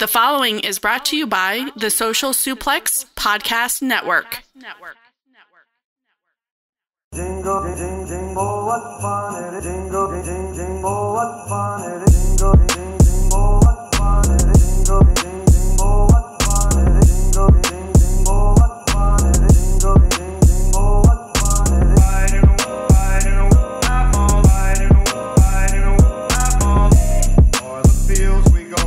The following is brought to you by the Social Suplex Podcast Network. Jingle, jing, jingle, what fun it is. Jingle, jing, jingle, what fun it is. Jingle, jing, jingle, what fun it is. Jingle, jing, jingle, what fun it is. Jingle, jing, jingle, what fun it is. Jingle, jing, jingle, what fun it is. O'er the fields we go.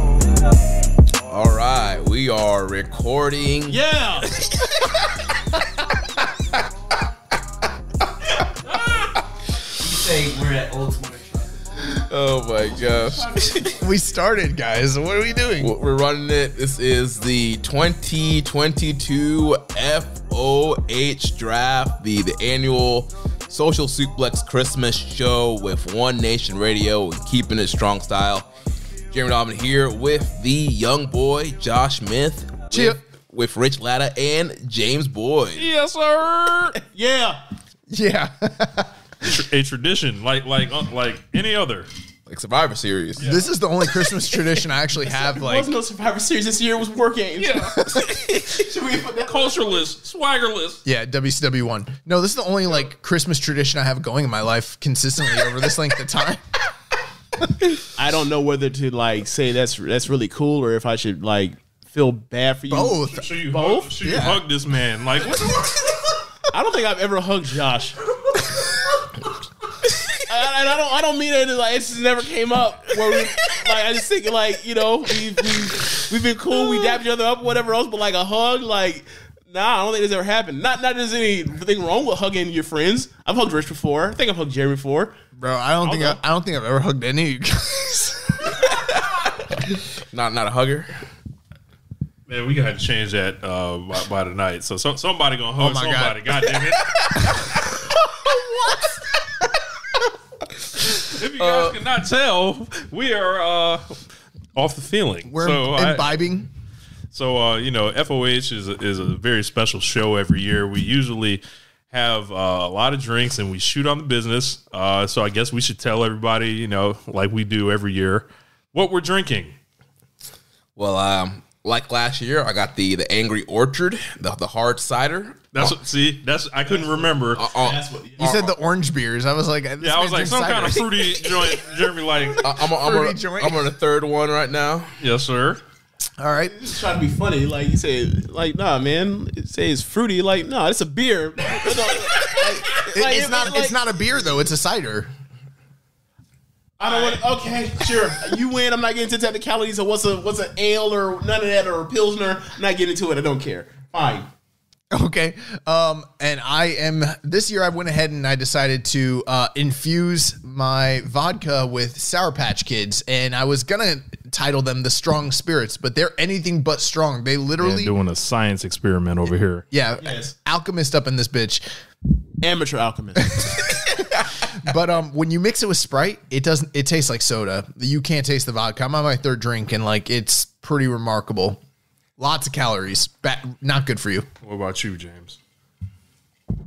All right, we are recording. Yeah. We're at Old Smart. Oh my gosh. We started, guys. What are we doing? We're running it. This is the 2022 FOH Draft, the annual Social Suplex Christmas show with One Nation Radio and Keepin It Strong Style. Jeremy Dobbin here with the young boy, Josh Smith. With Rich Latta and James Boyd. Yes, sir. Yeah. Yeah. A tradition, like any other. Like Survivor Series. Yeah. This is the only Christmas tradition I actually have. There was no Survivor Series this year. It was War Games. Yeah. Should we put that? Cultureless, swaggerless. Yeah, WCW1. No, this is the only Christmas tradition I have going in my life consistently over this length of time. I don't know whether to say that's really cool or if I should feel bad for you. Both. Should you Both? Hug, should you hug this man? What I don't think I've ever hugged Josh. And I don't mean it it just never came up. Where we, I just think we've been cool. We dapped each other up, whatever else. But a hug, nah, I don't think this ever happened. Not there's anything wrong with hugging your friends. I've hugged Rich before. I think I've hugged Jeremy before. Bro, I don't think I've ever hugged any of you guys. Not a hugger. Man, we got to change that by tonight. So somebody gonna hug somebody. God damn it! If you guys cannot tell, we are off the feeling. We're imbibing. FOH is a very special show every year. We usually have a lot of drinks and we shoot on the business. So I guess we should tell everybody, like we do every year, what we're drinking. Well, like last year, I got the Angry Orchard, the hard cider. I couldn't remember. You said the orange beers. I was like, I was like some cider. kind of fruity joint. Jeremy I'm on the third one right now. Yes, sir. All right. Just trying to be funny. You say, nah, man. Say it's fruity. No, it's a beer. It's not a beer though. It's a cider. I don't want to. Okay, sure. You win. I'm not getting into technicalities of what's an ale or none of that or a pilsner. I'm not getting into it. I don't care. Fine. Okay. And this year I went ahead and I decided to infuse my vodka with Sour Patch Kids, and I was gonna title them the Strong Spirits, but they're anything but strong. They literally doing a science experiment over here. Yeah. Yes. Alchemist up in this bitch. Amateur alchemist. But when you mix it with Sprite, it tastes like soda. You can't taste the vodka. I'm on my third drink and it's pretty remarkable. Lots of calories. Not good for you. What about you, James?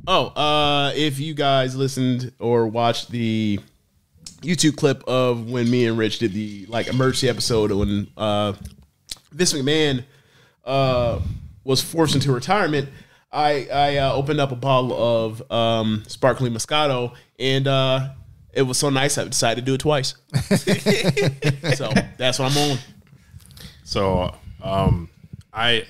If you guys listened or watched the YouTube clip of when me and Rich did the emergency episode when Vince McMahon was forced into retirement, I opened up a bottle of sparkling Moscato, and it was so nice I decided to do it twice. So that's what I'm on. So I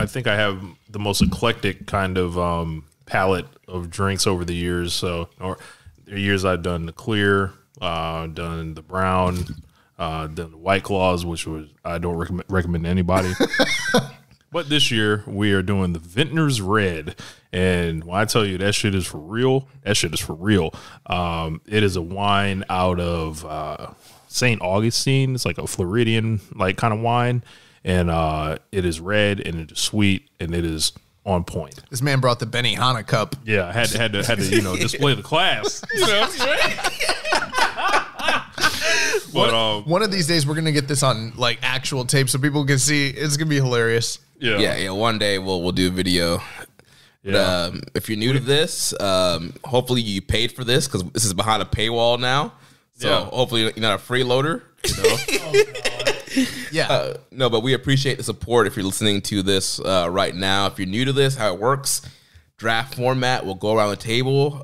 think I have the most eclectic kind of palette of drinks over the years. So or the years I've done the clear, done the brown, done the White Claws, which I don't recommend to anybody. But this year we are doing the Vintner's Red, and when I tell you that shit is for real, that shit is for real. It is a wine out of St. Augustine. It's like a Floridian kind of wine, and it is red and it is sweet and it is on point. This man brought the Benihana cup. Yeah, I had to display the class. But one of these days we're gonna get this on actual tape so people can see. It's gonna be hilarious. Yeah. One day we'll do a video. Yeah. But, if you're new to this, hopefully you paid for this because this is behind a paywall now. So hopefully you're not a freeloader. You know? Yeah. No, but we appreciate the support. If you're listening to this right now, if you're new to this, how it works, draft format, we'll go around the table.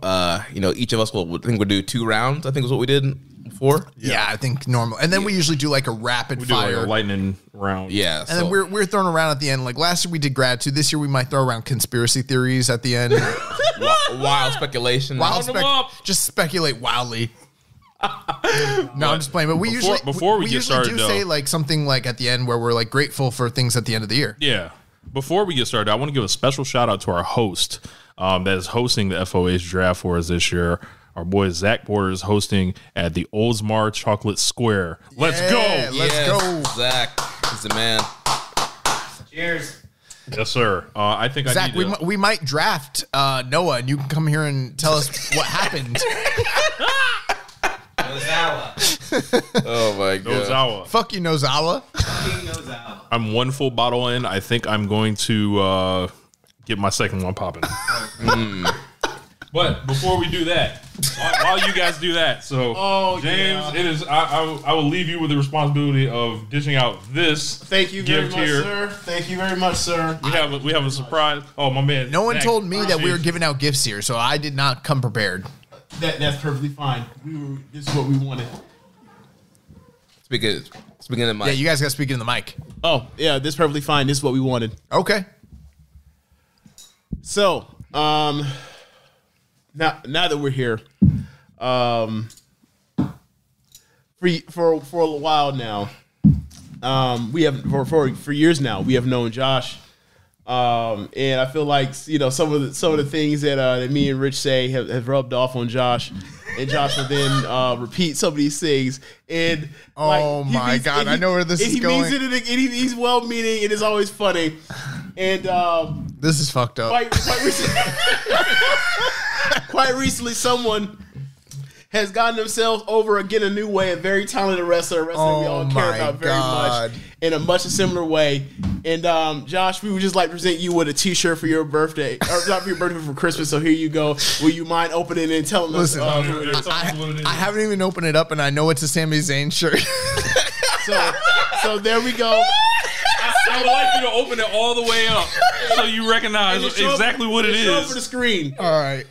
Each of us we'll do 2 rounds, I think is what we did before. Yeah, I think normal. And then we usually do like a rapid We do fire. like a lightning round. Yeah. And then we're throwing around at the end. Like last year we did gratitude. This year we might throw around conspiracy theories at the end. wild speculation. Wild them up. just speculate wildly. No, I'm just playing. But we before we get usually started, do though, say like something like at the end where we're like grateful for things at the end of the year. Yeah. Before we get started, I want to give a special shout out to our host that is hosting the FOH Draft for us this year. Our boy Zach Porter is hosting at the Oldsmar Chocolate Square. Let's go. Let's go. Zach. He's the man. Cheers. Yes, sir. I think Zach, I need to... we might draft Noah, and you can come here and tell us what happened. Nozawa. Oh my god. Nozawa. Fuck you, Nozawa. King Nozawa. I'm 1 full bottle in. I think I'm going to get my second one popping. But before we do that, while you guys do that, so James, it is I will leave you with the responsibility of dishing out this. Thank you very gift much, here. sir. Thank you very much, sir. We have a surprise. Oh, my man. No one Zach, told me that we were appreciate giving out gifts here, so I did not come prepared. That's perfectly fine. This is what we wanted. Speaking of my Yeah, you guys got to speak in the mic. Oh, yeah, this is perfectly fine. This is what we wanted. Okay. So, now that we're here, for a while now, we have for years now we have known Josh, and I feel like some of the things that me and Rich say have rubbed off on Josh, and Josh will then repeat some of these things. And Oh he my means- God, and I know where this and is he going. means it, and he's well meaning, and it's always funny. And This is fucked up. quite recently, someone has gotten themselves over again a new way. A very talented wrestler, we all care my about very God. much in a much similar way. And Josh, we would just like to present you with a T-shirt for your birthday, or not for your birthday, for Christmas. So here you go. Will you mind opening it and telling us? Listen, Who it is? I haven't even opened it up, and I know it's a Sami Zayn shirt. So there we go. I would like you to open it all the way up so you recognize And show up- exactly what it show up for the is. screen. All right.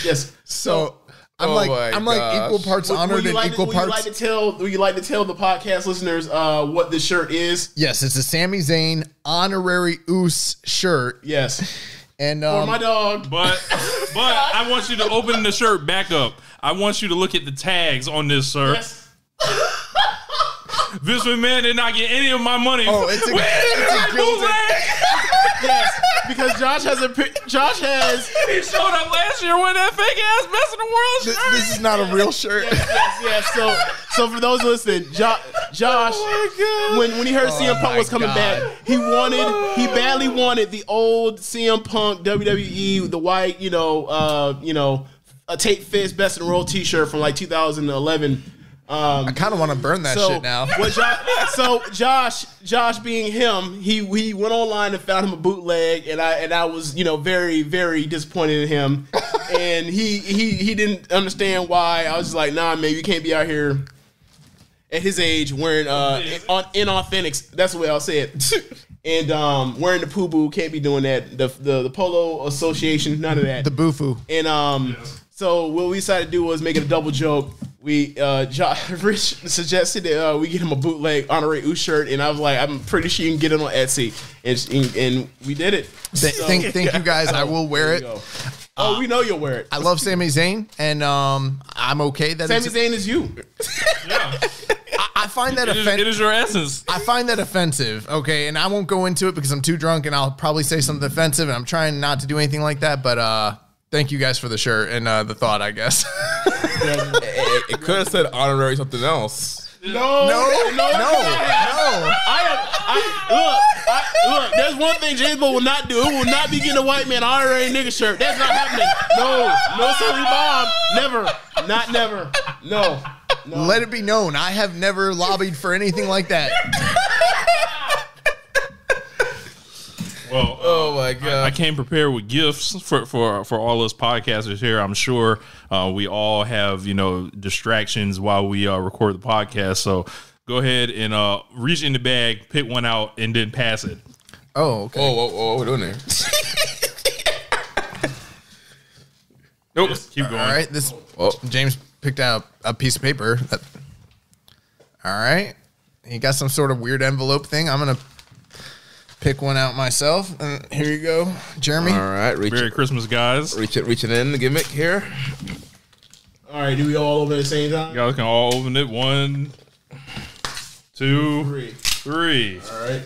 Yes. So I'm Oh like my equal parts honored and equal parts. Would you like to tell the podcast listeners what this shirt is? Yes, it's a Sami Zayn honorary Oos shirt, Yes. and For my dog. But I want you to open the shirt back up. I want you to look at the tags on this, sir. Yes. This man did not get any of my money. Oh, it's a gilded. Yes, because Josh has He showed up last year with that fake ass best in the world shirt. This is not a real shirt. yes. So for those listening, Josh, when he heard CM Punk was coming back, he badly wanted the old CM Punk WWE, the white, a tape fist best in the world T-shirt from like 2011. I kind of want to burn that shit now. Josh being him, he went online and found him a bootleg, and I was very, very disappointed in him, and he didn't understand why. I was just like, nah, man, you can't be out here at his age wearing inauthentics. That's the way I'll say it. And wearing the poo-boo, can't be doing that. The Polo Association, none of that. The Bufu. And so what we decided to do was make it a double joke. Rich suggested that we get him a bootleg honorary Oos shirt, and I was like, I'm pretty sure you can get it on Etsy, and we did it. Thank you guys. I will wear it. Oh, we know you'll wear it. I love Sami Zayn, and I'm okay that Sami Zayn is you. Yeah. I find that It offensive. is your essence. I find that offensive. Okay, and I won't go into it because I'm too drunk, and I'll probably say something offensive, and I'm trying not to do anything like that. But thank you guys for the shirt and the thought, I guess. It could have said honorary something else. No. Look. There's one thing James Bo will not do. It will not be getting a white man honorary nigga shirt. That's not happening. No, sorry, Bob. Never. Not never. No. Let it be known, I have never lobbied for anything like that. Well, Oh like I came prepared with gifts for all us podcasters here. I'm sure we all have distractions while we record the podcast. So go ahead and reach in the bag, pick one out, and then pass it. Oh, okay. Oh, we're doing there. Nope. Keep going. All right. James picked out a piece of paper. All right. He got some sort of weird envelope thing. I'm gonna pick one out myself. And here you go, Jeremy. All right, Merry Christmas, guys. reaching in the gimmick here. All right, do we all open at the same time? You guys can all open it. 1, 2, 3. All right.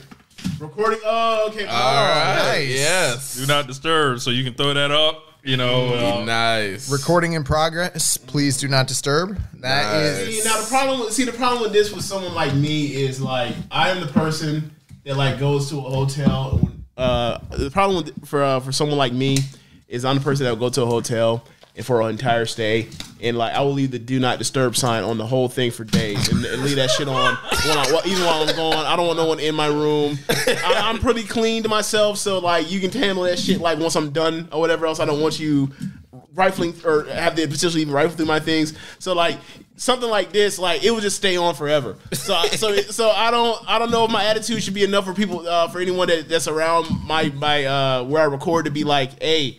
Recording. Oh, okay. All right, nice. yes. Do not disturb, so you can throw that up. Nice. Recording in progress. Please do not disturb. That is. See, now the problem with this with someone like me is like I am the person that like goes to a hotel. The problem for someone like me is I'm the person that will go to a hotel and for an entire stay, and like I will leave the do not disturb sign on the whole thing for days and leave that shit on even while I'm gone. I don't want no one in my room. I'm pretty clean to myself, so like you can handle that shit like once I'm done or whatever else. I don't want you rifling or have the potential even rifle through my things. So like something like this, like it would just stay on forever. So I don't know if my attitude should be enough for people for anyone that's around my where I record to be like, hey,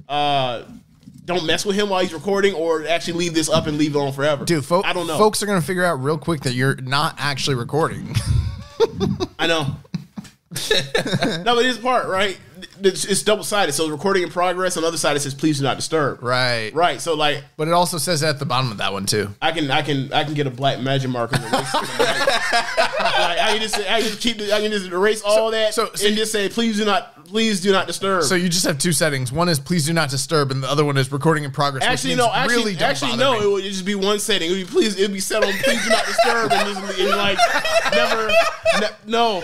don't mess with him while he's recording, or actually leave this up and leave it on forever. Dude, I don't know. Folks are going to figure out real quick that you're not actually recording. I know. No, but this part, right? It's double-sided. So recording in progress. On the other side, it says, please do not disturb. Right. Right. So, like, But it also says at the bottom of that one, too. I can get a black magic marker. And erase I can just erase all that and just say, please do not disturb. So you just have two settings. One is please do not disturb, and the other one is recording in progress. Actually, which means no. really don't bother me. It would just be one setting. It would be set on please do not disturb, and like never, no.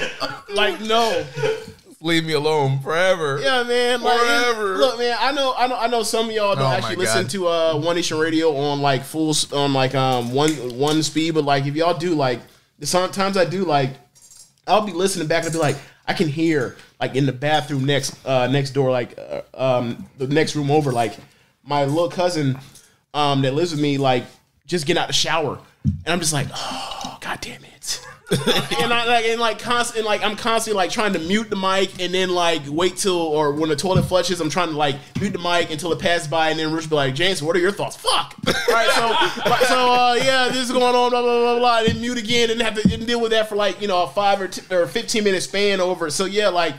Leave me alone forever. Yeah, man. Like, Forever. Look, man. I know. Some of y'all don't Oh, actually my listen God. to One Nation Radio on like one speed, but like if y'all do, like sometimes I do, like I'll be listening back and be like, I can hear like in the bathroom next door, like the next room over, like my little cousin that lives with me, like just get out the shower, and I'm just like, oh, God damn it. I'm constantly like trying to mute the mic and then like wait till, or when the toilet flushes, I'm trying to like mute the mic until it passes by, and then Rich be like, James, what are your thoughts? Fuck. All right, yeah, this is going on, blah blah blah blah. And then mute again, and have to deal with that for like a 5 or 15 minute span over. So yeah, like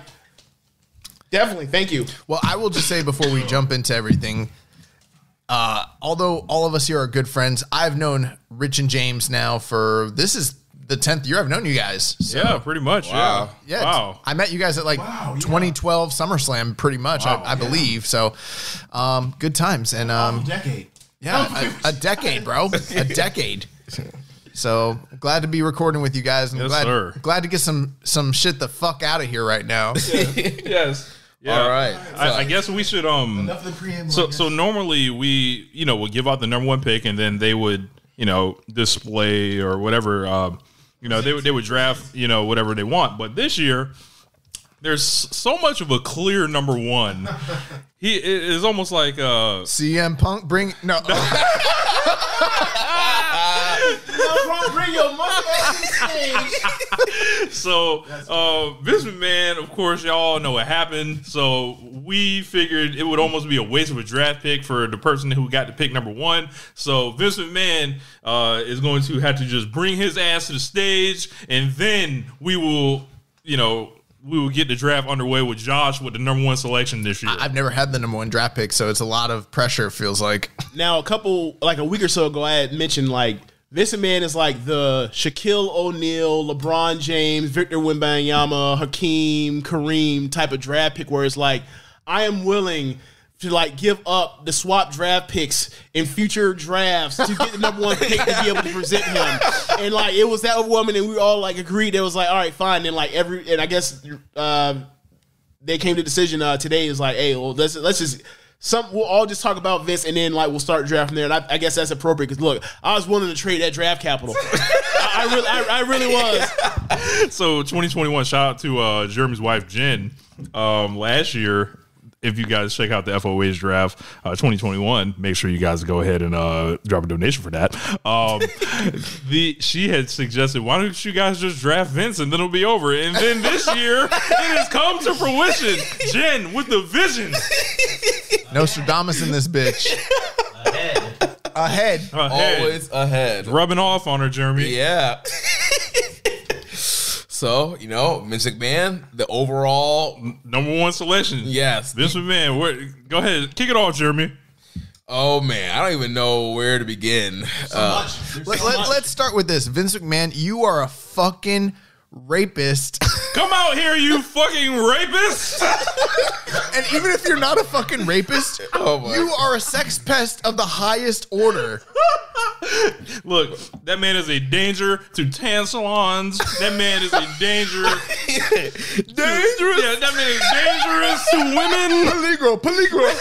definitely, thank you. Well, I will just say before we jump into everything, although all of us here are good friends, I've known Rich and James now for, this is the 10th year I've known you guys. So, Yeah, pretty much. Wow. yeah. Wow. I met you guys at like 2012 SummerSlam, pretty much, I believe. So, good times. And, Decade. yeah, a decade, bro. A decade. So glad to be recording with you guys. And Yes, sir. glad to get some shit the fuck out of here right now. Yes. Yeah. All right. I guess we should Enough of the preamble. So normally we we'll give out the number one pick, and then they would display or whatever they would draft whatever they want. But this year there's so much of a clear number one. It is almost like CM Punk bring no. Bring your monkey ass to the stage. So Vince McMahon, of course, y'all know what happened. So we figured it would almost be a waste of a draft pick for the person who got to pick number one. So Vince McMahon is going to have to just bring his ass to the stage, and then we will get the draft underway with Josh with the number one selection this year. I've never had the number one draft pick, so it's a lot of pressure, it feels like. Now, a week or so ago, I had mentioned like Vince McMahon is like the Shaquille O'Neal, LeBron James, Victor Wembanyama, Hakeem, Kareem type of draft pick, where it's like I am willing to like give up the swap draft picks in future drafts to get the number one pick to be able to present him. And like it was that woman, and we all like agreed. It was like, all right, fine. And like and I guess they came to the decision today is like, hey, well, let's just we'll all just talk about Vince, and then like we'll start drafting there. And I guess that's appropriate because look, I was willing to trade that draft capital. I really was. So 2021, shout out to Jeremy's wife Jen. Last year, if you guys check out the FOH Draft 2021, make sure you guys go ahead and drop a donation for that. She had suggested, why don't you guys just draft Vince and then it'll be over? And then this year, it has come to fruition. Jen with the vision. Nostradamus in this bitch. Ahead. Always ahead. Rubbing off on her, Jeremy. Yeah. So, Vince McMahon, the overall number one selection. Yes. Vince McMahon. Go ahead. Kick it off, Jeremy. Oh, man. I don't even know where to begin. Let's start with this. Vince McMahon, you are a fucking rapist. Come out here, you fucking rapist. And even if you're not a fucking rapist, you are a sex pest of the highest order. Look, that man is a danger to tan salons. That man is a danger. Dangerous. Yeah, that man is dangerous to women. Peligro.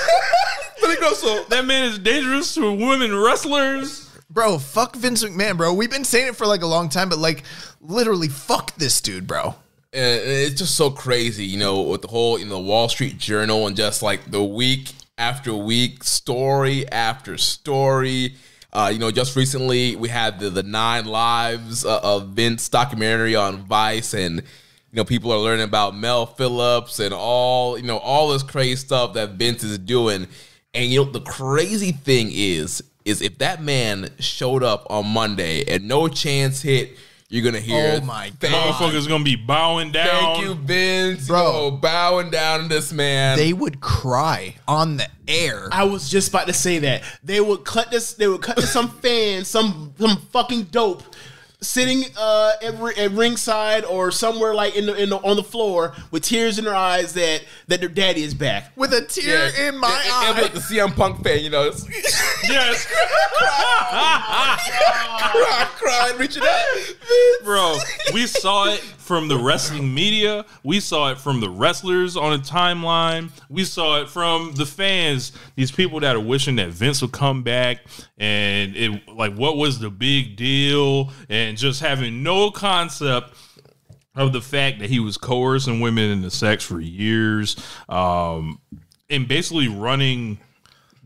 Peligroso. That man is dangerous to women wrestlers. Bro, fuck Vince McMahon, bro. We've been saying it for like a long time, but like literally fuck this dude, bro. It's just so crazy, with the whole, Wall Street Journal and just like the week after week, story after story. Just recently we had the 9 Lives of Vince documentary on Vice, and people are learning about Mel Phillips and all this crazy stuff that Vince is doing. And the crazy thing is if that man showed up on Monday and no chance hit, you're gonna hear, oh my God, motherfuckers gonna be bowing down. Thank you, Vince, bro. Bowing down to this man. They would cry on the air. I was just about to say that they would cut this. They would cut to some fans, some fucking dope, sitting at ringside or somewhere like on the floor with tears in their eyes that their daddy is back. With a tear in my eye. I'm like the CM Punk fan, Yes. crying, reaching out. Bro, we saw it from the wrestling media. We saw it from the wrestlers on the timeline. We saw it from the fans. These people that are wishing that Vince would come back, and it like, what was the big deal? And just having no concept of the fact that he was coercing women into sex for years, and basically running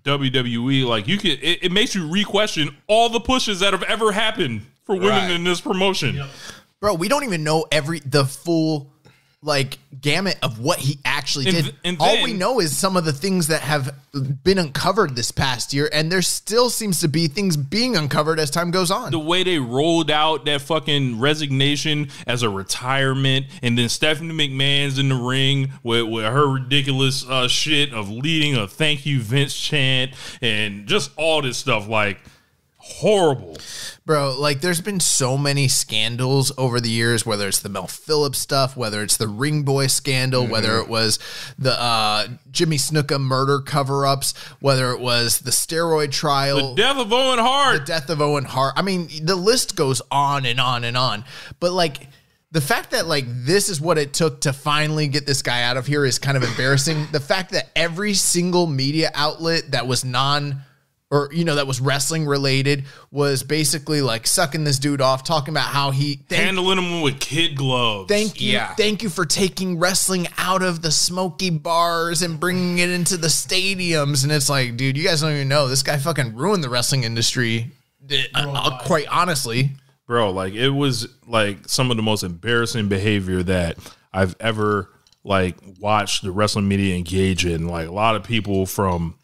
WWE. Like, it makes you re-question all the pushes that have ever happened for women in this promotion. Yep. Bro, we don't even know the full like gamut of what he actually did. And all we know is some of the things that have been uncovered this past year, and there still seems to be things being uncovered as time goes on. The way they rolled out that fucking resignation as a retirement, and then Stephanie McMahon's in the ring with her ridiculous shit of leading a thank you Vince chant and just all this stuff, like, horrible. Bro, like, there's been so many scandals over the years, whether it's the Mel Phillips stuff, whether it's the Ring Boy scandal, whether it was the Jimmy Snuka murder cover-ups, whether it was the steroid trial. The death of Owen Hart. The death of Owen Hart. I mean, the list goes on and on and on. But, like, the fact that, like, this is what it took to finally get this guy out of here is kind of embarrassing. The fact that every single media outlet that was that was wrestling related was basically like sucking this dude off, talking about how handling him with kid gloves. Thank you for taking wrestling out of the smoky bars and bringing it into the stadiums. And it's like, dude, you guys don't even know this guy fucking ruined the wrestling industry. Quite honestly, bro, like, it was like some of the most embarrassing behavior that I've ever like watched the wrestling media engage in. Like, a lot of people from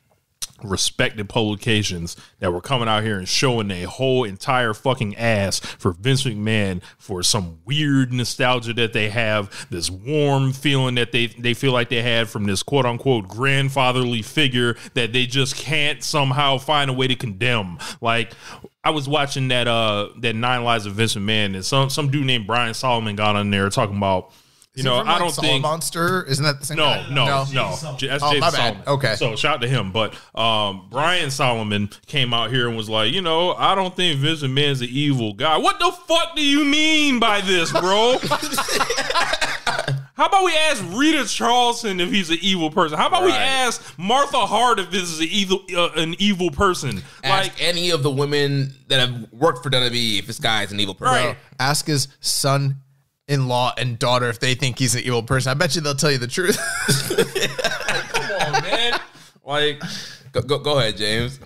respected publications that were coming out here and showing a whole entire fucking ass for Vince McMahon for some weird nostalgia that they have, this warm feeling that they feel like they had from this quote unquote grandfatherly figure that they just can't somehow find a way to condemn. Like, I was watching that 9 Lives of Vince McMahon, and some dude named Brian Solomon got on there talking about, I don't think Monster, isn't that the same guy? No. That's Jason my bad. Solomon. Okay. So shout out to him. But Brian Solomon came out here and was like, I don't think Vince McMahon's an evil guy. What the fuck do you mean by this, bro? How about we ask Rita Charleston if he's an evil person? How about we ask Martha Hart if this is an evil person? Ask any of the women that have worked for WWE if this guy is an evil person. Right. Ask his son-in-law and daughter if they think he's an evil person. I bet you they'll tell you the truth. Come on, man. Like, Go ahead, James.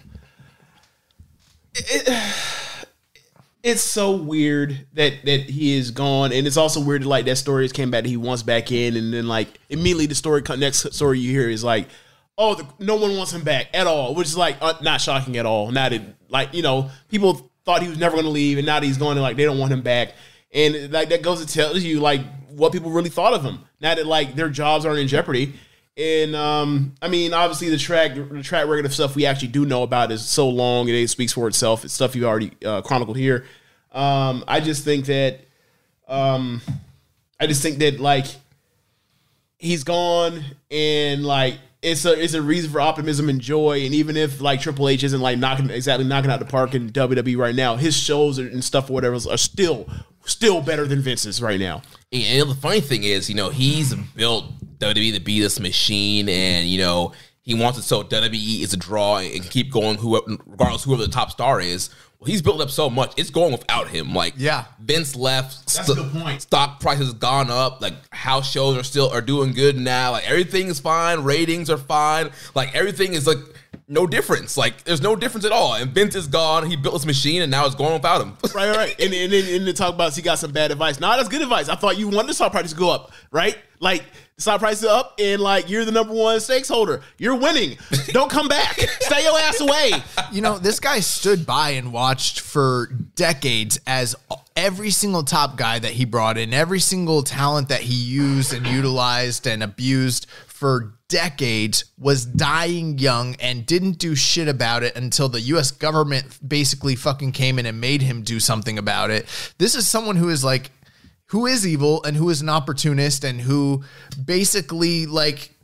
It's so weird that he is gone, and it's also weird like that story has came back that he wants back in, and then like immediately the next story you hear is like, oh, no one wants him back at all, which is like not shocking at all. Now that like people thought he was never going to leave, and now that he's going, like they don't want him back, and like that goes to tell you like what people really thought of him now that like their jobs aren't in jeopardy. And I mean, obviously the track record of stuff we actually do know about is so long and it speaks for itself. It's stuff you already chronicled here. I just think that like he's gone, and like it's a reason for optimism and joy. And even if like Triple H isn't like knocking out the park in WWE right now, his shows and stuff or whatever are still better than Vince's right now. And the funny thing is, he's built WWE to be this machine, and he wants it so WWE is a draw and keep going regardless whoever the top star is. Well, he's built up so much, it's going without him. Like, Vince left. That's a good point. Stock prices gone up. Like, house shows are doing good now. Like, everything is fine. Ratings are fine. Like, everything is like no difference. Like, there's no difference at all. And Vince is gone. He built this machine, and now it's going without him. Right. And then to talk about he got some bad advice. Nah, that's good advice. I thought you wanted the stock prices to go up, right? Like, the stock price is up, and like you're the number one stakeholder. You're winning. Don't come back. Stay your ass away. This guy stood by and watched for decades as every single top guy that he brought in, every single talent that he used and utilized and abused for decades was dying young and didn't do shit about it until the U.S. government basically fucking came in and made him do something about it. This is someone who is evil and who is an opportunist and who basically like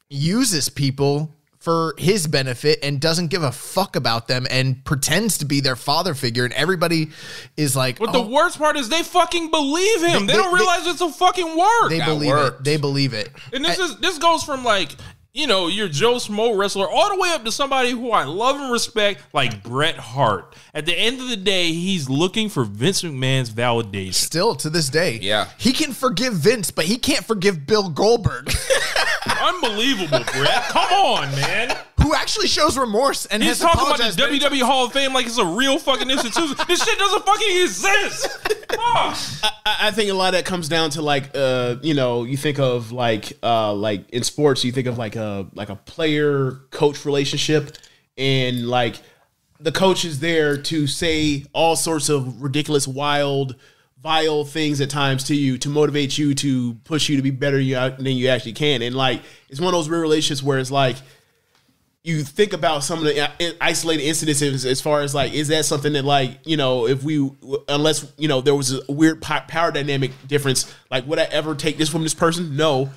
uses people for his benefit and doesn't give a fuck about them and pretends to be their father figure, and everybody is like, but the worst part is they fucking believe him. They don't realize it's a fucking work. They believe it. And this goes from like, your Joe Smo wrestler all the way up to somebody who I love and respect, like Bret Hart. At the end of the day, he's looking for Vince McMahon's validation. Still to this day. Yeah. He can forgive Vince, but he can't forgive Bill Goldberg. Unbelievable, Bret. Come on, man. Who actually shows remorse and he's has talking about the apologized many WWE Hall of Fame like it's a real fucking institution. This shit doesn't fucking exist. I think a lot of that comes down to like you think of like in sports you think of like a player coach relationship, and like the coach is there to say all sorts of ridiculous, wild, vile things at times to you to motivate you, to push you to be better than you actually can. And like it's one of those real relationships where it's like you think about some of the isolated incidents as far as like, is that something that like, unless there was a weird power dynamic difference, like would I ever take this from this person? No.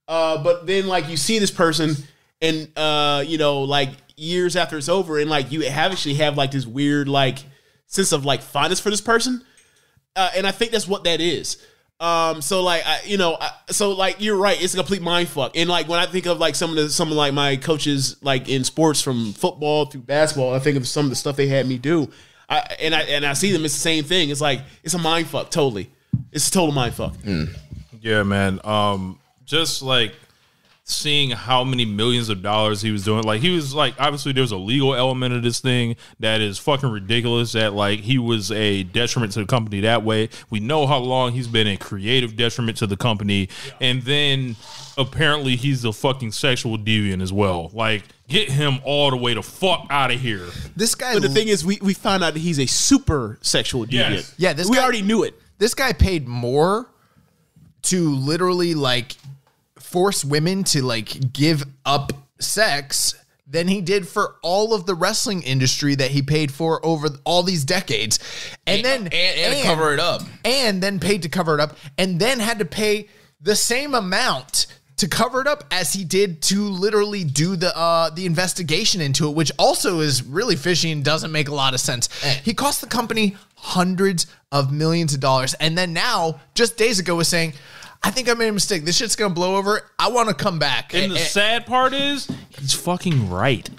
But then like you see this person and, like years after it's over, and like you actually have like this weird like sense of like fondness for this person. And I think that's what that is. So like, so like you're right. It's a complete mind fuck. And like when I think of like some of like my coaches like in sports from football through basketball, I think of some of the stuff they had me do. I see them. It's the same thing. It's like it's a mind fuck. Totally, it's a total mind fuck. Yeah, man. Just like seeing how many millions of dollars he was doing. Like he was like, obviously there's a legal element of this thing that is fucking ridiculous, that like he was a detriment to the company that way. We know how long he's been a creative detriment to the company. And then apparently he's a fucking sexual deviant as well. Like get him all the way the fuck out of here. This guy. But the thing is, we found out that he's a super sexual deviant. Yes. Yeah. We already knew it. This guy paid more to literally like force women to like give up sex than he did for all of the wrestling industry that he paid for over all these decades. And then cover it up. And then paid to cover it up, and then had to pay the same amount to cover it up as he did to literally do the investigation into it, which also is really fishy and doesn't make a lot of sense. He cost the company hundreds of millions of dollars, and then now, just days ago, was saying, I think I made a mistake. This shit's gonna blow over. I want to come back. And the sad part is, he's fucking right.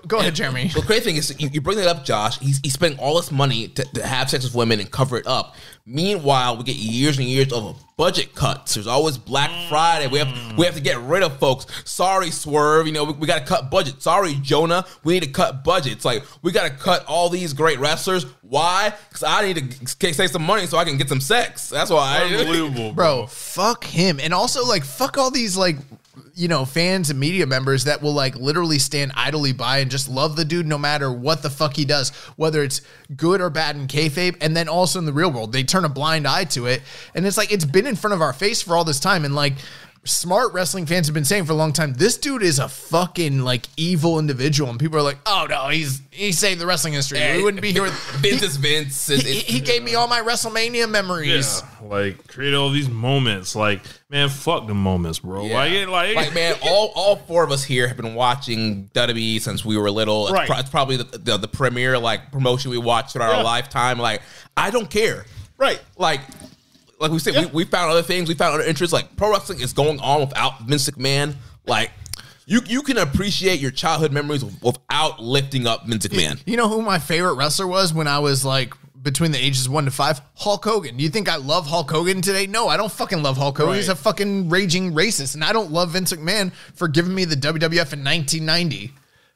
Go ahead, Jeremy. The crazy thing is, you bring that up, Josh. He's spending all this money to have sex with women and cover it up. Meanwhile, we get years and years of budget cuts. There's always Black Friday. We have to get rid of folks. Sorry, Swerve. You know, we got to cut budget. Sorry, Jonah. We need to cut budgets. Like, we got to cut all these great wrestlers. Why? Because I need to save some money so I can get some sex. That's why. Unbelievable, Bro, fuck him. And also, like, fuck all these, like, you know, fans and media members that will like literally stand idly by and just love the dude no matter what the fuck he does, whether it's good or bad in kayfabe. And then also in the real world, they turn a blind eye to it. And it's like, it's been in front of our face for all this time. And like, smart wrestling fans have been saying for a long time, this dude is a fucking like evil individual. And people are like, oh no, he saved the wrestling industry. We wouldn't be here with Vince is Vince. He gave me all my WrestleMania memories. Yeah, like create all these moments. Like, man, fuck the moments, bro. Yeah. Like, man, all four of us here have been watching WWE since we were little. Right. It's probably the premier like promotion we watched throughout our lifetime. Like, I don't care. Right. Like we said, we found other things. We found other interests. Like, pro wrestling is going on without Vince McMahon. Like, you can appreciate your childhood memories without lifting up Vince McMahon. You know who my favorite wrestler was when I was like between the ages 1 to 5? Hulk Hogan. Do you think I love Hulk Hogan today? No, I don't fucking love Hulk Hogan. Right. He's a fucking raging racist. And I don't love Vince McMahon for giving me the WWF in 1990.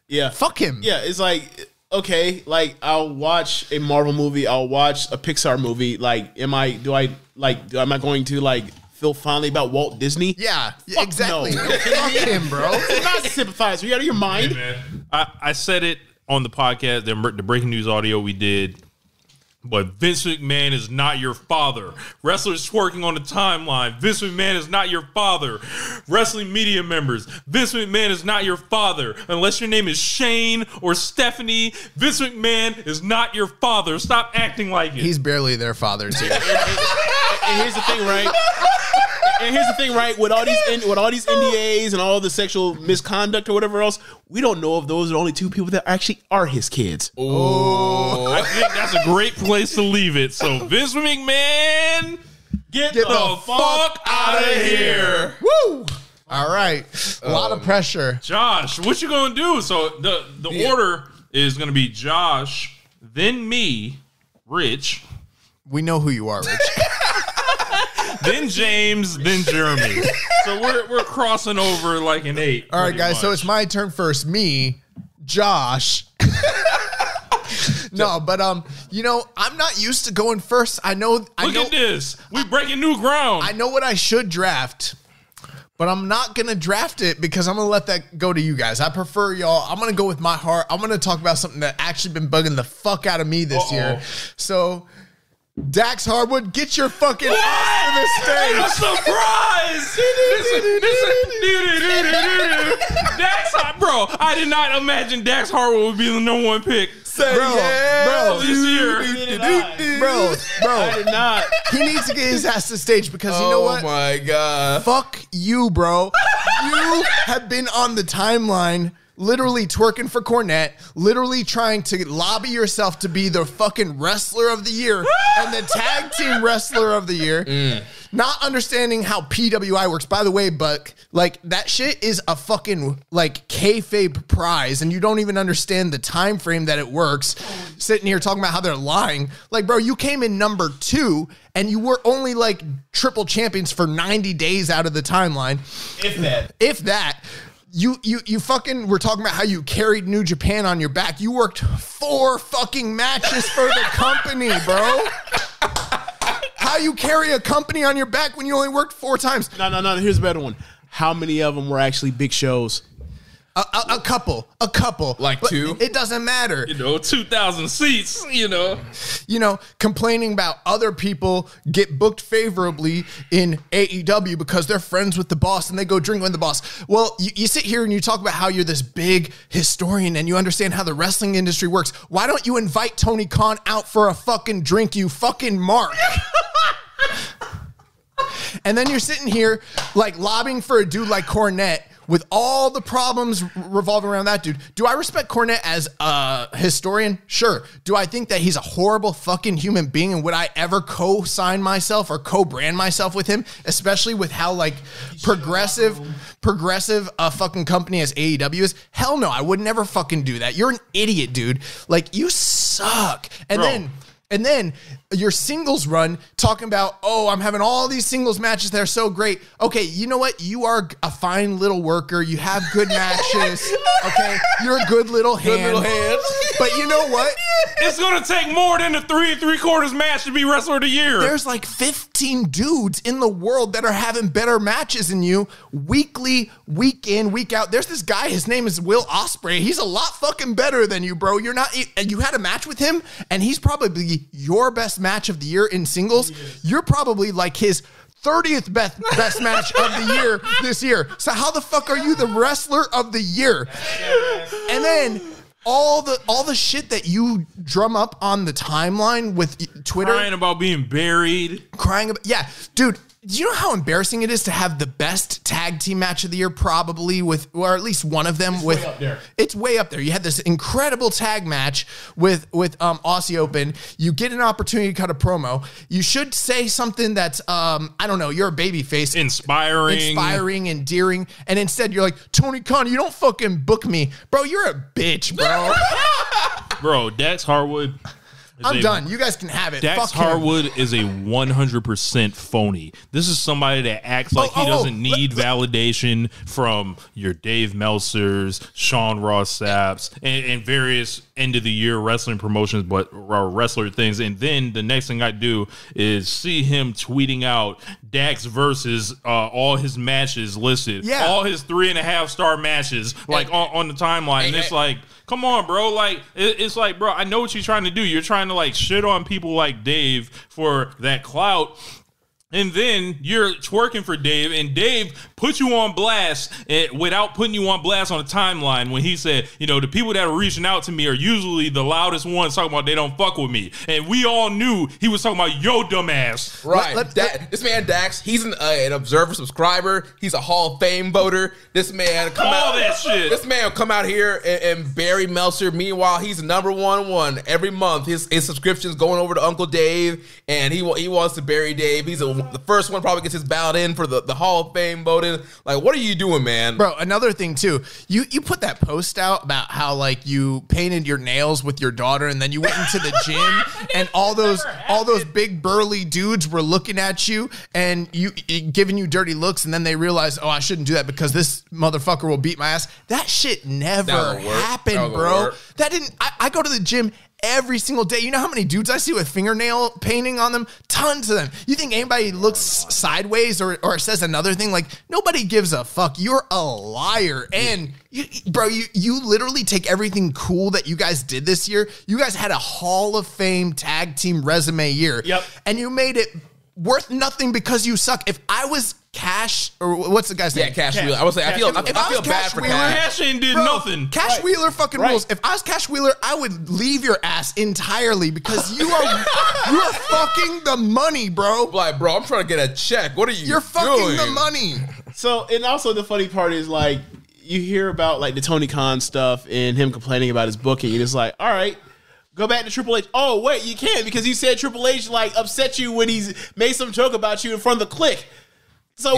Yeah. Fuck him. Yeah, it's like, okay, like I'll watch a Marvel movie, I'll watch a Pixar movie. Like, am I going to like feel fondly about Walt Disney? Yeah, Fuck exactly. no. Fuck him, bro. I'm not sympathize. Are you out of your mind? hey, man, I said it on the podcast, the breaking news audio we did. But Vince McMahon is not your father. Wrestlers twerking on the timeline. Vince McMahon is not your father. Wrestling media members. Vince McMahon is not your father. Unless your name is Shane or Stephanie, Vince McMahon is not your father. Stop acting like it. He's barely their father, too. And here's the thing, right? And here's the thing, right? With all these NDAs and all the sexual misconduct or whatever else, we don't know if those are the only two people that actually are his kids. I think that's a great place to leave it. So Vince McMahon, get the fuck out of here. Woo! All right. A lot of pressure. Josh, what you gonna do? So the order is gonna be Josh, then me, Rich, We know who you are, Rich. then James, then Jeremy. So we're crossing over like an 8. All right, pretty guys. So much. it's my turn first. Me, Josh. No, but you know, I'm not used to going first. I know. Look at this. We breaking new ground. I know what I should draft, but I'm not gonna draft it because I'm gonna let that go to you guys. I prefer y'all. I'm gonna go with my heart. I'm gonna talk about something that actually been bugging the fuck out of me this year. So, Dax Harwood, get your fucking ass to the stage. A surprise! Dax, bro, I did not imagine Dax Harwood would be the number 1 pick. Bro, This year. bro, I did not. he needs to get his ass to the stage because you know what? Oh my god. Fuck you, bro. You have been on the timeline literally twerking for Cornette, literally trying to lobby yourself to be the fucking wrestler of the year and the tag team wrestler of the year. Not understanding how PWI works. By the way, Buck, like that shit is a fucking like kayfabe prize, and you don't even understand the time frame that it works. Sitting here talking about how they're lying. Like, bro, you came in number 2, and you were only like triple champions for 90 days out of the timeline. If that. You fucking were talking about how you carried New Japan on your back. You worked 4 fucking matches for the company, bro. How you carry a company on your back when you only worked 4 times? No. Here's a better one. How many of them were actually big shows? A couple. Like But 2? It doesn't matter. 2,000 seats, You know, complaining about other people get booked favorably in AEW because they're friends with the boss and they go drink with the boss. Well, you sit here and you talk about how you're this big historian and you understand how the wrestling industry works. Why don't you invite Tony Khan out for a fucking drink, you fucking mark? And then you're sitting here like lobbying for a dude like Cornette with all the problems revolving around that dude, do I respect Cornette as a historian? Sure. Do I think that he's a horrible fucking human being, and would I ever co-sign myself or co-brand myself with him, especially with how like progressive a fucking company as AEW is? Hell no, I would never fucking do that. You're an idiot, dude. Like, you suck. And then your singles run talking about, oh, I'm having all these singles matches that are so great. Okay, you know what? You are a fine little worker. You have good matches. Okay, you're a good little hand. But you know what? It's gonna take more than a 3 3/4 match to be Wrestler of the Year. There's like 15 dudes in the world that are having better matches than you weekly, week in, week out. There's this guy, his name is Will Ospreay. He's a lot fucking better than you, bro. You had a match with him, and he's probably your best match of the year in singles. You're probably like his 30th best match of the year this year. So how the fuck are you the Wrestler of the Year? And then all the shit that you drum up on the timeline with Twitter, crying about being buried, yeah, dude. Do you know how embarrassing it is to have the best tag team match of the year, probably with, or at least one of them with? Way up there. It's way up there. You had this incredible tag match with Aussie Open. You get an opportunity to cut a promo. You should say something that's I don't know. You're a babyface, inspiring, endearing, and instead you're like, Tony Khan, you don't fucking book me, bro. You're a bitch, bro. Bro, Dax Harwood. I'm done. You guys can have it. Dax Harwood is a 100% phony. This is somebody that acts like he doesn't need validation from your Dave Meltzers, Sean Ross Sapps, and various end of the year wrestling promotions, but wrestler things. And then the next thing I do is see him tweeting out Dax versus all his matches listed, all his 3.5-star matches, like on the timeline. And it's like, come on, bro. Like, it's like, bro, I know what you're trying to do. You're trying to like shit on people like Dave for that clout. And then you're twerking for Dave, and Dave put you on blast without putting you on blast on the timeline when he said, you know, the people that are reaching out to me are usually the loudest ones talking about they don't fuck with me. And we all knew he was talking about yo dumbass. Right. This man Dax, he's an Observer subscriber. He's a Hall of Fame voter. This man This man will come out here and bury Meltzer. Meanwhile, he's the number one every month. His subscription's going over to Uncle Dave, and he wants to bury Dave. He's the first one probably gets his ballot in for the Hall of Fame voting. Like, what are you doing, man? Bro, another thing too, you put that post out about how like you painted your nails with your daughter, and then you went into the gym and all those big burly dudes were looking at you and you giving you dirty looks, and then they realized, oh, I shouldn't do that because this motherfucker will beat my ass. That shit never happened, bro. That didn't. I go to the gym every single day. You know how many dudes I see with fingernail painting on them? Tons of them. You think anybody looks sideways or says another thing? Like, nobody gives a fuck. You're a liar. And you literally take everything cool that you guys did this year. You guys had a Hall of Fame tag team resume year. Yep. And you made it worth nothing because you suck. If I was Cash, or what's the guy's name? Yeah, Cash Wheeler. I was like, I feel bad for Cash. Cash ain't did nothing. Cash Wheeler fucking rules. If I was Cash Wheeler, I would leave your ass entirely because you are fucking the money, bro. Like, bro, I'm trying to get a check. What are you? You're fucking the money. So, and also the funny part is like you hear about like the Tony Khan stuff and him complaining about his booking. And it's like, all right. Go back to Triple H. Oh, wait, you can't because you said Triple H like upset you when he's made some joke about you in front of the Clique. So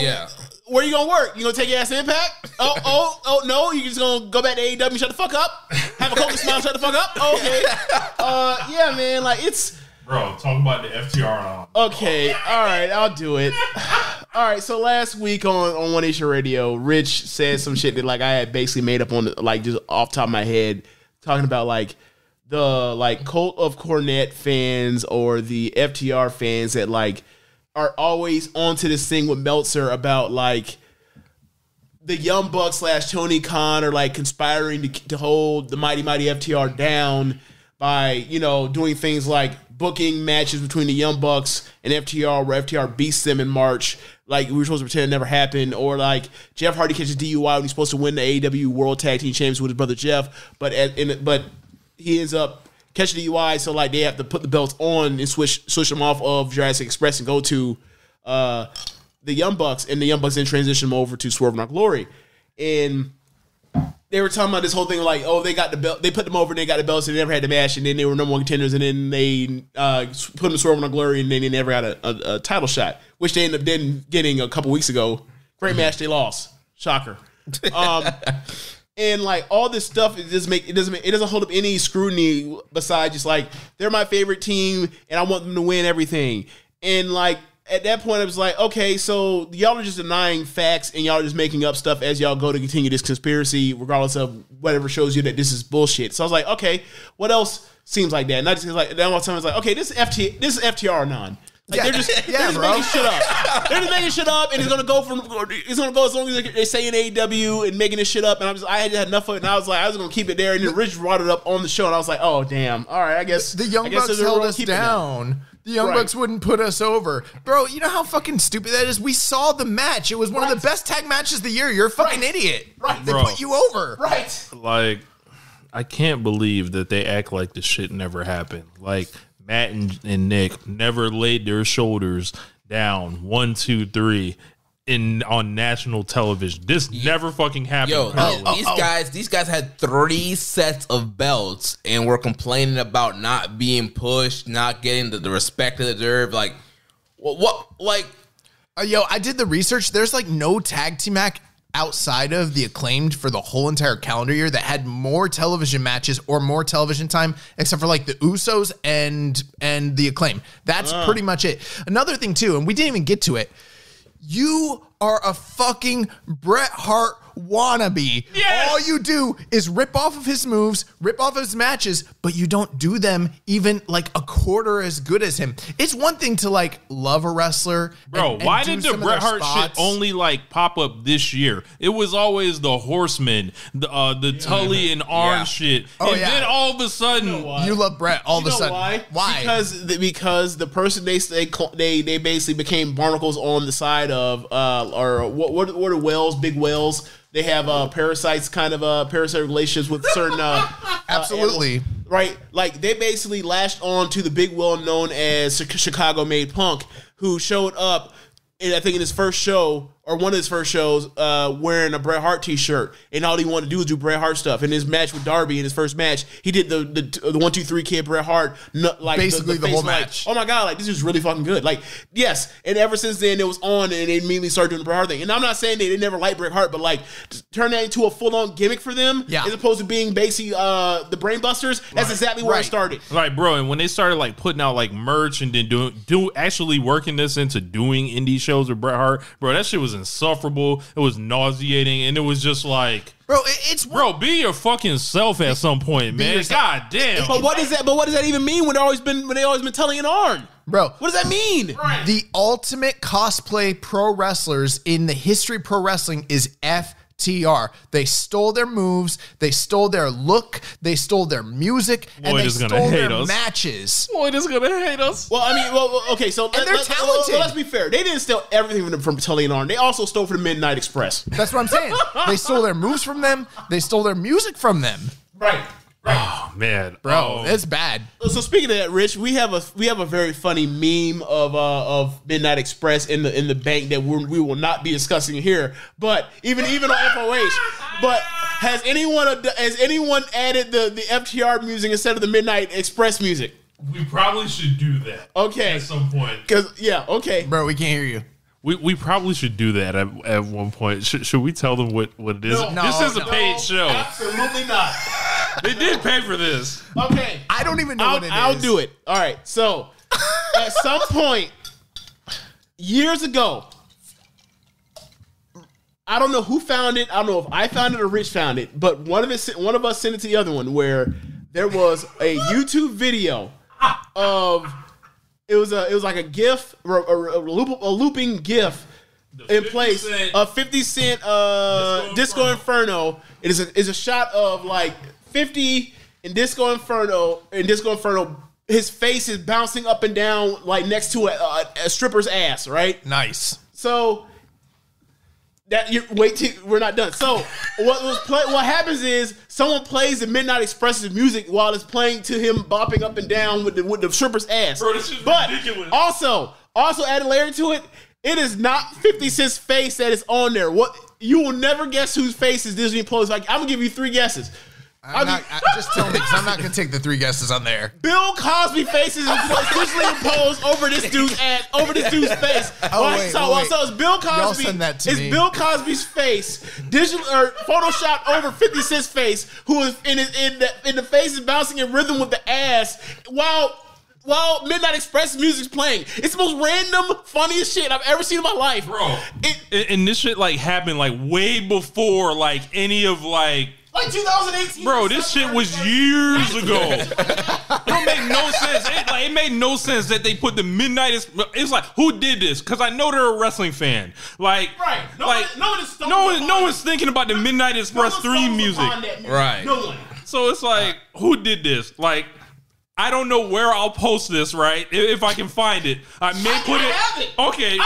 where you gonna work? You gonna take your ass to Impact? Oh no, you just gonna go back to AEW and shut the fuck up? Have a Coke smile, shut the fuck up? Okay. Yeah, man, like it's bro, talk about the FTR on. Okay, all right, I'll do it. All right, so last week on One Nation Radio, Rich said some shit that like I had basically made up on like just off the top of my head, talking about like the like Cult of Cornette fans or the FTR fans that like are always onto this thing with Meltzer about like the Young Bucks / Tony Khan are like conspiring to hold the mighty FTR down by, you know, doing things like booking matches between the Young Bucks and FTR where FTR beats them in March. Like we were supposed to pretend it never happened, or like Jeff Hardy catches DUI when he's supposed to win the AEW World Tag Team Championship with his brother Jeff, but he ends up catching the UI, so like they have to put the belts on and switch them off of Jurassic Express and go to the Young Bucks, and the Young Bucks then transition them over to Swerve in Our Glory. and they were talking about this whole thing like, oh, they got the belt, they put them over and they got the belts and they never had the match, and then they were number one contenders, and then they put them to Swerve on Glory, and then they never got a title shot, which they ended up then getting a couple weeks ago. Great match, they lost. Shocker. And like all this stuff, it doesn't hold up any scrutiny besides just like they're my favorite team and I want them to win everything. And like at that point, it was like, okay, so y'all are just denying facts and y'all are just making up stuff as y'all go to continue this conspiracy, regardless of whatever shows you that this is bullshit. So I was like, okay, what else seems like that? And I just like then all the time I was like, okay, this is FTR or non. Like they're just making shit up. They're just making shit up, and it's gonna go as long as they say in AEW and making this shit up. And I had enough of it, and I was gonna keep it there. And then Rich brought it up on the show, and I was like, oh damn, all right, I guess the Young Bucks held us down. The Young Bucks wouldn't put us over. Bro, you know how fucking stupid that is? We saw the match. It was one of the best tag matches of the year. You're a fucking idiot. Right. They put you over. Right. Like, I can't believe that they act like this shit never happened. Like, Matt and Nick never laid their shoulders down 1, 2, 3 on national television. This never fucking happened. Yo, these guys had 3 sets of belts and were complaining about not being pushed, not getting the respect they deserve. Like, what? Like, I did the research. There's like no tag team act outside of the Acclaimed for the whole entire calendar year that had more television matches or more television time, except for like the Usos and the Acclaim. That's pretty much it. Another thing too, and we didn't even get to it. You are a fucking Bret Hart wannabe. Yes! All you do is rip off of his moves, rip off of his matches, but you don't do them even like a quarter as good as him. It's one thing to like love a wrestler. Bro, why did the Bret Hart shit only like pop up this year? It was always the Horsemen, the Tully and Arn shit. Then all of a sudden, you love Bret all of a sudden. Why? Because the person they basically became barnacles on the side of or what are whales, big whales. They have parasites, kind of parasite relationships with certain absolutely right. Like they basically lashed on to the big whale known as Chicago Made Punk, who showed up, I think in his first show or one of his first shows, wearing a Bret Hart t-shirt, and all he wanted to do was do Bret Hart stuff. In his match with Darby, in his first match, he did the 1, 2, 3 kid Bret Hart, like basically the whole match. Oh my god, like this is really fucking good. Like yes, and ever since then it was on, and they immediately started doing the Bret Hart thing. And I'm not saying they never liked Bret Hart, but like turn that into a full on gimmick for them, as opposed to being basically the Brain Busters. That's exactly where it started. Right, bro. And when they started like putting out like merch and then actually working this into doing indie shows with Bret Hart, bro, that shit was insufferable. It was nauseating, and it was just like, bro, be your fucking self at some point, man. God damn. But what does that even mean when they always been telling an Arn? Bro, what does that mean? Right. The ultimate cosplay pro wrestlers in the history of pro wrestling is FTR. They stole their moves, they stole their look, they stole their music, and they stole their matches. Boyd is gonna hate us. Well, I mean, okay, so they're talented. Let's be fair. They didn't steal everything from Tully and Arn. They also stole from the Midnight Express. That's what I'm saying. They stole their moves from them. They stole their music from them. Right. Oh man, bro, it's bad. So speaking of that, Rich, we have a very funny meme of Midnight Express in the bank that we will not be discussing here. But even on FOH, but has anyone added the FTR music instead of the Midnight Express music? We probably should do that. Okay, at some point. Okay, bro, we can't hear you. We probably should do that at one point. Should we tell them what it is? This is a paid show. Absolutely not. They did pay for this. Okay. I don't even know what it is. I'll do it. All right. So, at some point, years ago, I don't know who found it. I don't know if I found it or Rich found it, but one of us sent it to the other one where there was a YouTube video of it was like a GIF, a looping GIF in place of 50 Cent Disco Inferno. It is a shot of like 50 in Disco Inferno. His face is bouncing up and down like next to a stripper's ass, right? Nice. So we're not done. So what happens is someone plays the Midnight Express's music while it's playing to him bopping up and down with the stripper's ass. Bro, this is but ridiculous. Also add a layer to it. It is not 50 Cent's face that is on there. What you will never guess whose face is Disney imposed. Like, I'm gonna give you 3 guesses. Just tell me, because I'm not gonna take the 3 guesses on there. Bill Cosby face is officially imposed over this dude's face. Wait. So it's Bill Cosby. Y'all send that to me. Bill Cosby's face, digital or photoshopped over 50 Cent's face, who is in the face is bouncing in rhythm with the ass while Midnight Express music's playing. It's the most random, funniest shit I've ever seen in my life, bro. And this shit like happened like way before like any of like 2018. Bro, this shit was years ago. It don't make no sense. It made no sense that they put the Midnight. It's like, who did this? Because I know they're a wrestling fan. Like, right? No one's thinking about the Midnight Express 3 music. Right. No one. So it's like, who did this? Like, I don't know where I'll post this, right? If I can find it. I may put it. Okay.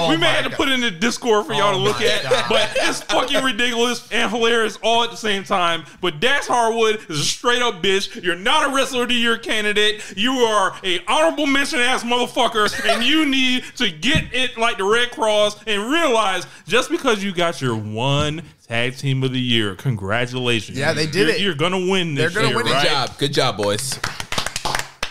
We may have to put it in the Discord for y'all to look at. But it's fucking ridiculous and hilarious all at the same time. But Dax Harwood is a straight up bitch. You're not a wrestler of the year candidate. You are a honorable mention ass motherfucker. And you need to get it like the Red Cross and realize just because you got your one tag team of the year, congratulations. Yeah, they did it. You're going to win this year, They're going to win right? Good job, boys.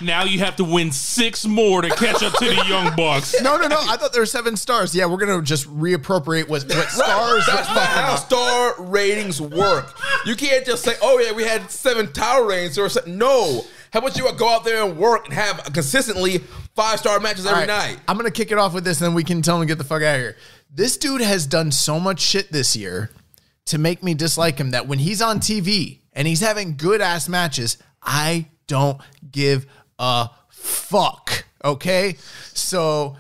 Now you have to win 6 more to catch up to the Young Bucks. No. I thought there were 7 stars. Yeah, we're gonna just reappropriate what stars. That's not how star ratings work. You can't just say, "Oh yeah, we had 7 tower ratings." Or something. No. How about you go out there and work and have consistently 5-star matches every night? I'm gonna kick it off with this, and then we can tell him to get the fuck out of here. This dude has done so much shit this year to make me dislike him that when he's on TV and he's having good ass matches, I don't give a fuck. Okay, so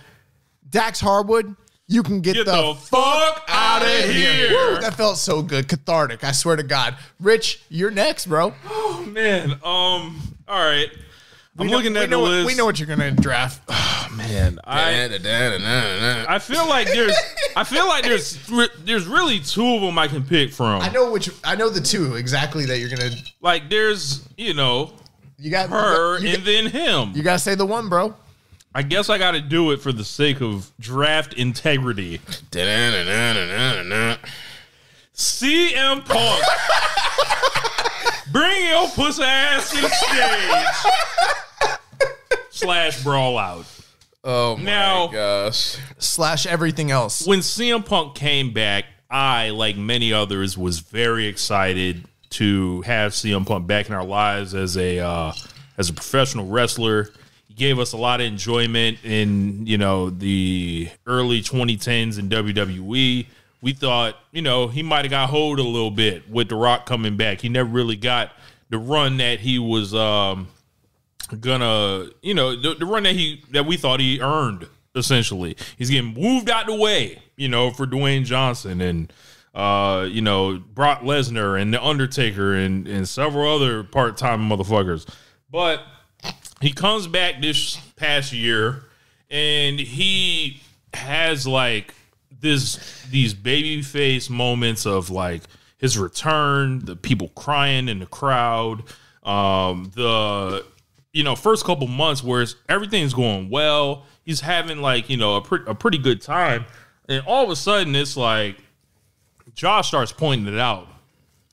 Dax Harwood, you can get the fuck out of here. Woo, that felt so good, cathartic. I swear to God. Rich, you're next, bro. Oh man. All right. I'm looking at the list. We know what you're gonna draft. Oh man, I feel like there's really 2 of them I can pick from. I know the 2 exactly that you're gonna like. There's you got her and then him. You gotta say the one, bro. I guess I got to do it for the sake of draft integrity. CM Punk. Bring your pussy ass to the stage. / brawl out. Oh my gosh. / everything else. When CM Punk came back, I, like many others, was very excited to have CM Punk back in our lives as a professional wrestler. He gave us a lot of enjoyment in, the early 2010s in WWE. We thought, he might have got hold a little bit with The Rock coming back. He never really got the run that he was the run that we thought he earned, essentially. He's getting moved out the way, for Dwayne Johnson and Brock Lesnar and The Undertaker and several other part-time motherfuckers. But he comes back this past year and he has like these babyface moments of like his return, the people crying in the crowd, the first couple months where everything's going well. He's having like, a pretty good time. And all of a sudden it's like Josh starts pointing it out.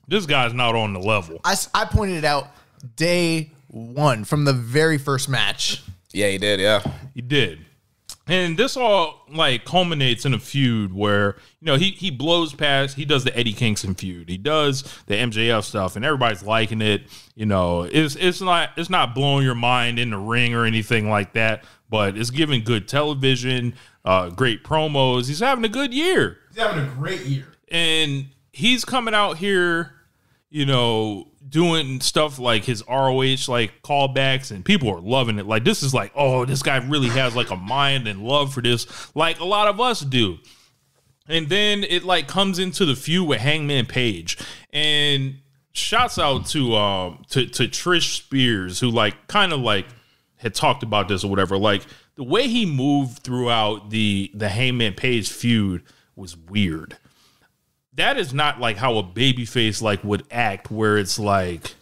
This guy's not on the level. I pointed it out day 1 from the very first match. Yeah, he did. Yeah, he did. And this all like culminates in a feud where, he blows past, he does the Eddie Kingston feud. He does the MJF stuff and everybody's liking it. It's not blowing your mind in the ring or anything like that, but it's giving good television, great promos. He's having a good year. He's having a great year. And he's coming out here, doing stuff like his ROH like callbacks, and people are loving it. Like, this is like, oh, this guy really has like a mind and love for this, like a lot of us do. And then it like comes into the feud with Hangman Page, and shouts out to Trish Spears, who like kind of like had talked about this or whatever. Like the way he moved throughout the Hangman Page feud was weird. That is not like how a babyface like would act, where it's like,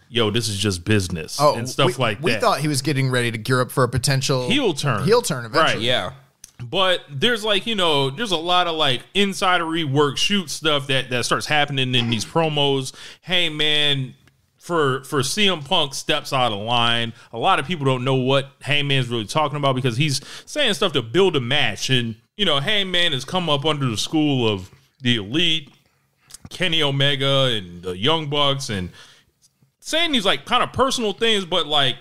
yo, this is just business and stuff like that. We thought he was getting ready to gear up for a potential heel turn eventually. Right, yeah. But there's like, there's a lot of like insidery work, shoot stuff that starts happening in these promos. Hey, man, for CM Punk steps out of line. A lot of people don't know what Hangman's really talking about because he's saying stuff to build a match. And, Hangman has come up under the school of the Elite, Kenny Omega, and the Young Bucks, and saying these like kind of personal things, but like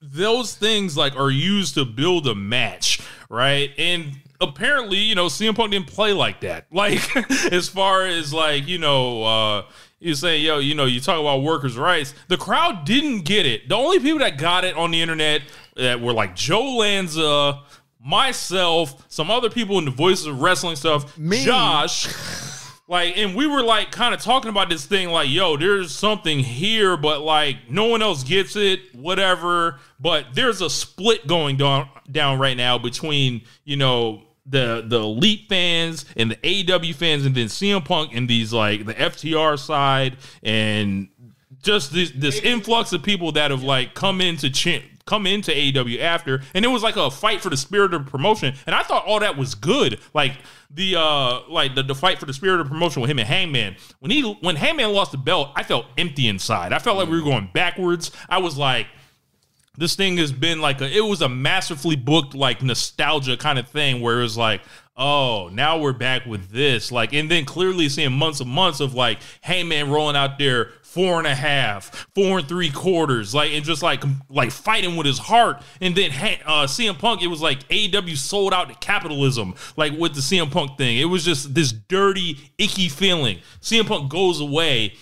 those things like are used to build a match, right? And apparently, CM Punk didn't play like that. Like, as far as like, you say, yo, you talk about workers' rights. The crowd didn't get it. The only people that got it on the internet that were like Joe Lanza, myself, some other people in the Voices of Wrestling stuff, Me. Josh. Like, and we were like kind of talking about this thing like, yo, there's something here, but like no one else gets it, whatever. But there's a split going down right now between, the Elite fans and the AEW fans, and then CM Punk and these like the FTR side, and just this influx of people that have like come into AEW after, and it was like a fight for the spirit of promotion, and I thought all that was good. Like the fight for the spirit of promotion with him and Hangman. When Hangman lost the belt, I felt empty inside. I felt like we were going backwards. I was like, this thing has been like it was a masterfully booked like nostalgia kind of thing where it was like, oh, now we're back with this. Like, and then clearly seeing months of like Hangman rolling out there 4.5, 4 3/4, like, and just like fighting with his heart. And then CM Punk, it was like AEW sold out to capitalism, like with the CM Punk thing. It was just this dirty, icky feeling. CM Punk goes away.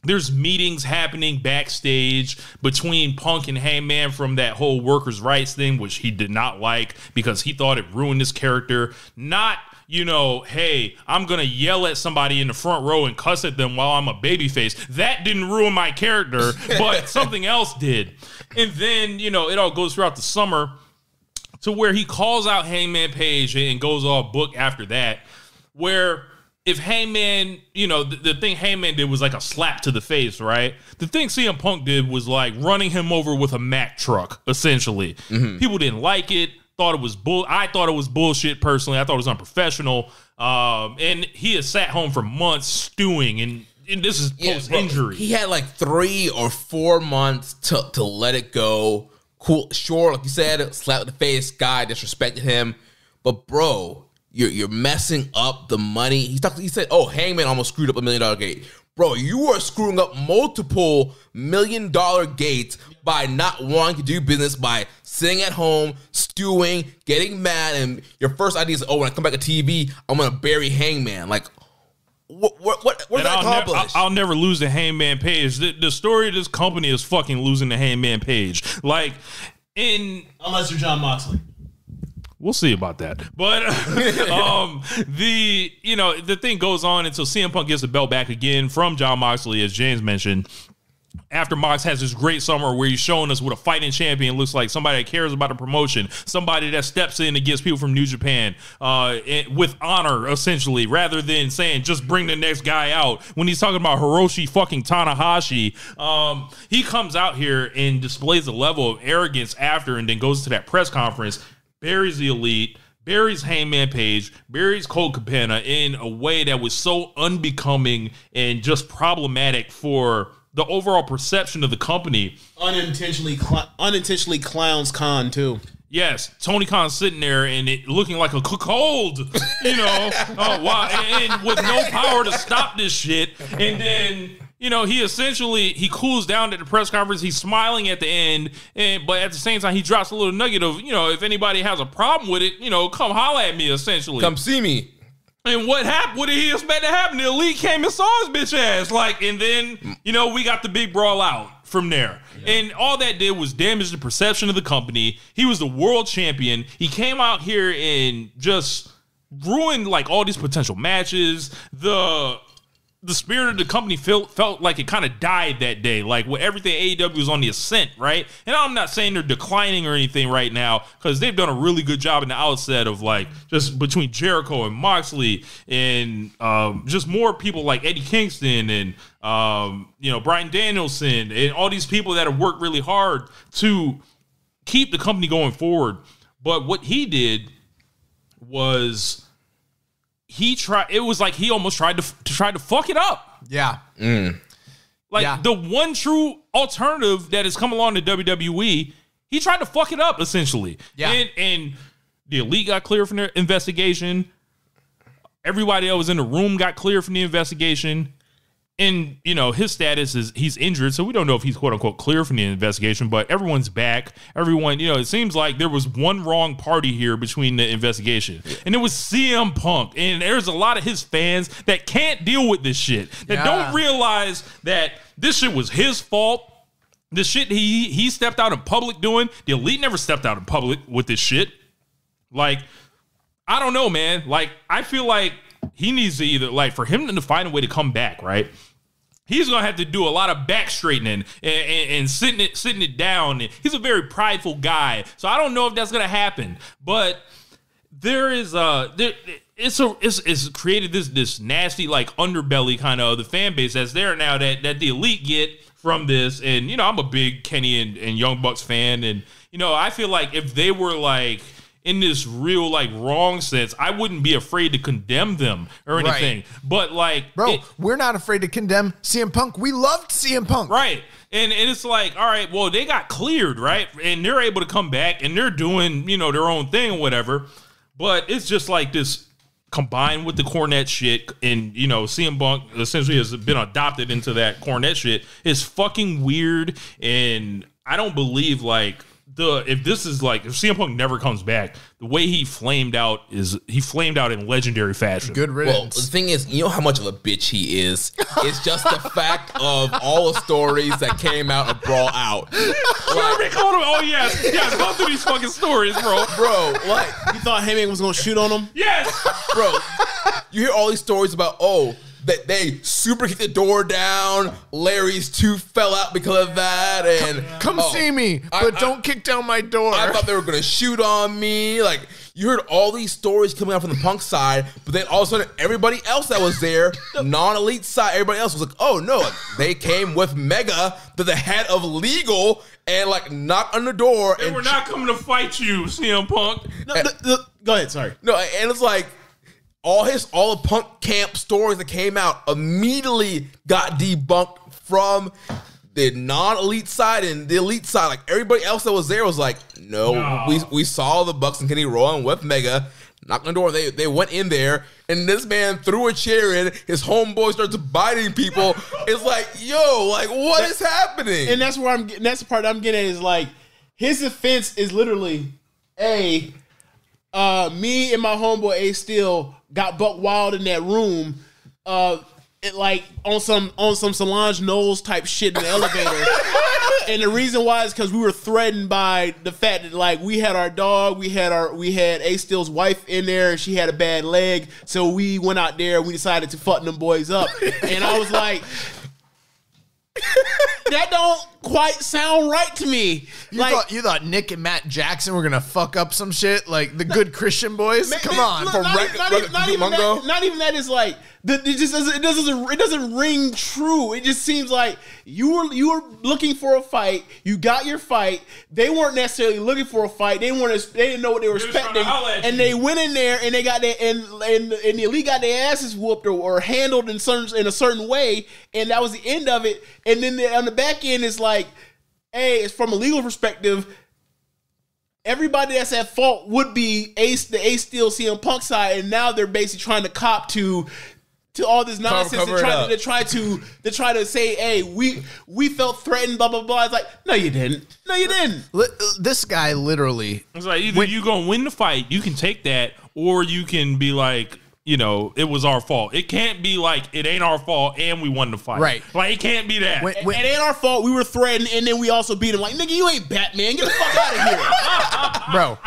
There's meetings happening backstage between Punk and Hangman from that whole workers' rights thing, which he did not like because he thought it ruined his character. Not, hey, I'm going to yell at somebody in the front row and cuss at them while I'm a babyface. That didn't ruin my character, but something else did. And then, it all goes throughout the summer to where he calls out Hangman Page and goes all book after that, where if Hangman, the thing Hangman did was like a slap to the face, right? The thing CM Punk did was like running him over with a Mack truck, essentially. Mm-hmm. People didn't like it, thought it was I thought it was bullshit personally. I thought it was unprofessional. And he has sat home for months stewing, and this is post-injury. He had like 3 or 4 months to let it go. Cool, sure, like you said, slap in the face, guy disrespected him. But bro, You're messing up the money. He said, oh, Hangman almost screwed up $1 million gate. Bro, you are screwing up multiple $1 million gates by not wanting to do business, by sitting at home, stewing, getting mad, and your first idea is, oh, when I come back to TV, I'm going to bury Hangman. Like, what does that accomplish? I'll never lose the Hangman Page. The story of this company is fucking losing the Hangman Page. Like, unless you're John Moxley. We'll see about that. But the thing goes on until CM Punk gets the belt back again from John Moxley, as James mentioned. After Mox has this great summer where he's showing us what a fighting champion looks like, somebody that cares about the promotion, somebody that steps in against people from New Japan with honor, essentially, rather than saying just bring the next guy out. When he's talking about Hiroshi fucking Tanahashi, he comes out here and displays a level of arrogance after, and then goes to that press conference, buries the Elite, buries Hangman Page, buries Colt Cabana in a way that was so unbecoming and just problematic for the overall perception of the company. Unintentionally clowns Khan, too. Yes, Tony Khan sitting there and it looking like a cold, and with no power to stop this shit. And then, he cools down at the press conference. He's smiling at the end, but at the same time, he drops a little nugget of, if anybody has a problem with it, come holler at me, essentially. Come see me. And what happened? What did he expect to happen? The Elite came and saw his bitch ass. And then, we got the big brawl out from there. Yeah. And all that did was damage the perception of the company. He was the world champion. He came out here and just ruined, all these potential matches. The spirit of the company felt like it kind of died that day. Like, with everything AEW was on the ascent, right? And I'm not saying they're declining or anything right now, because they've done a really good job in the outset of, just between Jericho and Moxley and just more people like Eddie Kingston and, Bryan Danielson and all these people that have worked really hard to keep the company going forward. But what he did was it was like he almost tried to fuck it up. Yeah. The one true alternative that has come along to WWE, he tried to fuck it up essentially. Yeah. And the Elite got cleared from their investigation. Everybody that was in the room got cleared from the investigation. And, his status is he's injured, so we don't know if he's quote-unquote clear from the investigation, but everyone's back. Everyone, it seems like there was one wrong party here between the investigation. And it was CM Punk. And there's a lot of his fans that can't deal with this shit, that don't realize that this shit was his fault. The shit he stepped out in public doing, the Elite never stepped out in public with this shit. Like, I don't know, man. Like, I feel like he needs to either, for him to find a way to come back, right? He's going to have to do a lot of back straightening and sitting it down. He's a very prideful guy. So I don't know if that's going to happen. But there is it's created this nasty underbelly kind of the fan base that's there now that the Elite get from this. And, I'm a big Kenny and Young Bucks fan. And, I feel like if they were in this real wrong sense, I wouldn't be afraid to condemn them or anything. Right. But bro, we're not afraid to condemn CM Punk. We loved CM Punk. Right. And it's all right, well, they got cleared, right? And they're able to come back and they're doing, their own thing or whatever. But it's just this combined with the Cornette shit and, CM Punk essentially has been adopted into that Cornette shit is fucking weird. And I don't believe if CM Punk never comes back, the way he flamed out in legendary fashion. Good riddance. Well, the thing is, how much of a bitch he is. It's just the fact of all the stories that came out of Brawl Out. Oh yes, go through these fucking stories, bro. Bro, you thought Heyman was gonna shoot on him? Yes, bro. You hear all these stories about that they super kicked the door down. Larry's tooth fell out because of that. And come see me, but don't kick down my door. I thought they were gonna shoot on me. You heard all these stories coming out from the Punk side, but then all of a sudden everybody else that was there, non-elite side, everybody else was like, oh no, they came with Mega to the head of legal and knocked on the door. They were not coming to fight you, CM Punk. Go ahead, sorry. No, and it's all the Punk camp stories that came out immediately got debunked from the non-elite side and the elite side. Everybody else that was there was no. We saw the Bucks and Kenny rolling with Mega, knocked on the door. They went in there, and this man threw a chair in. His homeboy starts biting people. It's what is happening? And that's where that's the part I'm getting at is his offense is literally me and my homeboy A Steel got buck wild in that room, on some Solange Knowles type shit in the elevator. And the reason why is because we were threatened by the fact that we had our dog, we had A Steel's wife in there, and she had a bad leg, so we went out there. We decided to fuck them boys up, and I was like, that don't quite sound right to me. You thought Nick and Matt Jackson were gonna fuck up some shit the good Christian boys? Come on, not even that is it doesn't ring true. It just seems like you were looking for a fight. You got your fight. They weren't necessarily looking for a fight. They didn't know what they were expecting, and they went in there and they got their and the Elite got their asses whooped or handled in a certain way, and that was the end of it. And then on the back end is hey, it's from a legal perspective. Everybody that's at fault would be the A Steel CM Punk side, and now they're basically trying to cop to all this nonsense to try to say, hey, we felt threatened, blah blah blah. It's no, you didn't. No, you didn't. This guy literally. It's either you gonna win the fight, you can take that, or you can be it was our fault. It can't be it ain't our fault and we won the fight. Right. It can't be that. It ain't our fault. We were threatened and then we also beat him. Nigga, you ain't Batman. Get the fuck out of here. Bro,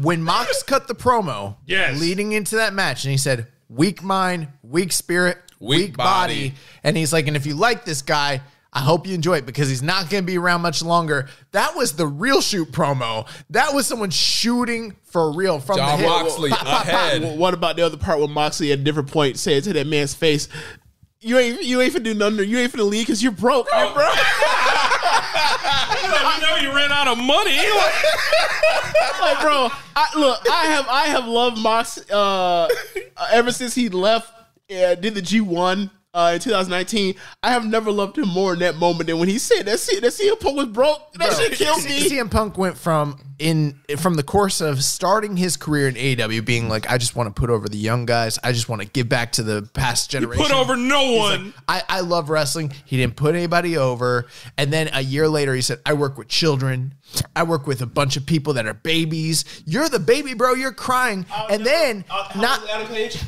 when Mox cut the promo leading into that match and he said, weak mind, weak spirit, weak body. And he's and if you like this guy, I hope you enjoy it because he's not going to be around much longer. That was the real shoot promo. That was someone shooting for real from John the hip. Moxley ahead. Well, what about the other part where Moxley at a different point said to that man's face, you ain't finna do nothing. You ain't finna leave because you're broke. You're broke. I know you ran out of money. Like, bro, I have loved Mox ever since he left and did the G1 in 2019. I have never loved him more in that moment than when he said that CM Punk was broke. That shit killed me. CM Punk went from the course of starting his career in AEW being like, I just want to put over the young guys. I just want to give back to the past generation. Put over no one. Like, I love wrestling. He didn't put anybody over. And then a year later, he said, I work with children. I work with a bunch of people that are babies. You're the baby, bro. You're crying. And then not Adam Page.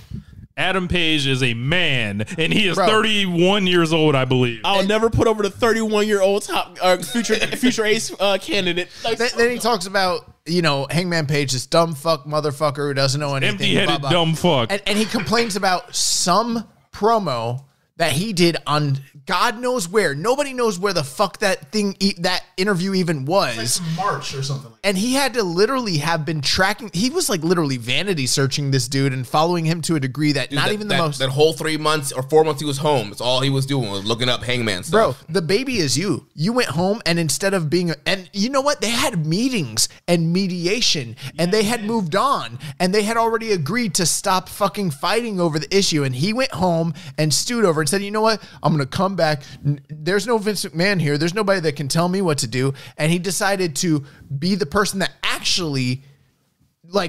Adam Page is a man, and he is 31 years old, I believe. I'll never put over the 31-year-old top future ace candidate. Like, then he talks about, Hangman Page, this dumb fuck motherfucker who doesn't know anything. Empty-headed dumb fuck. And he complains about some promo that he did on God knows where. Nobody knows where the fuck that interview even was. like March or something. And he had to literally have been tracking. He was like literally vanity searching this dude and following him to a degree that that whole 3 months or 4 months he was home. It's all he was doing was looking up Hangman stuff. Bro, the baby is you. You went home and instead of being, and you know what? They had meetings and mediation and they had moved on and they had already agreed to stop fucking fighting over the issue. And he went home and stewed over and said, you know what? I'm going to come back. There's no Vince McMahon here. There's nobody that can tell me what to do. And he decided to be the person that actually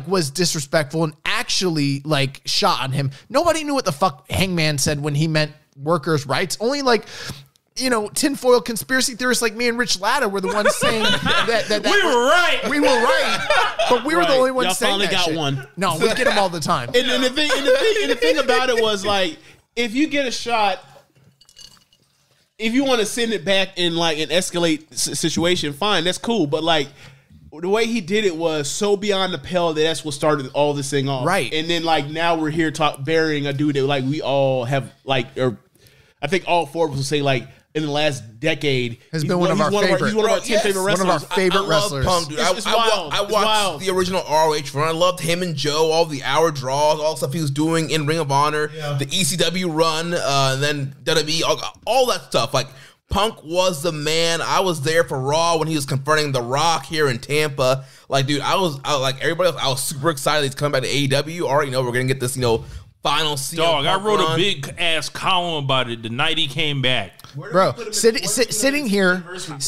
was disrespectful and actually shot on him. Nobody knew what the fuck Hangman said when he meant workers' rights. Only tinfoil conspiracy theorists like me and Rich Latta were the ones saying that we were right. We were right, but we were the only ones Y'all saying finally that got shit. one. No, we get them all the time. And the thing about it was if you get a shot, if you want to send it back in an escalate situation, fine, that's cool. But the way he did it was so beyond the pale that's what started all this thing off. Right. And then now we're here burying a dude that we all have or I think all four of us will say in the last decade has been one of our favorite. He's one of our 10 favorite wrestlers. One of our favorite wrestlers. Punk, dude. It's wild. I It's watched wild. the original ROH run. I loved him and Joe, all the hour draws, all the stuff he was doing in Ring of Honor, the ECW run, and then WWE, all that stuff. Punk was the man. I was there for Raw when he was confronting The Rock here in Tampa. Dude, I was like everybody else. I was super excited he's coming back to AEW. All right, we're gonna get this, final CM Dog, Punk I wrote run. a big ass column about it the night he came back. Bro, sitting here,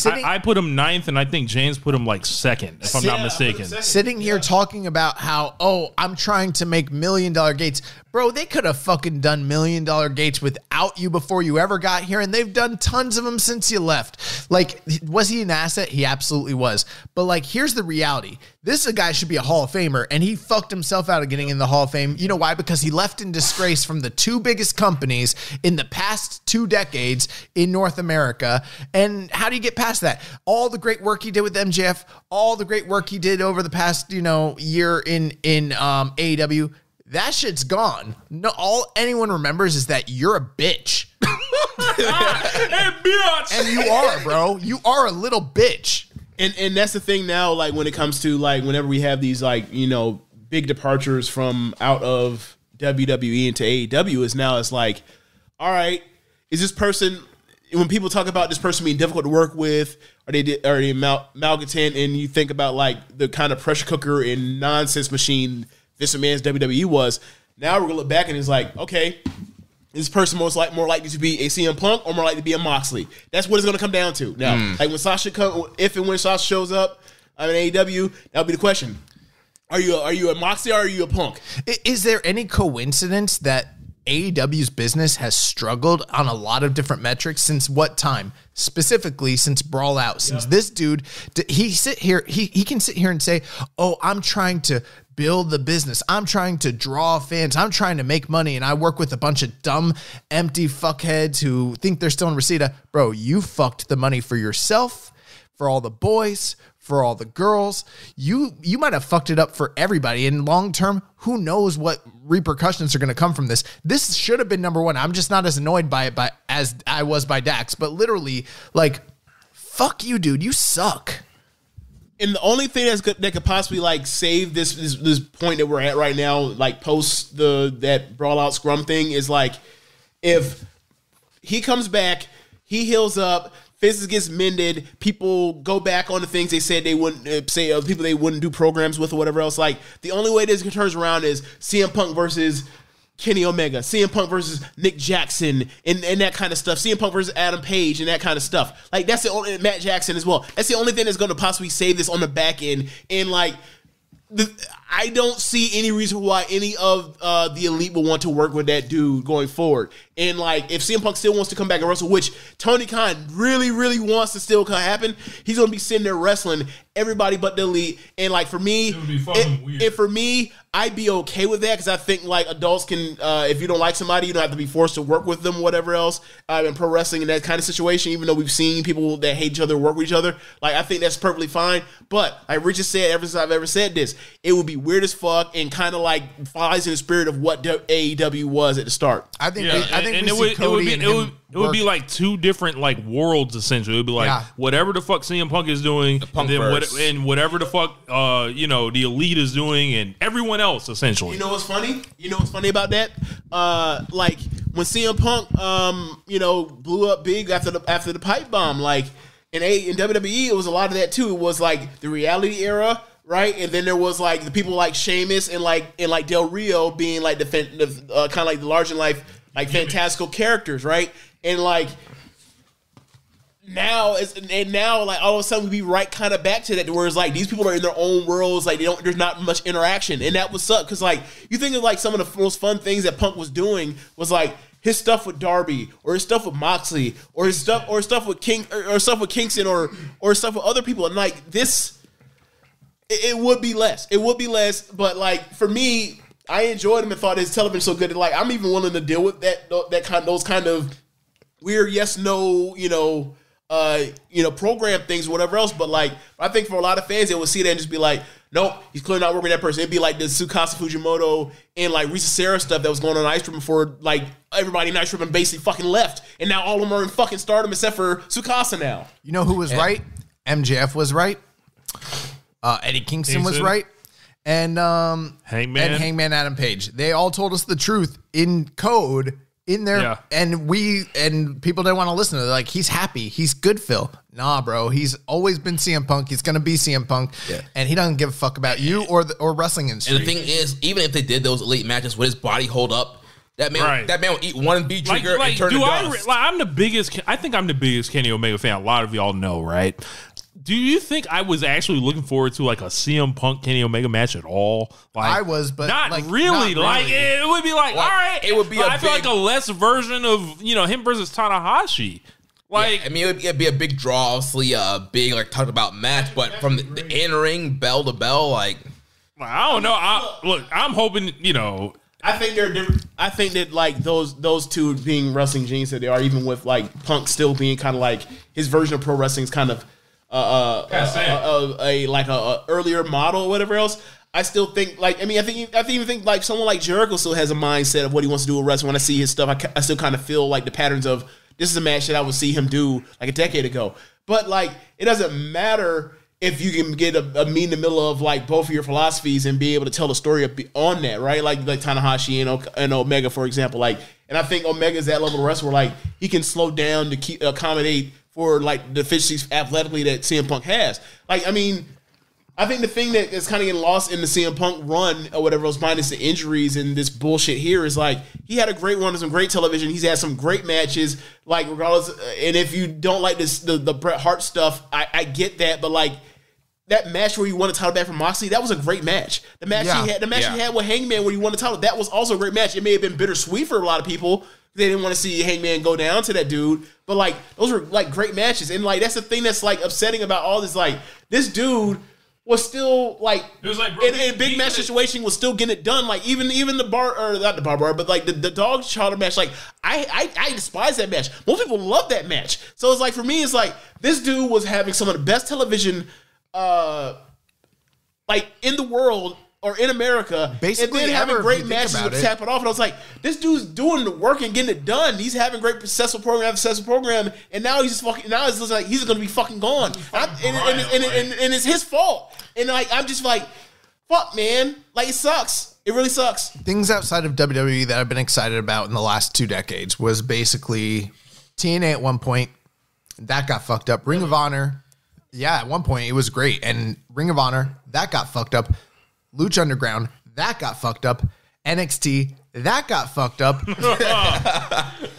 I put him 9th, and I think James put him second, if I'm not mistaken. sitting here talking about how, I'm trying to make $1 million gates. Bro, they could have fucking done $1 million gates without you before you ever got here, and they've done tons of them since you left. Was he an asset? He absolutely was. But here's the reality. This guy should be a Hall of Famer, and he fucked himself out of getting in the Hall of Fame. You know why? Because he left in disgrace from the two biggest companies in the past 2 decades in North America. And how do you get past that? All the great work he did with MJF, all the great work he did over the past, year in AEW, that shit's gone. No, all anyone remembers is that you're a bitch. Hey, bitch! And you are, bro. You are a little bitch. And that's the thing now, when it comes to whenever we have these big departures from out of WWE into AEW is now it's all right, is this person, when people talk about this person being difficult to work with, are they malcontent, and you think about the kind of pressure cooker and nonsense machine this man's WWE was, now we're gonna look back and it's okay, is this person more likely to be a CM Punk or more likely to be a Moxley? That's what it's gonna come down to. Now, when Sasha if and when Sasha shows up in AEW, that'll be the question. Are you a Moxley or are you a Punk? Is there any coincidence that AEW's business has struggled on a lot of different metrics since what time? Specifically, since Brawl Out. Since this dude, he can sit here and say, oh, I'm trying to build the business. I'm trying to draw fans. I'm trying to make money, and I work with a bunch of dumb, empty fuckheads who think they're still in Reseda. Bro, you fucked the money for yourself, for all the boys, for all the girls. You might have fucked it up for everybody. And long term, who knows what repercussions are going to come from this. This should have been number one. I'm just not as annoyed by it as I was by Dax. But literally, fuck you, dude. You suck. And the only thing that could possibly save this point that we're at right now, post that Brawl Out Scrum thing, is if he comes back, he heals up, Fences gets mended. People go back on the things they said they wouldn't say. People they wouldn't do programs with or whatever else. Like the only way this turns around is CM Punk versus Kenny Omega, CM Punk versus Nick Jackson, and that kind of stuff. CM Punk versus Adam Page and that kind of stuff. Like that's the only Matt Jackson as well. That's the only thing that's going to possibly save this on the back end. And like, I don't see any reason why any of the elite will want to work with that dude going forward. And like, if CM Punk still wants to come back and wrestle, which Tony Khan really, really wants to still happen, he's going to be sitting there wrestling everybody but the elite. And like for me, It would be fucking weird. if for me, I'd be okay with that because I think like adults can, if you don't like somebody, you don't have to be forced to work with them, whatever else. In pro wrestling in that kind of situation, even though we've seen people that hate each other work with each other, like I think that's perfectly fine. But like Rich has said, ever since I've ever said this, it would be weird as fuck and kind of like flies in the spirit of what AEW was at the start. I think. Yeah, I think and we see Cody and him it would be like two different like worlds essentially. It would be like whatever the fuck CM Punk is doing, and then whatever the fuck the elite is doing, and everyone else essentially. You know what's funny? You know what's funny about that? Like when CM Punk, blew up big after the pipe bomb. Like in WWE, it was a lot of that too. It was like the reality era. Right, and then there was like the people like Sheamus and like Del Rio being like the kind of like the larger than life like fantastical characters, right? And like now like all of a sudden we be right kind of back to that where it's like these people are in their own worlds, like there's not much interaction, and that would suck because like you think of like some of the most fun things that Punk was doing was like his stuff with Darby or his stuff with Moxley or his stuff with Kingston or stuff with other people, and like this. It would be less. It would be less, but like for me, I enjoyed him and thought his television so good that like I'm even willing to deal with those kind of weird yes no program things or whatever else. But like I think for a lot of fans, they would see that and just be like, nope, he's clearly not working with that person. It'd be like the Tsukasa Fujimoto and like Risa Sera stuff that was going on Ice Ribbon before like everybody in Ice Ribbon basically fucking left, and now all of them are in fucking Stardom except for Tsukasa now. You know who was right? MJF was right. Eddie Kingston was right, and Hangman Adam Page. They all told us the truth in code in there, and people didn't want to listen to it. They're like, he's happy, he's good, Phil. Nah, bro, he's always been CM Punk. He's gonna be CM Punk, and he doesn't give a fuck about you or wrestling industry. And the thing is, even if they did those elite matches, would his body hold up? That man will eat one beat trigger and turn to dust. I'm the biggest. I think I'm the biggest Kenny Omega fan. A lot of y'all know, right? Do you think I was actually looking forward to like a CM Punk Kenny Omega match at all? Like, I was, but not like, really. Like it would be like all right. It would be. I feel like a less version of him versus Tanahashi. Like I mean, it'd be a big draw, obviously, a big like talked about match, but from the in ring bell to bell, like I don't know. I'm hoping I think they're different. I think that like those two being wrestling geniuses that they are, even with like Punk still being kind of like his version of pro wrestling is kind of a earlier model or whatever else. I still think like I even think like someone like Jericho still has a mindset of what he wants to do with wrestling. When I see his stuff, I still kind of feel like the patterns of this is a match that I would see him do like a decade ago. But like it doesn't matter if you can get a meet in the middle of like both of your philosophies and be able to tell the story on that, right? Like Tanahashi and Omega, for example. Like, and I think Omega is that level of wrestler where like he can slow down to accommodate for like the deficiencies athletically that CM Punk has. Like, I mean, I think the thing that is kind of getting lost in the CM Punk run or whatever else, minus the injuries and this bullshit here, is like he had a great run, some great television. He's had some great matches, like regardless. And if you don't like this, the Bret Hart stuff, I get that, but like that match where he won the title back from Moxley, that was a great match. The match he had with Hangman where he won the title, that was also a great match. It may have been bittersweet for a lot of people. They didn't want to see Hangman go down to that dude, but like those were like great matches, and like that's the thing that's like upsetting about all this. Like this dude was still like, it was like bro, in a big match situation was still getting it done. Like even the bar or not the bar, but like the dog charter match. Like I despise that match. Most people love that match. So it's like for me, it's like this dude was having some of the best television, like in the world. Or in America, basically, and then having great matches to tap it off. And I was like, this dude's doing the work and getting it done. He's having great successful program after successful program, and now he's just fucking. Now it's like he's going to be fucking gone, and it's his fault. And like I'm just like, fuck, man. Like it sucks. It really sucks. Things outside of WWE that I've been excited about in the last 2 decades was basically TNA at one point, that got fucked up. Ring of Honor, yeah, at one point it was great. And Ring of Honor, that got fucked up. Lucha Underground, that got fucked up. NXT, that got fucked up.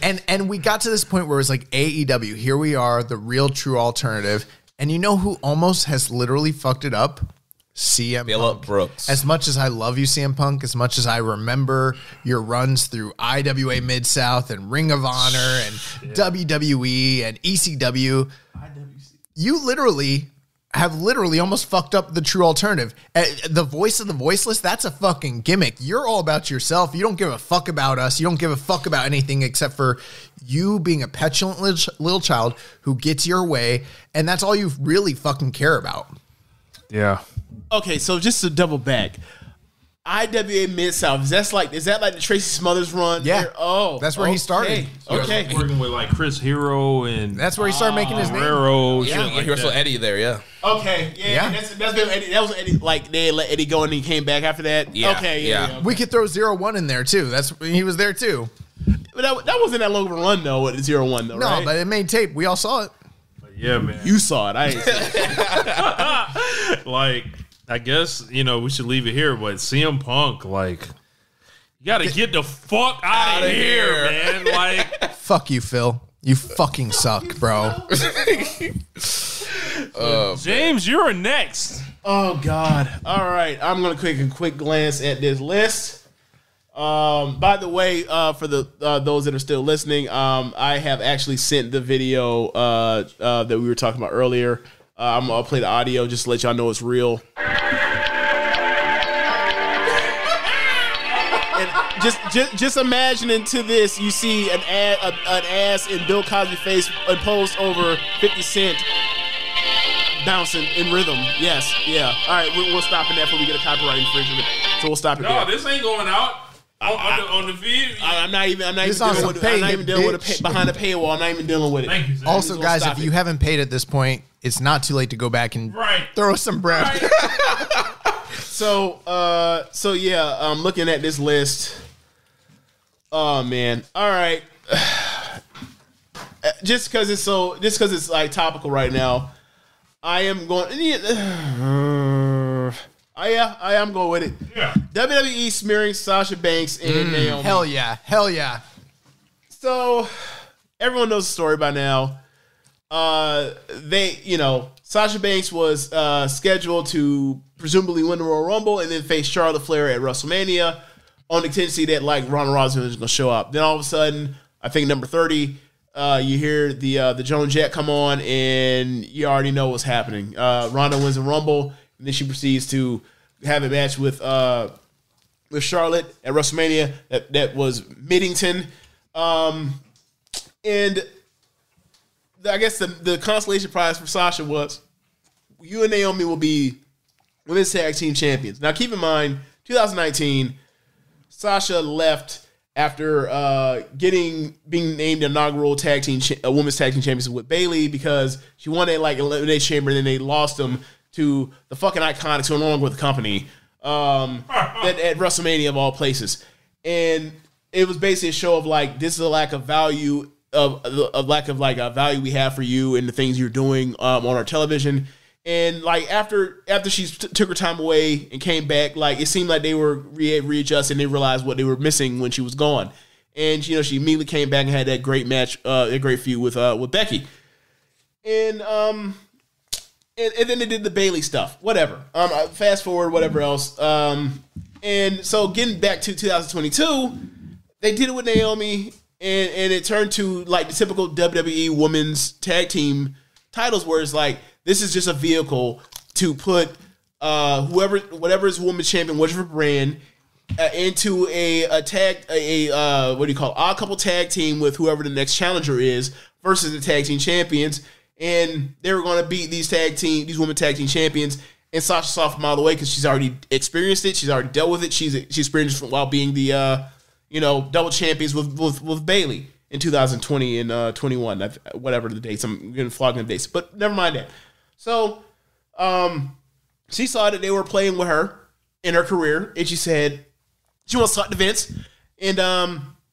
and we got to this point where it was like AEW, here we are, the real true alternative. And you know who almost has literally fucked it up? CM Phillip Punk. Brooks. As much as I love you, CM Punk, as much as I remember your runs through IWA Mid-South and Ring of Honor and WWE and ECW, you literally have almost fucked up the true alternative. The voice of the voiceless, that's a fucking gimmick. You're all about yourself. You don't give a fuck about us. You don't give a fuck about anything except for you being a petulant little child who gets your way, and that's all you really fucking care about. Yeah. Okay, so just to double back, IWA Mid-South, is that like the Tracy Smothers run? Yeah. Oh, That's where he started. Okay. Working with like Chris Hero and That's where he started making his name. Guerrero. Yeah, shit like he wrestled that. Eddie there, yeah. Okay. Yeah. Yeah. That's been Eddie. That was Eddie. Like they let Eddie go and he came back after that. Yeah, Okay. yeah. We could throw 0-1 in there too. He was there too. But that wasn't that long of a run though. With 0-1 though, No, right? but it made tape. We all saw it. Yeah, man. You saw it. I ain't seen it. Like, I guess, we should leave it here, but CM Punk, like, you got to get the fuck out of here, man. Like, Fuck you, Phil. You fucking suck, bro. James, you're next. Oh God! All right, I'm gonna take a quick glance at this list. By the way, for the those that are still listening, I have actually sent the video that we were talking about earlier. I'm gonna play the audio just to let y'all know it's real. And just imagining to this, you see an ass in Bill Cosby face imposed over 50 Cent. Bouncing in rhythm. Yes. Yeah. All right. We'll stop in that before we get a copyright infringement. So we'll stop it No, there. this ain't going out on the feed. I'm not even This on some pay, dealing with bitch. behind the paywall. I'm not even dealing with it. Thank you, sir. Also, We'll guys, stop if you it. haven't paid at this point, it's not too late to go back and Right. throw us some bread. Right. So yeah, I'm looking at this list. Oh man. All right. Just because it's like topical right now, I am going. I am going with it. Yeah. WWE smearing Sasha Banks and Naomi. Hell yeah. Hell yeah. So everyone knows the story by now. Sasha Banks was scheduled to presumably win the Royal Rumble and then face Charlotte Flair at WrestleMania on the contingency that like Ronda Rousey was going to show up. Then all of a sudden, I think number 30, you hear the Joan Jett come on and you already know what's happening. Ronda wins the Rumble and then she proceeds to have a match with Charlotte at WrestleMania that was Middington. And I guess the consolation prize for Sasha was you and Naomi will be women's tag team champions. Now, keep in mind, 2019, Sasha left after being named inaugural women's tag team champions with Bayley because she won a elimination chamber and then they lost them to the fucking Iconics who are no longer with the company at WrestleMania of all places. And it was basically a show of like, this is a lack of value of lack of like a value we have for you and the things you're doing on our television. And like after she took her time away and came back, like it seemed like they were readjusting. They realized what they were missing when she was gone, and she immediately came back and had that great match, a great feud with Becky, and then they did the Bayley stuff. Whatever. Fast forward, whatever else. And so getting back to 2022, they did it with Naomi, and it turned to like the typical WWE women's tag team titles, where it's like, this is just a vehicle to put whatever is women's champion, whatever brand, into a odd couple tag team with whoever the next challenger is versus the tag team champions, and they were going to beat these women tag team champions. And Sasha saw from all the way because she's already experienced it, she's already dealt with it, she's experienced it while being the double champions with Bayley in 2020 and 21, whatever the dates. I'm getting flogged in the dates, but never mind that. So, she saw that they were playing with her in her career, and she said she wants to talk to Vince. And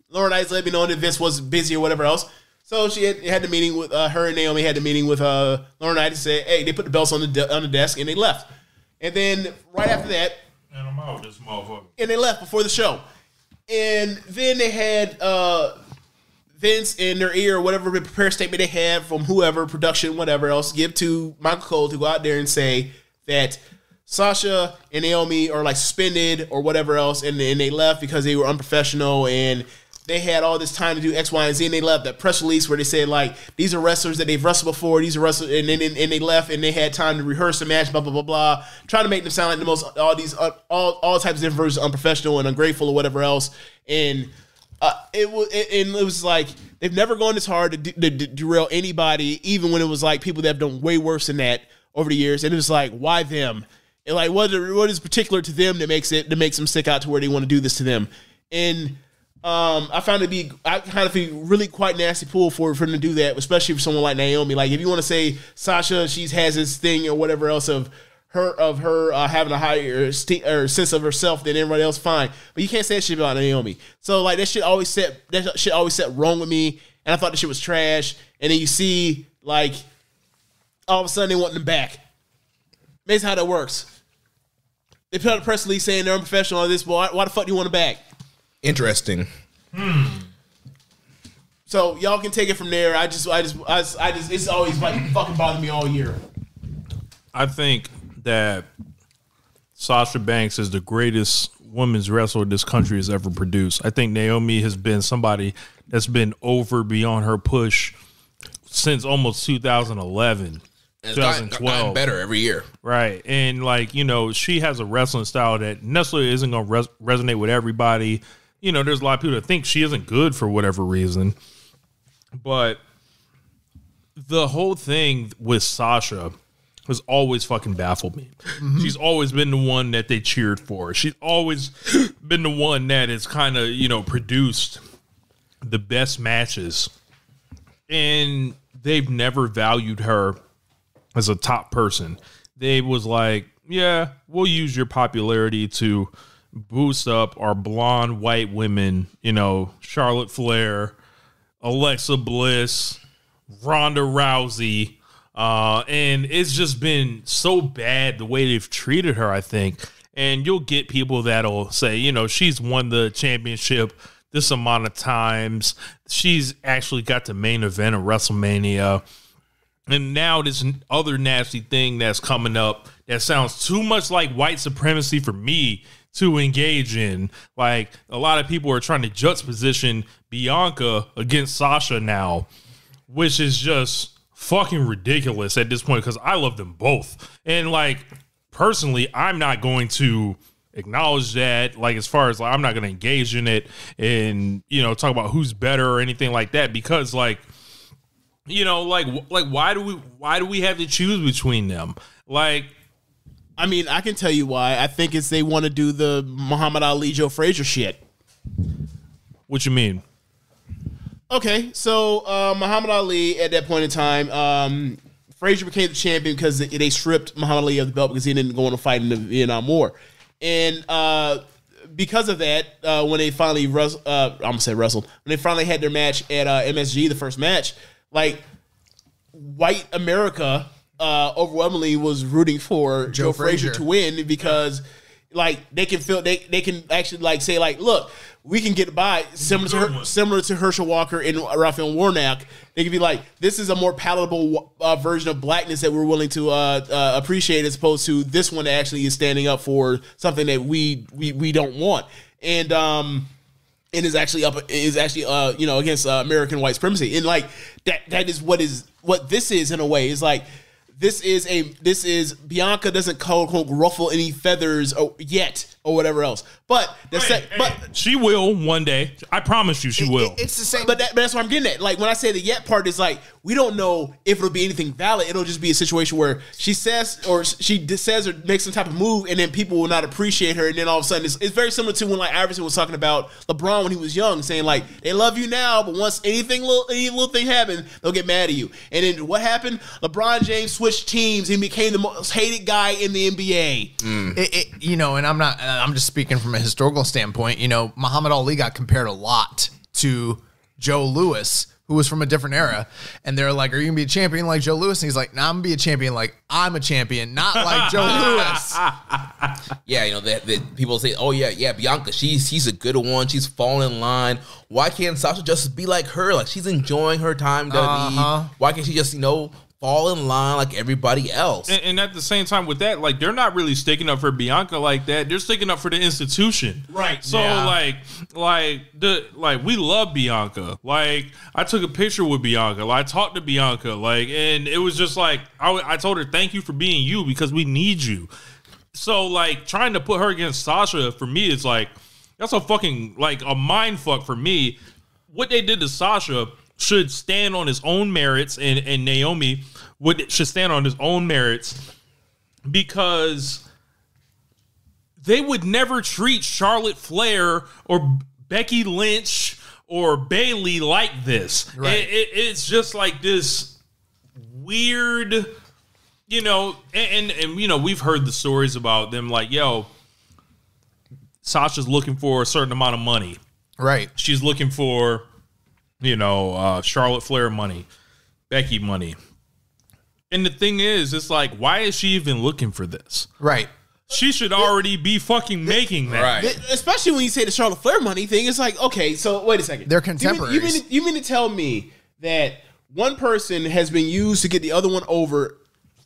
Lauren Knight let me know that Vince was busy or whatever else. So she had the meeting with her and Naomi had the meeting with Lauren Knight to say, hey, they put the belts on the desk and they left. And then right after that, And I'm out this motherfucker. and they left before the show. And then they had Vince in their ear, or whatever prepare statement they had from whoever, production, whatever else, give to Michael Cole to go out there and say that Sasha and Naomi are like suspended or whatever else, and they left because they were unprofessional and they had all this time to do X, Y, and Z, and they left. That press release where they said, like, these are wrestlers that they've wrestled before, these are wrestlers, and they left, and they had time to rehearse the match, blah, blah, blah, blah, trying to make them sound like the most, all types of different versions of unprofessional and ungrateful or whatever else, and it was like, they've never gone this hard to derail anybody, even when it was like people that have done way worse than that over the years, and it was like, why them? And like, what is particular to them that makes them stick out to where they want to do this to them? And I kind of feel really quite nasty pull for them to do that, especially for someone like Naomi. Like, if you want to say Sasha, she has this thing or whatever else of her having a higher sense of herself than everybody else, fine. But you can't say that shit about Naomi. So like that shit always set wrong with me, and I thought the shit was trash. And then you see like all of a sudden they want them back. Amazing how that works. They put out a press release saying they're unprofessional on this. Well, why the fuck do you want them back? Interesting. So y'all can take it from there. I just it's always like fucking bothered me all year. I think that Sasha Banks is the greatest women's wrestler this country has ever produced. I think Naomi has been somebody that's been over beyond her push since almost 2011. It's 2012. gotten better every year. Right. And like, you know, she has a wrestling style that necessarily isn't going to resonate with everybody. You know, there's a lot of people that think she isn't good for whatever reason. But the whole thing with Sasha has always fucking baffled me. Mm-hmm. She's always been the one that they cheered for. She's always been the one that has kind of, you know, produced the best matches. And they've never valued her as a top person. They was like, yeah, we'll use your popularity to boost up our blonde white women, you know, Charlotte Flair, Alexa Bliss, Ronda Rousey, and it's just been so bad the way they've treated her, I think. And you'll get people that'll say, you know, she's won the championship this amount of times. She's actually got the main event of WrestleMania. And now this other nasty thing that's coming up that sounds too much like white supremacy for me to engage in. Like, a lot of people are trying to juxtaposition Bianca against Sasha now, which is just fucking ridiculous at this point because I love them both. And like, personally, I'm not going to acknowledge that. Like, as far as like, I'm not going to engage in it and, you know, talk about who's better or anything like that because like, you know, like why do we have to choose between them? Like, I mean, I can tell you why. I think it's they want to do the Muhammad Ali, Joe Frazier shit. What you mean? Okay, so Muhammad Ali at that point in time, Frazier became the champion because they stripped Muhammad Ali of the belt because he didn't go on a fight in the Vietnam War, and because of that, when they finally wrestled, when they finally had their match at MSG, the first match, like white America overwhelmingly was rooting for Joe Frazier to win because like they can actually like say like, look, we can get by similar to Herschel Walker and Raphael Warnock. They can be like, this is a more palatable version of blackness that we're willing to appreciate as opposed to this one that actually is standing up for something that we don't want and is actually you know, against American white supremacy. And like that is what this is in a way. Is like this is Bianca doesn't quote unquote ruffle any feathers yet or whatever else. But but she will one day. I promise you, she will. It's the same. But that's what I'm getting at. Like when I say the yet part is like we don't know if it'll be anything valid. It'll just be a situation where she says or makes some type of move, and then people will not appreciate her, and then all of a sudden it's very similar to when like Iverson was talking about LeBron when he was young, saying like they love you now, but once any little thing happens, they'll get mad at you. And then what happened? LeBron James switched teams and became the most hated guy in the NBA. You know, and I'm just speaking from a historical standpoint. You know, Muhammad Ali got compared a lot to Joe Louis, who was from a different era. And they're like, are you going to be a champion like Joe Louis? And he's like, nah, I'm going to be a champion like I'm a champion, not like Joe Louis. Yeah, you know, that people say, oh, yeah, Bianca, she's a good one. She's falling in line. Why can't Sasha just be like her? Like, she's enjoying her time, WWE. Why can't she just, you know, fall in line like everybody else? And at the same time with that, like, they're not really sticking up for Bianca like that. They're sticking up for the institution. Right. So, we love Bianca. Like, I took a picture with Bianca. Like, I talked to Bianca. Like, and it was just like, I told her, thank you for being you because we need you. So, like, trying to put her against Sasha, for me, is like, that's a fucking, like, a mind fuck for me. What they did to Sasha should stand on his own merits, and Naomi should stand on his own merits, because they would never treat Charlotte Flair or Becky Lynch or Bayley like this. Right. It's just like this weird, you know, and you know, we've heard the stories about them like, yo, Sasha's looking for a certain amount of money. Right. She's looking for, you know, Charlotte Flair money, Becky money. And the thing is, it's like, why is she even looking for this? Right. She should already be fucking making that. Right. Especially when you say the Charlotte Flair money thing, it's like, okay, so wait a second. They're contemporaries. You mean to tell me that one person has been used to get the other one over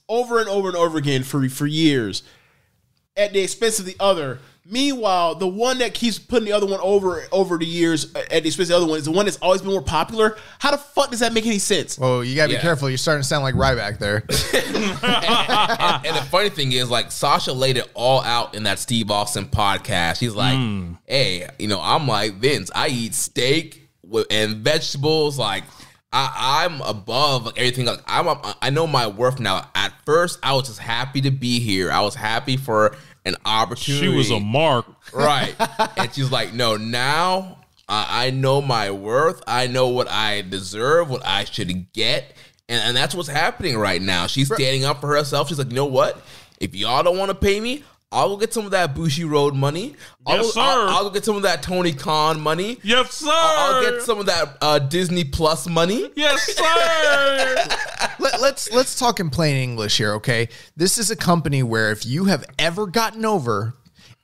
and over again for years at the expense of the other? Meanwhile, the one that keeps putting the other one over the years at the expense of the other one is the one that's always been more popular. How the fuck does that make any sense? Well, you got to be careful. You're starting to sound like Ryback there. and the funny thing is, like, Sasha laid it all out in that Steve Austin podcast. He's like, hey, you know, I'm like Vince. I eat steak and vegetables. Like, I'm above like everything. Like, I know my worth now. At first, I was just happy to be here. I was happy for an opportunity. She was a mark. Right. And she's like, no, now I know my worth. I know what I deserve, what I should get. And that's what's happening right now. She's standing up for herself. She's like, you know what? If y'all don't want to pay me, I'll go get some of that Bushi Road money. Yes, sir. I'll go get some of that Tony Khan money. Yes, sir. I'll get some of that Disney Plus money. Yes, sir. Let's talk in plain English here, okay? This is a company where if you have ever gotten over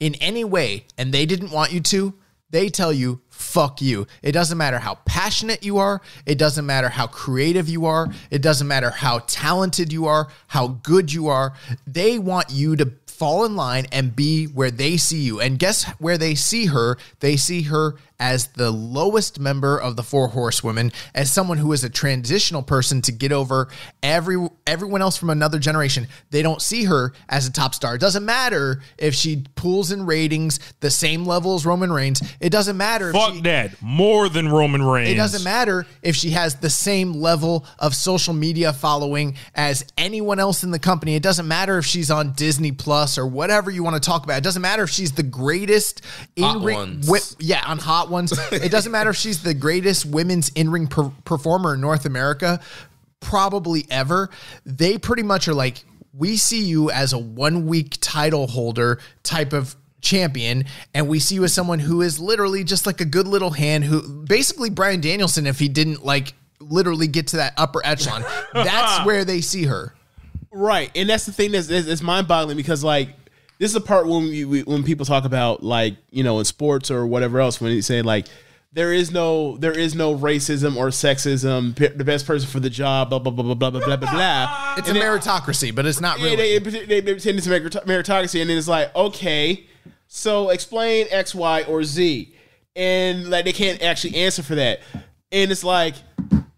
in any way and they didn't want you to, they tell you, fuck you. It doesn't matter how passionate you are. It doesn't matter how creative you are. It doesn't matter how talented you are, how good you are. They want you to fall in line and be where they see you. And guess where they see her? They see her as the lowest member of the Four Horsewomen, as someone who is a transitional person to get over everyone else from another generation. They don't see her as a top star. It doesn't matter if she pulls in ratings the same level as Roman Reigns. It doesn't matter. Fuck that. More than Roman Reigns. It doesn't matter if she has the same level of social media following as anyone else in the company. It doesn't matter if she's on Disney Plus or whatever you want to talk about. It doesn't matter if she's the greatest on Hot Ones. It doesn't matter if she's the greatest women's in-ring performer in North America, probably ever. They pretty much are like, we see you as a 1 week title holder type of champion, and we see you as someone who is literally just like a good little hand, who basically Bryan Danielson, if he didn't like literally get to that upper echelon. That's where they see her. Right. And that's the thing that's mind-boggling, because like, this is the part when people talk about, like, you know, in sports or whatever else, when they say like, there is no racism or sexism, the best person for the job, blah blah blah blah blah blah blah blah. It's a meritocracy, but it's not really. They pretend it's a meritocracy, and then it's like, okay, so explain X, Y, or Z, and like they can't actually answer for that, and it's like,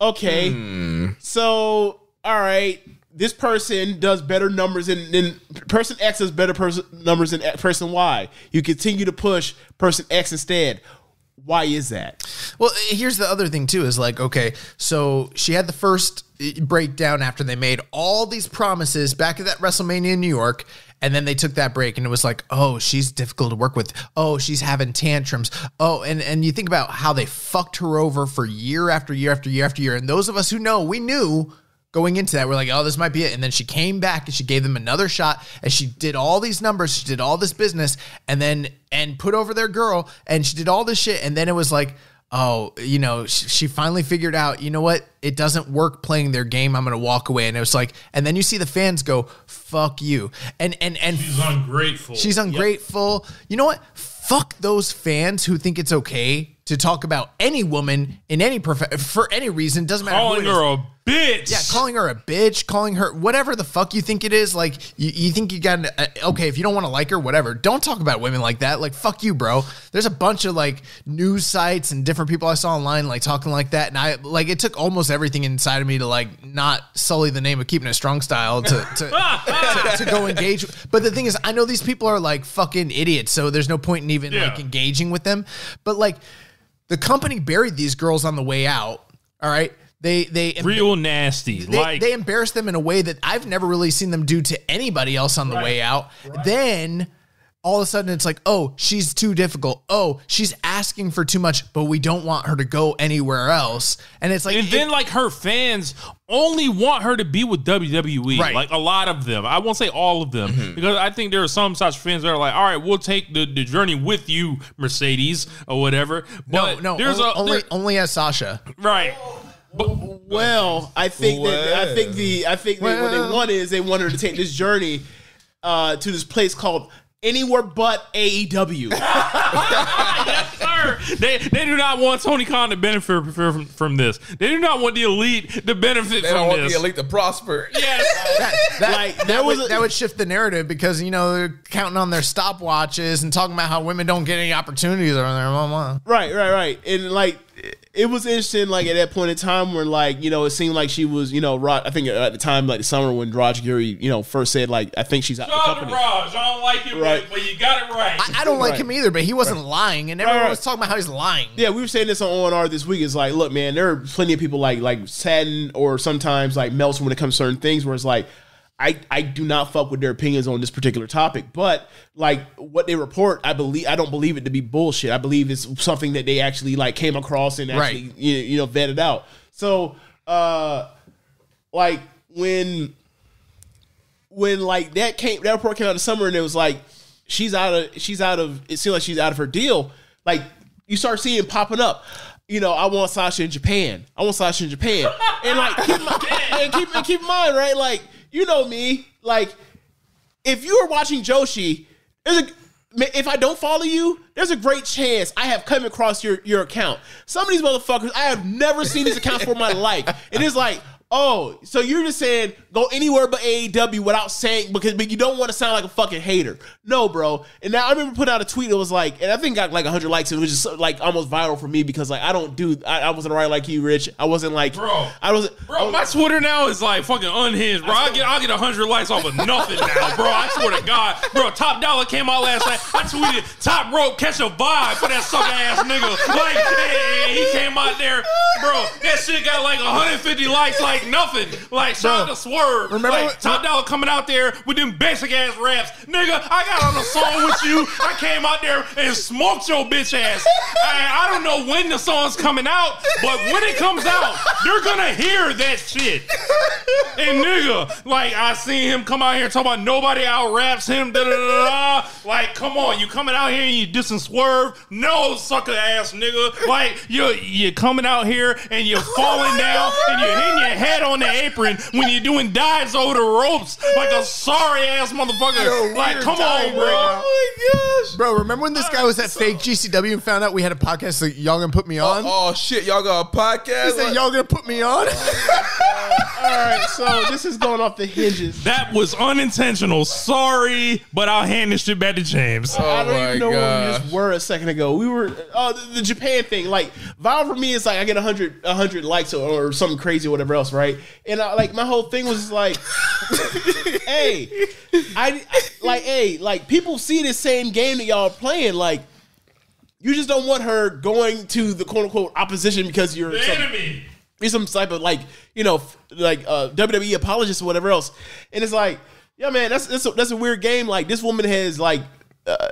okay, so all right. This person does better numbers than person X does better numbers than person Y. You continue to push person X instead. Why is that? Well, here's the other thing too, is like, okay, so she had the first breakdown after they made all these promises back at that WrestleMania in New York. And then they took that break and it was like, oh, she's difficult to work with. Oh, she's having tantrums. Oh, and you think about how they fucked her over for year after year after year after year. And those of us who know, we knew going into that, we're like, oh, this might be it. And then she came back and she gave them another shot, and she did all these numbers. She did all this business and put over their girl, and she did all this shit. And then it was like, oh, you know, she finally figured out, you know what? It doesn't work playing their game. I'm going to walk away. And it was like, and then you see the fans go, fuck you. And She's ungrateful. She's ungrateful. You know what? Fuck those fans who think it's okay to talk about any woman in any for any reason. Doesn't matter. Calling her a bitch. Yeah, calling her a bitch, calling her whatever the fuck you think it is. Like, you think you got, okay, if you don't want to like her, whatever. Don't talk about women like that. Like, fuck you, bro. There's a bunch of, like, news sites and different people I saw online, like, talking like that. And I, like, it took almost everything inside of me to, like, not sully the name of Keeping It Strong style to go engage. But the thing is, I know these people are, like, fucking idiots, so there's no point in even, like, engaging with them. But, like, the company buried these girls on the way out, all right? They real nasty. They embarrassed them in a way that I've never really seen them do to anybody else on the way out. Right. Then all of a sudden it's like, oh, she's too difficult. Oh, she's asking for too much, but we don't want her to go anywhere else. And it's like, and then like her fans only want her to be with WWE. Right. Like a lot of them. I won't say all of them because I think there are some such fans that are like, all right, we'll take the journey with you, Mercedes or whatever. But no, there's only as Sasha. Right. Well, I think that what they want is they want her to take this journey to this place called anywhere but AEW. Yes, sir. They do not want Tony Khan to benefit from this. They do not want the elite to benefit from this. They don't want the elite to prosper. Yes. That would shift the narrative because, you know, they're counting on their stopwatches and talking about how women don't get any opportunities around there. Mama. Right. And like, it was interesting, like, at that point in time where, like, you know, it seemed like she was, you know, I think at the time, like, the summer when Raj Giri, you know, first said, like, I think she's out of the company. Raj, I don't like you, right. but you got it right. I don't like him either, but he wasn't lying, and everyone was talking about how he's lying. Yeah, we were saying this on ONR this week. It's like, look, man, there are plenty of people like Satin or sometimes like Melson when it comes to certain things where it's like, I do not fuck with their opinions on this particular topic, but like what they report, I don't believe it to be bullshit. I believe it's something that they actually like came across and actually you know vetted out. So like when like that report came out in the summer and it was like she's out of it seemed like she's out of her deal. Like you start seeing it popping up. You know, I want Sasha in Japan. And like keep in mind, right? Like, you know me, like, if you are watching Joshi, if I don't follow you, there's a great chance I have come across your account. Some of these motherfuckers, I have never seen these accounts for my life. It is like, oh, so you're just saying go anywhere but AEW without saying, but you don't want to sound like a fucking hater. No, bro. And now I remember putting out a tweet that was like, and I think got like 100 likes. It was just like almost viral for me because like I wasn't right like you, Rich. I wasn't like, my Twitter now is like fucking unhinged, bro. I'll get 100 likes off of nothing now, bro. I swear to God, bro. Top Dollar came out last night. I tweeted top rope catch a vibe for that sucker ass nigga. Like, hey, he came out there, bro. That shit got like 150 likes, like nothing. Like, shout out to Swerve. Remember like, Top Dollar coming out there with them basic ass raps. Nigga, I got on a song with you. I came out there and smoked your bitch ass. I don't know when the song's coming out, but when it comes out, you're gonna hear that shit. And nigga, like, I seen him come out here and talk about nobody out raps him. Da, da, da, da. Like, come on, you coming out here and you dissing Swerve? No, sucker ass nigga. Like, you're coming out here and you're falling down and you're hitting your head on the apron when you're doing dives over the ropes like a sorry ass motherfucker. Like, come on, bro. Oh my gosh. Bro, remember when this guy was at fake GCW and found out we had a podcast like, y'all gonna put me on? Oh shit, y'all got a podcast? He said, y'all gonna put me on? All right, so this is going off the hinges. That was unintentional. Sorry, but I'll hand this shit back to James. I don't even know where we just were a second ago. We were the Japan thing. Like, viral for me is like I get 100 likes or something crazy or whatever else, right? And like my whole thing was like, hey, like people see this same game that y'all are playing. Like, you just don't want her going to the quote unquote opposition because you're the enemy. You're some type of like, you know, like WWE apologist or whatever else. And it's like, yeah, man, that's a weird game. Like, this woman has like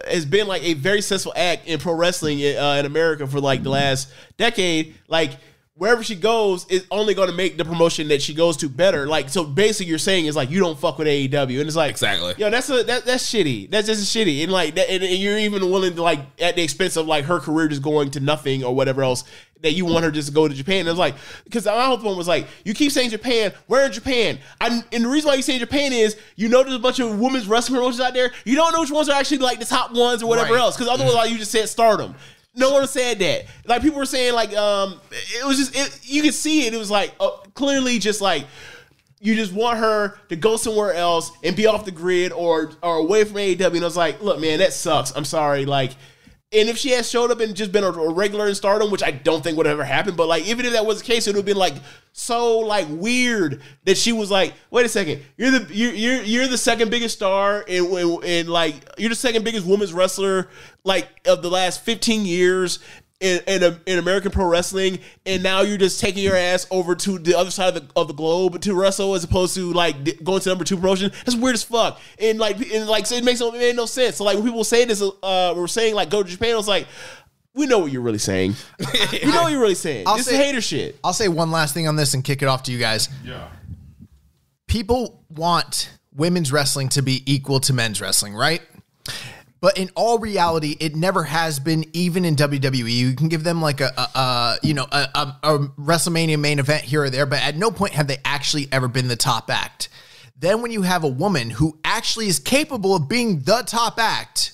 has been like a very successful act in pro wrestling in America for like the last decade. Like, wherever she goes is only going to make the promotion that she goes to better. Like, so basically you're saying is like, you don't fuck with AEW. And it's like, Exactly. yo, that's shitty. That's just shitty. And like, and you're even willing to like, at the expense of like her career just going to nothing or whatever else, that you want her just to go to Japan. And it was like, because my whole point was like, you keep saying Japan, where in Japan? And the reason why you say Japan is, you know there's a bunch of women's wrestling promotions out there. You don't know which ones are actually like the top ones or whatever Right. else. Because otherwise, like, you just said Stardom. No one said that. Like, people were saying, like, it was just, you could see it. It was like, clearly just like, you just want her to go somewhere else and be off the grid or away from AEW. And I was like, look, man, that sucks. I'm sorry. Like, and if she had showed up and just been a regular in Stardom, which I don't think would ever happen, but like, even if that was the case, it would have been like so like weird that she was like, wait a second, you're the second biggest star and like you're the second biggest women's wrestler like of the last 15 years in American pro wrestling, and now you're just taking your ass over to the other side of the globe to wrestle as opposed to like going to number 2 promotion. That's weird as fuck. And so it made no sense. So like when people say this, we're saying like go to Japan. I was like, we know what you're really saying. You know what you're really saying. This is hater shit. I'll say one last thing on this and kick it off to you guys. Yeah. People want women's wrestling to be equal to men's wrestling, right? But in all reality, it never has been. Even in WWE, you can give them like a WrestleMania main event here or there, but at no point have they actually ever been the top act. Then when you have a woman who actually is capable of being the top act,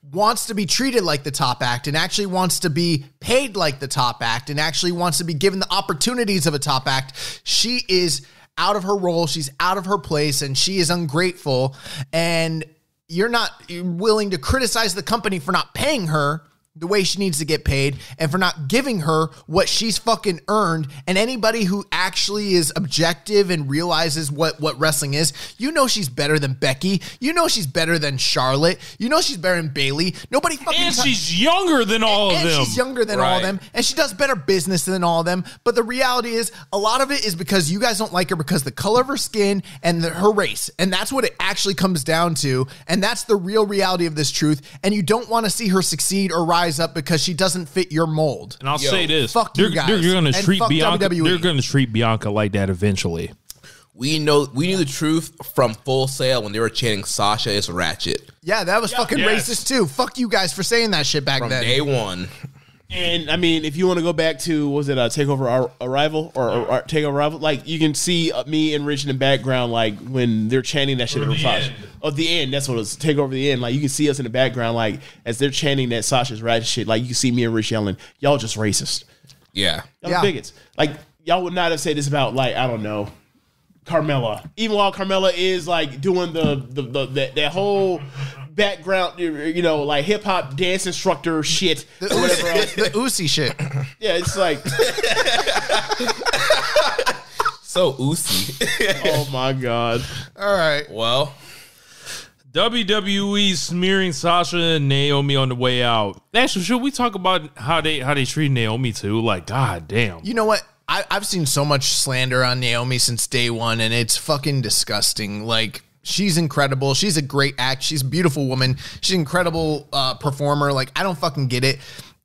wants to be treated like the top act and actually wants to be paid like the top act and actually wants to be given the opportunities of a top act, she is out of her role, she's out of her place, and she is ungrateful. And you're not willing to criticize the company for not paying her the way she needs to get paid and for not giving her what she's fucking earned. And anybody who actually is objective and realizes what wrestling is, you know she's better than Becky. You know she's better than Charlotte. You know she's better than Bayley. Nobody fucking... And she's younger than all of them. She's younger than all of them. And she does better business than all of them. But the reality is, a lot of it is because you guys don't like her because the color of her skin and her race. And that's what it actually comes down to. And that's the real reality of this truth. And you don't want to see her succeed or rise up because she doesn't fit your mold. And I'll say this: fuck you guys. They're going to And treat fuck Bianca. WWE. They're going to treat Bianca like that eventually. We knew the truth from Full Sail when they were chanting Sasha is Ratchet Yeah, that was fucking Yes. racist too. Fuck you guys for saying that shit back from then. day one. And I mean, if you want to go back to, was it a Takeover Arrival or Takeover Arrival? Like, you can see me and Rich in the background, like when they're chanting that shit. Of the end, that's what it was. Takeover the end. Like, you can see us in the background, like as they're chanting that Sasha's Ratchet shit. Like, you can see me and Rich yelling, "Y'all just racist. Yeah. Y'all bigots." Like, y'all would not have said this about, like, I don't know, Carmella. Even while Carmella is like doing that whole background, you know, like hip hop dance instructor shit or whatever else. The Uzi shit. Yeah, it's like, So Uzi. oh my god. All right. Well, WWE smearing Sasha and Naomi on the way out. Actually, should we talk about how they treat Naomi too? Like, god damn. You know what? I've seen so much slander on Naomi since day one, and it's fucking disgusting. Like, she's incredible. She's a great act. She's a beautiful woman. She's an incredible performer. Like, I don't fucking get it.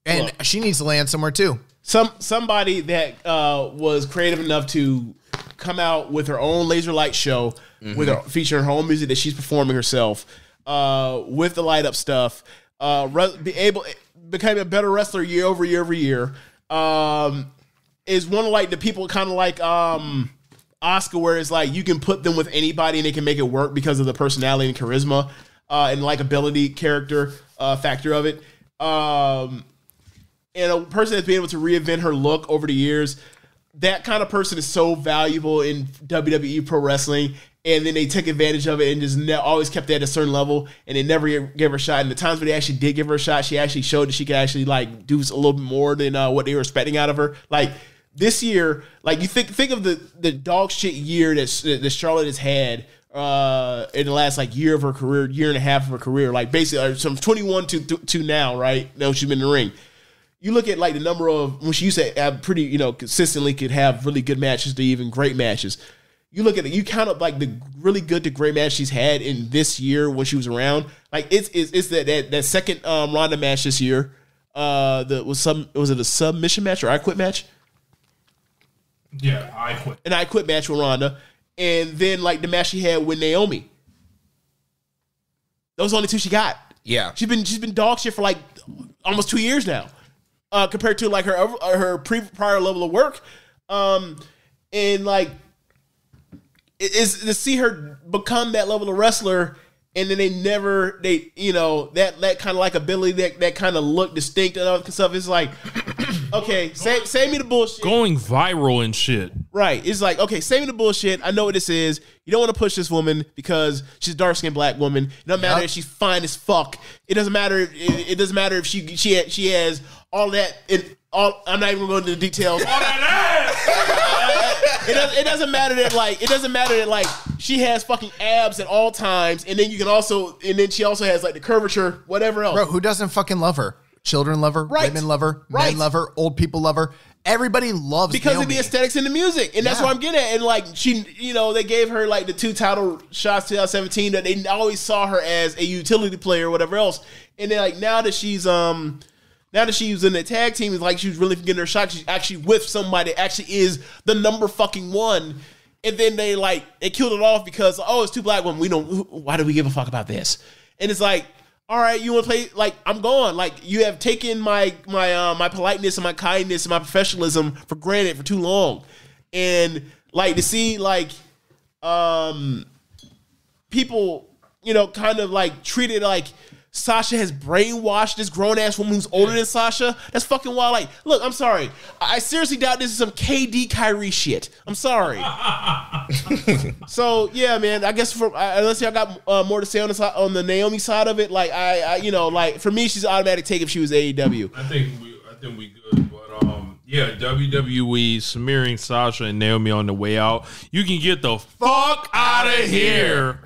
And Look. she needs to land somewhere too. Somebody that was creative enough to come out with her own laser light show with her featuring her own music that she's performing herself with the light up stuff, became a better wrestler year over year over year. Is one of like the people kind of like Oscar, where it's like you can put them with anybody and they can make it work because of the personality and charisma and likability character factor of it. And a person that's been able to reinvent her look over the years, that kind of person is so valuable in WWE pro wrestling. And then they took advantage of it and just always kept it at a certain level, and they never gave her a shot. And the times when they actually did give her a shot, she actually showed that she could actually like do a little bit more than what they were expecting out of her. Like this year, like you think of the dog shit year that Charlotte has had in the last like year of her career, year and a half of her career, like basically from 21 to now, right? Now she's been in the ring. You look at like the number of when she used to have pretty, you know, consistently could have really good matches to even great matches. You look at it, you count up like the really good to great match she's had in this year when she was around. Like it's that second Ronda match this year. Was it a submission match or I Quit match? Yeah, I quit. An I Quit match with Ronda, and then like the match she had with Naomi. Those are the only two she got. Yeah. She's been dog shit for like almost 2 years now, compared to like her prior level of work, and like is to see her become that level of wrestler, and then they you know that kind of like ability, that kind of look distinct and all that stuff. It's like, okay, save me the bullshit. Going viral and shit. Right. It's like, okay, save me the bullshit. I know what this is. You don't want to push this woman because she's a dark-skinned black woman. It doesn't matter if she's fine as fuck. It doesn't matter. It doesn't matter if she has all that. I'm not even going into the details. All that ass. It doesn't matter that like she has fucking abs at all times, and then she also has like the curvature, whatever else. Bro, who doesn't fucking love her? Children love her, Right. women love her, Right. men love her, old people love her. Everybody loves Because Naomi. of the aesthetics and the music, and that's Yeah. what I'm getting at. And like she, they gave her like the 2 title shots 2017 that they always saw her as a utility player or whatever else. And then like now that she's in the tag team, it's like she was really getting her shot. She's actually with somebody that actually is the number fucking one. And then they killed it off because it's 2 black women. Why do we give a fuck about this? And it's like, all right, you want to play? Like, I'm gone. Like, you have taken my politeness and my kindness and my professionalism for granted for too long, and like to see like people, kind of like treated like Sasha has brainwashed this grown ass woman who's older than Sasha. That's fucking wild. Like, look, I'm sorry. I seriously doubt this is some KD Kyrie shit. I'm sorry. So yeah, man. I guess unless y'all got more to say on the Naomi side of it, like like for me, she's an automatic take if she was AEW. I think we good, but yeah, WWE smearing Sasha and Naomi on the way out. You can get the fuck out of here,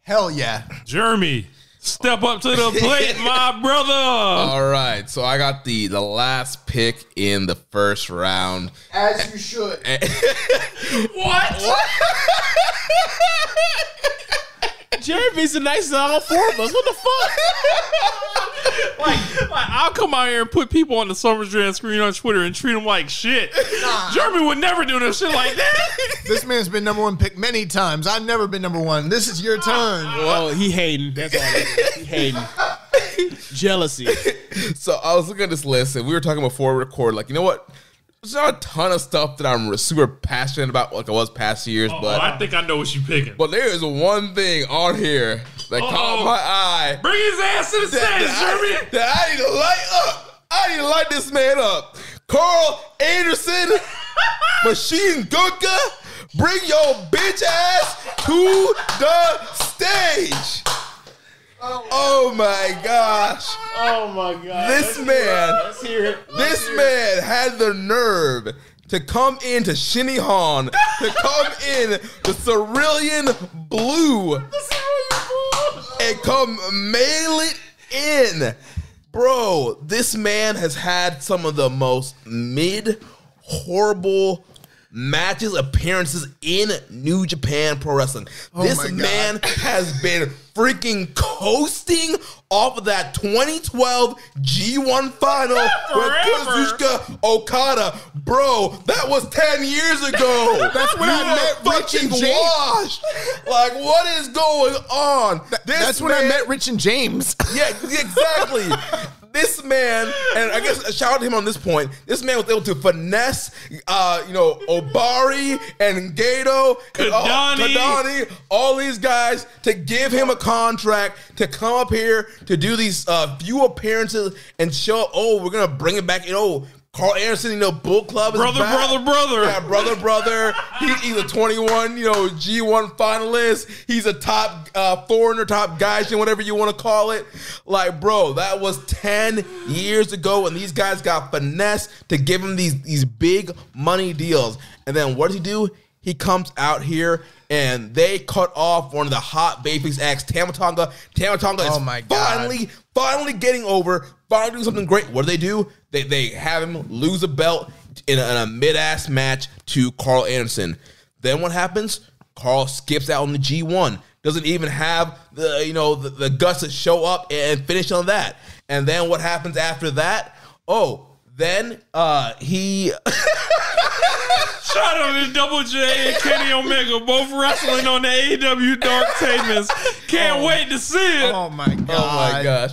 Hell yeah. Jeremy. Step up to the plate, my brother. All right, so I got the last pick in the first round. As you should. What? Jeremy's the nicest of all 4 of us. What the fuck? like I'll come out here and put people on the Summer Jam screen on Twitter and treat them like shit. Jeremy would never do no shit like that. This man's been number 1 pick many times. I've never been number 1. This is your turn. Oh, he hating. That's all it is. He hating. Jealousy. So I was looking at this list, and we were talking before we record. Like, you know what? There's not a ton of stuff that I'm super passionate about, like I was past years. But I think I know what you're picking. But there is one thing on here that caught my eye. Bring his ass to the stage, Jeremy. That I need to light up. I need to light this man up. Carl Anderson, Machine Gurka, bring your bitch ass to the stage. Oh my gosh. Oh my god. This man, Let's hear it. this man had the nerve to come into Shinny Han, to come in the cerulean blue, and come mail it in. Bro, this man has had some of the most horrible matches, appearances in New Japan Pro Wrestling. This man has been freaking coasting off of that 2012 G1 final with Kazuchika Okada. Bro, that was 10 years ago. That's when I met Rich and James. Washed. Like, what is going on? That's when I met Rich and James. Yeah, exactly. This man, and I guess a shout out to him on this point, this man was able to finesse, Obari and Gato, Kadani, all these guys to give him a contract to come up here to do these few appearances and show, we're going to bring it back, Carl Anderson, Bull Club is brother. Yeah, brother. He's a 21, G1 finalist. He's a top foreigner, top gaijin, whatever you want to call it. Like, bro, that was 10 years ago, and these guys got finessed to give him these big money deals. And then what does he do? He comes out here, and they cut off one of the hot babyface acts, Tama Tonga. Tama Tonga is finally getting over, finally doing something great. What do? They have him lose a belt in a mid-ass match to Carl Anderson. Then what happens? Carl skips out on the G1. Doesn't even have the guts to show up and finish on that. And then what happens after that? Then he Shout out to Double J and Kenny Omega, both wrestling on the AEW Dark Tables. Can't wait to see it. Oh my god. Oh my gosh.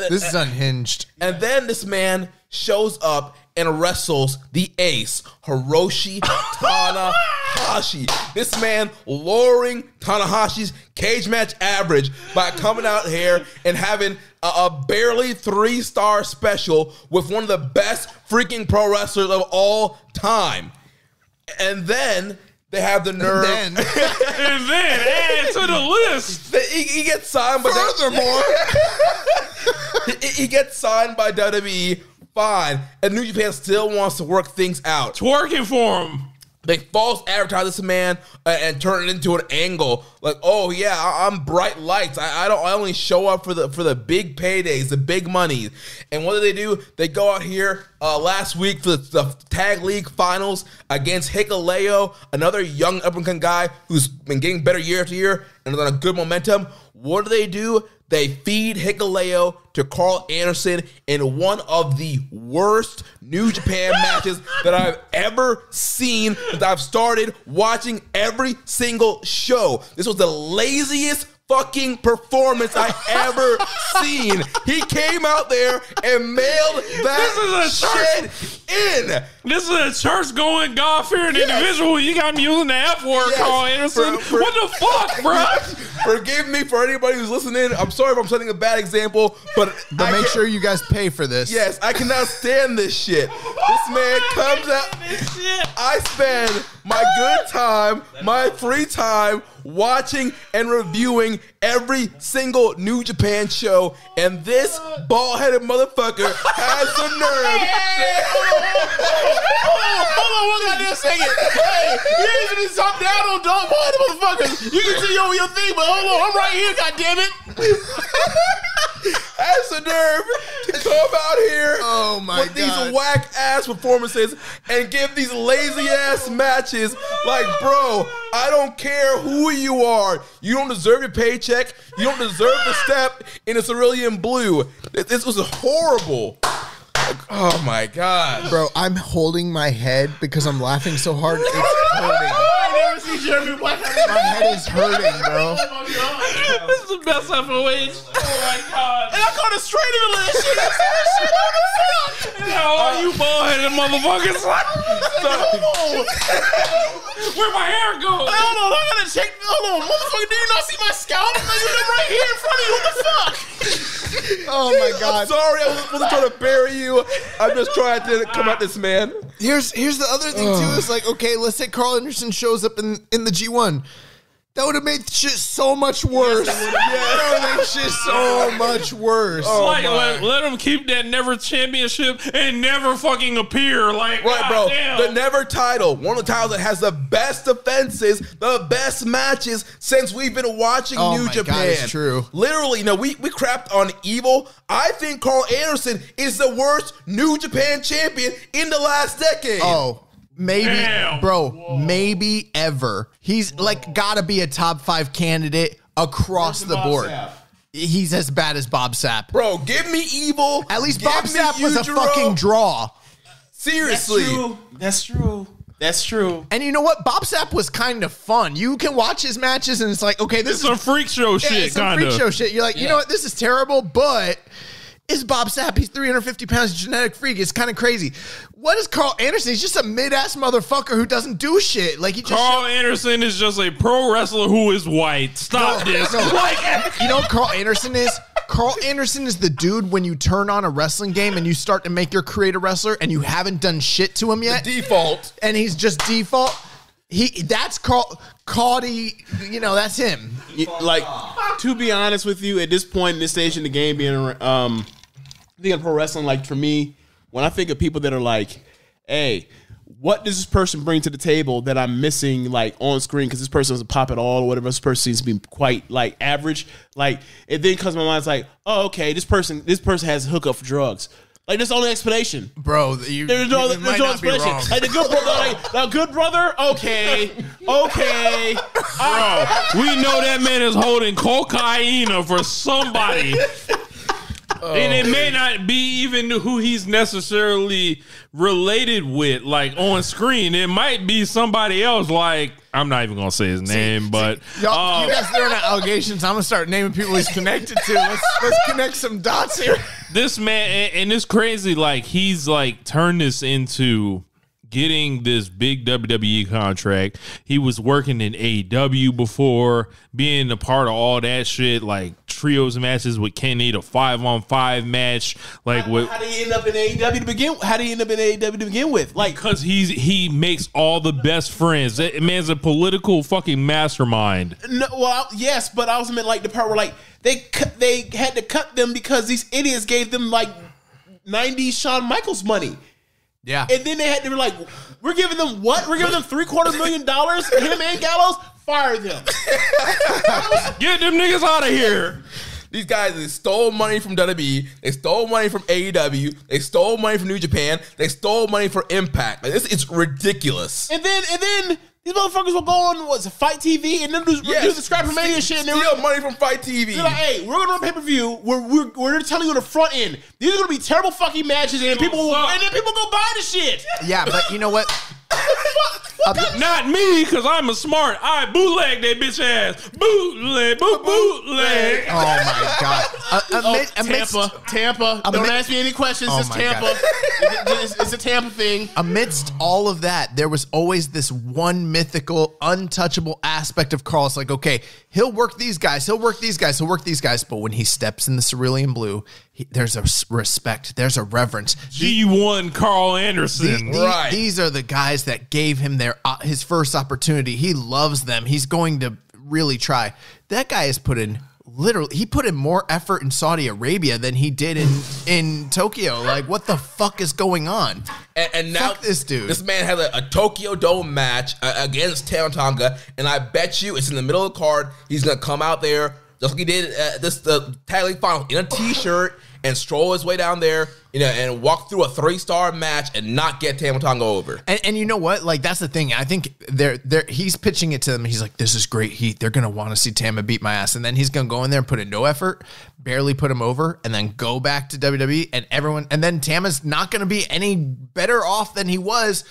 This is unhinged. And then this man shows up and wrestles the ace, Hiroshi Tanahashi. This man lowering Tanahashi's cage match average by coming out here and having a barely 3-star special with one of the best freaking pro wrestlers of all time. And then they have the nerve. And then add to the list. He gets signed by Furthermore, he gets signed by WWE. Fine, and New Japan still wants to work things out. Twerking for him. They false advertise this man and turn it into an angle. Like, oh yeah, I'm bright lights. I only show up for the big paydays, the big money. And what do? They go out here last week for the Tag League Finals against Hikuleo, another young up-and-coming guy who's been getting better year after year and is on a good momentum. What do? They feed Hikuleo to Carl Anderson in one of the worst New Japan matches that I've ever seen since I've started watching every single show. This was the laziest fucking performance I ever seen. He came out there and mailed that shit in. This is a church-going, God-fearing individual. You got me using the F word, Carl Anderson. What the fuck, bro? Forgive me for anybody who's listening. I'm sorry if I'm setting a bad example, but make sure you guys pay for this. Yes, I cannot stand this shit. This man comes out. I spend my good time, my free time, watching and reviewing every single New Japan show, and this bald-headed motherfucker has the nerve. Hold on, one second. Hey, you ain't even talk down on dog bald motherfuckers. You can see your thing, but hold on, I'm right here, goddammit. Has the nerve to come out here with God. these whack ass performances and give these lazy ass matches. Like, bro, I don't care who you are. You don't deserve your paycheck. You don't deserve the step in a cerulean blue. This was horrible. Like, oh my god, Bro, I'm holding my head because I'm laughing so hard. It's hurting. I never see Jeremy Black. My head is hurting, bro. This is the best FOH. Oh my god. And I caught a straight in the last shit. I said that shit. What the fuck? All you bald-headed motherfuckers. Where'd my hair go? Hold on, I gotta check. Hold on, motherfucker, do you not see my scalp? You live right here in front of you. What the fuck? Oh my god. I'm sorry, I wasn't trying to bury you. I'm just trying to come at this man. Here's the other thing too. Is like, okay, let's say Carl Anderson shows up in the G1. That would have made shit so much worse. That would have made shit so much worse. Let him keep that never championship and never fucking appear. Like, Right, bro. damn. The never title. One of the titles that has the best defenses, the best matches since we've been watching Oh New my Japan. God, it's true. Literally, we crapped on Evil. I think Carl Anderson is the worst New Japan champion in the last decade. Oh, maybe, Damn. bro, maybe ever. He's like gotta be a top 5 candidate across the board. He's as bad as Bob Sapp. Bro, give me Evil. At least Give Bob me Sapp was a Yujiro. fucking draw. Seriously. That's true. And you know what? Bob Sapp was kind of fun. You can watch his matches and it's like, okay, this It's some freak show yeah, shit, it's some kind freak show of. shit. You're like, you know what? This is terrible, but it's Bob Sapp. He's 350 pounds, genetic freak. It's kind of crazy. What is Carl Anderson? He's just a mid-ass motherfucker who doesn't do shit. Like he just Carl Anderson is just a pro wrestler who is white. Stop this. Like, you know what Carl Anderson is? Carl Anderson is the dude when you turn on a wrestling game and you start to make your create a wrestler and you haven't done shit to him yet. Default. And he's just default. That's Caudy, you know, that's him. Like, to be honest with you, at this point in this stage in the game, being pro wrestling, like for me, when I think of people that are like, hey, what does this person bring to the table that I'm missing, like on screen, because this person doesn't pop at all, or whatever. This person seems to be quite like average. Like it then comes to my mind, it's like, oh, okay, this person has a hookup for drugs. Like that's the only explanation. Bro, There's no explanation. Like the good brother, like good brother. Okay. bro, we know that man is holding cocaine for somebody. And it may not be even who he's necessarily related with, like on screen. It might be somebody else. Like, I'm not even gonna say his name, but Y'all, you guys throwing out allegations. I'm gonna start naming people he's connected to. Let's connect some dots here. this man, and it's crazy. Like, he's like turned this into getting this big WWE contract. He was working in AEW before, being a part of all that shit, like trios matches with Kenny, the 5-on-5 match. Like, how did he end up in AEW to begin? How did he end up in AEW to begin with? Like, because he makes all the best friends. That man's a political fucking mastermind. no, well, yes, but I was meant like the part where like they had to cut them because these idiots gave them like 90s Shawn Michaels money. Yeah. And then they had to be like, we're giving them what? We're giving them $750,000. Him and Gallows, fire them. Get them niggas out of here. These guys, they stole money from WWE. They stole money from AEW. They stole money from New Japan. They stole money for Impact. Like, it's ridiculous. And then these motherfuckers will go on Fight TV and then do the Scrappermania shit. And Steal money from Fight TV. they're like, hey, we're gonna run pay-per-view. We're telling you on the front end. These are gonna be terrible fucking matches, and people go buy the shit. Yeah, but you know what? Not me, because I'm a smart. I bootleg that bitch ass. Bootleg. Oh my god. Tampa. Don't ask me any questions. Oh It's my Tampa. It's a Tampa thing. Amidst all of that, there was always this one mythical, untouchable aspect of Carl. It's like, okay, he'll work these guys, but when he steps in the cerulean blue, there's a respect, there's a reverence. G1 Carl Anderson. Right. These are the guys that gave him his first opportunity. He loves them. He's going to really try. That guy has put in more effort in Saudi Arabia than he did in Tokyo. Like, what the fuck is going on? And now Fuck this dude. This man had a Tokyo Dome match against Tama Tonga, and I bet you it's in the middle of the card. He's gonna come out there just like he did the Tag League Final in a t-shirt and stroll his way down there, and walk through a 3-star match and not get Tama Tonga over. And you know what? Like, that's the thing. I think he's pitching it to them. He's like, this is great heat. They're going to want to see Tama beat my ass. And then he's going to go in there and put in no effort, barely put him over, and then go back to WWE and then Tama's not going to be any better off than he was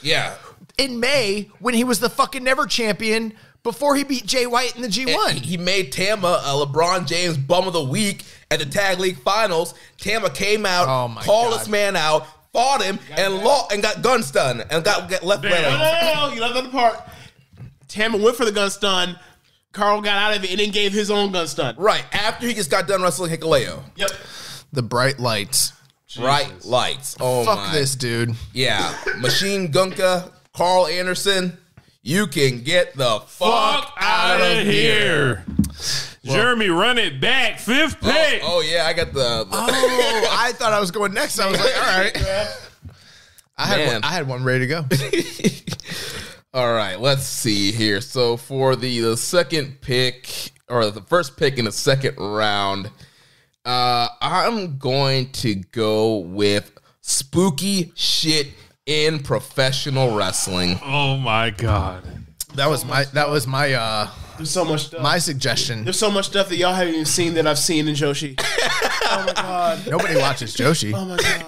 in May when he was the fucking never champion before he beat Jay White in the G1. And he made Tama a LeBron James bum of the week at the Tag League Finals. Tama came out, called this man out, fought him, and got gun stun and got left leg. No, you left that part. Tama went for the gun stun. Carl got out of it and then gave his own gun stun. Right, after he just got done wrestling Hikuleo. Yep. The bright lights. Bright lights. Oh, Fuck this dude. Yeah. Machine Gunka, Carl Anderson, you can get the fuck out of here. Jeremy, run it back. 5th pick. Oh yeah, I got the Oh, I thought I was going next. I was like, all right. I had one ready to go. All right, let's see here. So for the second pick, or the first pick in the second round, I'm going to go with spooky shit in professional wrestling. Oh my god. That was my There's so much stuff. my suggestion. There's so much stuff that y'all haven't even seen that I've seen in Joshi. Oh my god. Nobody watches Joshi. Oh my god.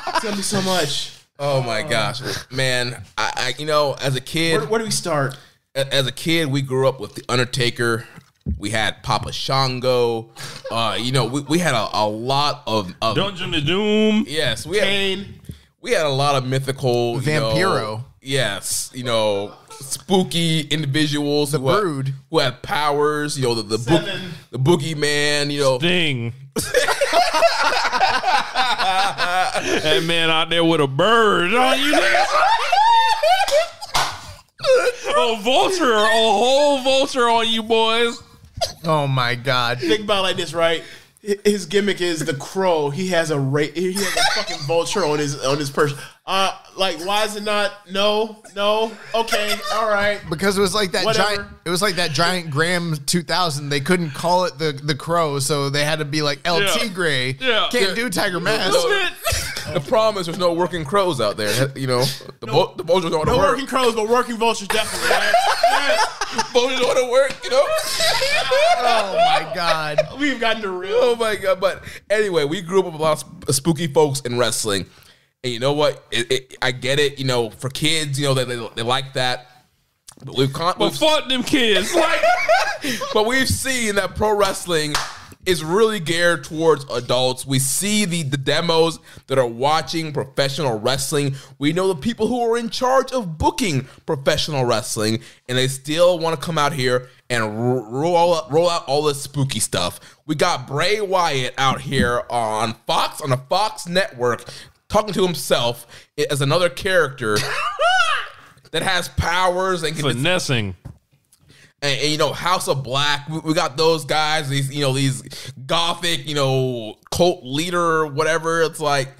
It's gonna be so much. Oh my gosh, man! I as a kid, Where do we start? As a kid, we grew up with the Undertaker. We had Papa Shango. We had a lot of Dungeon of Doom. Yes, Kane. we had a lot of mythical Vampiro. Yes, spooky individuals. The Brood. who had powers. The boogeyman. Sting. That man out there with a bird on you. A vulture, a whole vulture on you boys. Oh my god. Think about it like this, right? His gimmick is the crow. He has a fucking vulture on his person. Why is it not? No. Okay, all right. Because it was like that Whatever. giant. It was like that giant Graham 2000. They couldn't call it the crow, so they had to be like El Tigre. Yeah. Can't do Tiger Mask. The problem is there's no working crows out there. The vultures don't No work. working crows, but working vultures definitely. Right? Phone didn't want to work, you know? Oh my God. We've gotten to real. Oh my God. But anyway, we grew up with a lot of spooky folks in wrestling. And you know what? I get it. You know, for kids, you know, they like that. But fuck them kids. Like, but we've seen that pro wrestling is really geared towards adults. We see the demos that are watching professional wrestling. We know the people who are in charge of booking professional wrestling, and they still want to come out here and roll out all this spooky stuff. We got Bray Wyatt out here on the Fox network, talking to himself as another character that has powers and can finessing. And you know, House of Black, we got those guys, these gothic, cult leader, whatever. It's like,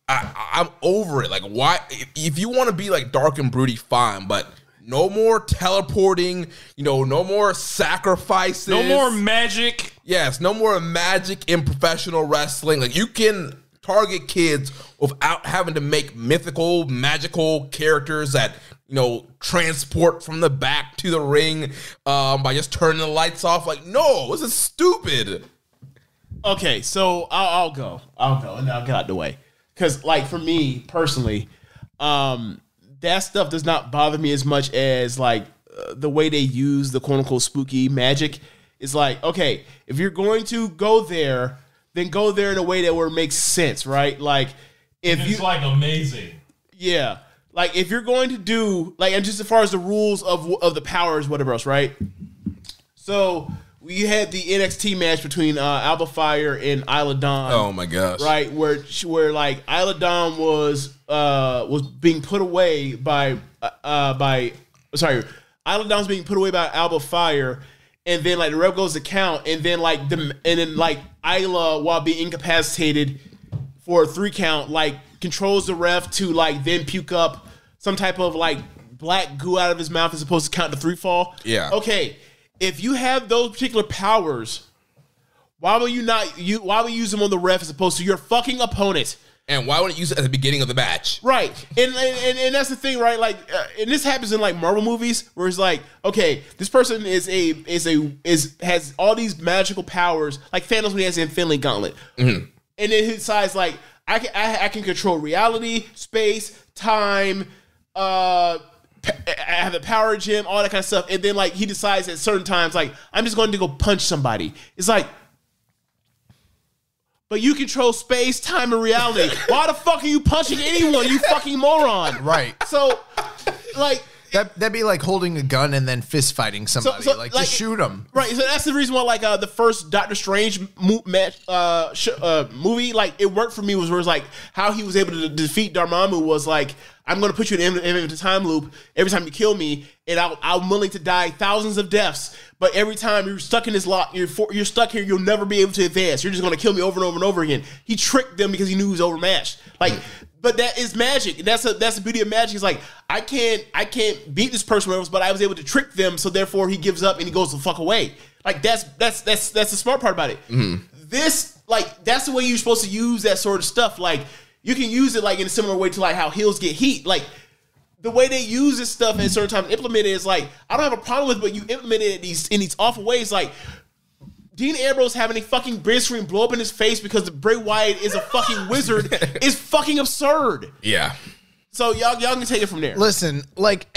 I'm over it. Like, why? If you want to be like dark and broody, fine, but no more teleporting, no more sacrifices. No more magic. Yes, no more magic in professional wrestling. Like, you can target kids without having to make mythical, magical characters that transport from the back to the ring by just turning the lights off. Like, no, this is stupid. Okay, so I'll go, and I'll get out the way. Because, like, for me personally, that stuff does not bother me as much as, like, the way they use the quote-unquote spooky magic. Is like, okay, if you're going to go there, then go there in a way that where it makes sense, right? Like, It's like amazing. Yeah. Like, if you're going to do, like, and just as far as the rules of the powers, whatever else, right? So, we had the NXT match between Alba Fire and Isla Dawn. Oh, my gosh. Right? Where like, Isla Dawn was being put away by Isla Dawn was being put away by Alba Fire, and then, like, the ref goes to count, and then, like, Isla, while being incapacitated for a 3 count, like, controls the ref to, like, then puke up some type of, like, black goo out of his mouth as opposed to count the 3 fall. Yeah. Okay, if you have those particular powers, why will you use them on the ref as opposed to your fucking opponent? And why wouldn't you use it at the beginning of the match? Right. And that's the thing, right? Like, and this happens in, like, Marvel movies where it's like, okay, this person has all these magical powers, like Thanos when he has the Infinity Gauntlet. Mm-hmm. And then he decides, like, I can control reality, space, time, I have a power gem, all that kind of stuff. And then, like, he decides at certain times, like, I'm just going to go punch somebody. It's like, but you control space, time, and reality. Why the fuck are you punching anyone, you fucking moron? Right. So, like... That'd be like holding a gun and then fist fighting somebody. Like, just shoot them. Right. So that's the reason why, like, the first Doctor Strange movie, like, it worked for me was where it's like how he was able to defeat Dormammu was like, I'm going to put you in a time loop every time you kill me, and I'm willing to die thousands of deaths. But every time you're stuck in this lock, you're stuck here. You'll never be able to advance. You're just going to kill me over and over and over again. He tricked them because he knew he was overmatched. Like. But that is magic. That's the beauty of magic. It's like, I can't beat this person, but I was able to trick them, so therefore he gives up and he goes the fuck away. Like, that's the smart part about it. Mm-hmm. This, like, that's the way you're supposed to use that sort of stuff. Like, you can use it, like, in a similar way to, like, how heels get heat. Like, the way they use this stuff at certain times, implement it is like, I don't have a problem with it, but you implement it in these awful ways. Like, Dean Ambrose having a fucking bridge screen blow up in his face because Bray Wyatt is a fucking wizard is fucking absurd. Yeah. So y'all can take it from there. Listen, like,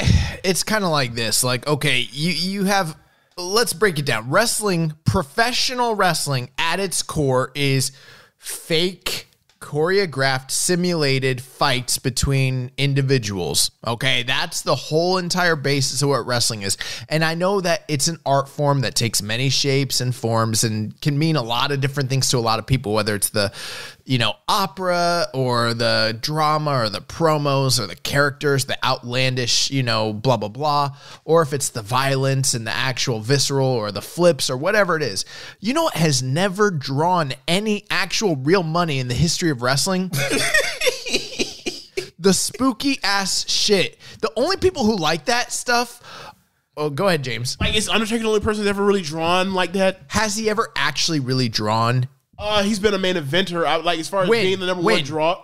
it's kind of like this. Like, okay, you have, let's break it down. Wrestling, professional wrestling at its core is fake, choreographed, simulated fights between individuals. Okay, that's the whole entire basis of what wrestling is. And I know that it's an art form that takes many shapes and forms and can mean a lot of different things to a lot of people, whether it's the, opera or the drama or the promos or the characters, the outlandish, blah, blah, blah, or if it's the violence and the actual visceral or the flips or whatever it is. You know what has never drawn any actual real money in the history of wrestling? The spooky ass shit. The only people who like that stuff. Oh, go ahead, James. Like, is Undertaker the only person that's ever really drawn like that? Has he ever actually really drawn? He's been a main eventer. Like, as far as being the number one draw.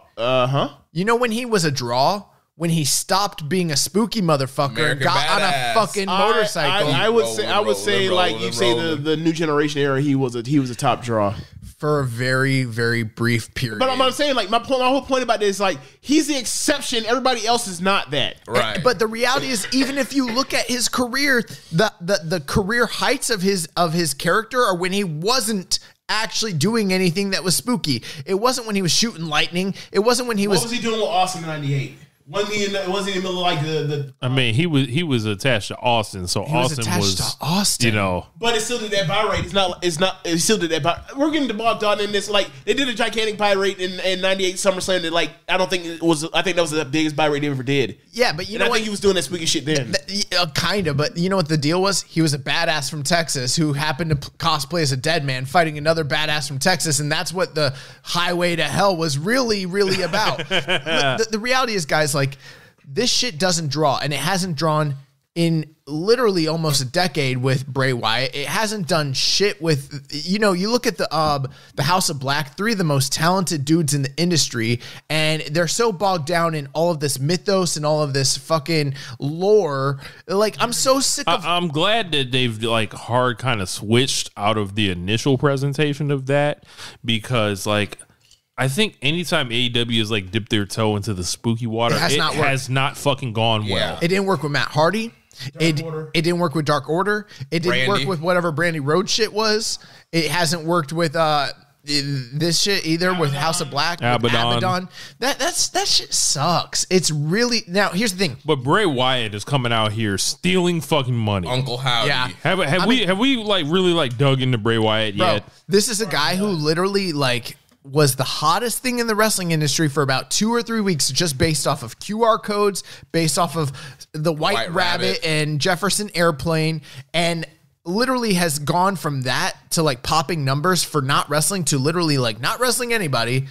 You know when he was a draw? when he stopped being a spooky motherfucker and American got on a badass. fucking motorcycle I would say like you say the new generation era, he was a top draw. for a very, very brief period. But I'm saying, like, my whole point about this is, like, he's the exception. Everybody else is not that. Right. But the reality is, even if you look at his career, the career heights of his character are when he wasn't actually doing anything that was spooky. It wasn't when he was shooting lightning. It wasn't when he What was he doing with Austin in '98? Wasn't he in the middle of like the? I mean, he was attached to Austin, so He was Austin attached was, to Austin. you know. But it still did that buy rate. It's not. It still did that buy. We're getting bogged down in this. Like they did a gigantic buy rate in '98 SummerSlam. That like I don't think it was. I think that was the biggest buy rate they ever did. Yeah, but you And know I what? think he was doing that spooky shit then. Kind of, but you know what the deal was? He was a badass from Texas who happened to cosplay as a dead man fighting another badass from Texas, and that's what the Highway to Hell was really, really about. The reality is, guys, like, this shit doesn't draw, and it hasn't drawn in literally almost a decade with Bray Wyatt. It hasn't done shit with, you know, you look at the House of Black, three of the most talented dudes in the industry, and they're so bogged down in all of this mythos and all of this fucking lore. Like, I'm so sick of... I'm glad that they've like hard kind of switched out of the initial presentation of that, because like I think anytime AEW has like dipped their toe into the spooky water, it has not fucking gone well. It didn't work with Matt Hardy. It didn't work with Dark Order. It didn't work with whatever Brandy Road shit was. It hasn't worked with this shit either with House of Black, with Abaddon. That shit sucks. It's really... Now, here's the thing. But Bray Wyatt is coming out here stealing fucking money. Uncle Howdy. Yeah. Have we like really like dug into Bray Wyatt yet? This is a guy who literally like was the hottest thing in the wrestling industry for about 2 or 3 weeks, just based off of QR codes, based off of the White Rabbit and Jefferson Airplane, and literally has gone from that to like popping numbers for not wrestling to literally like not wrestling anybody,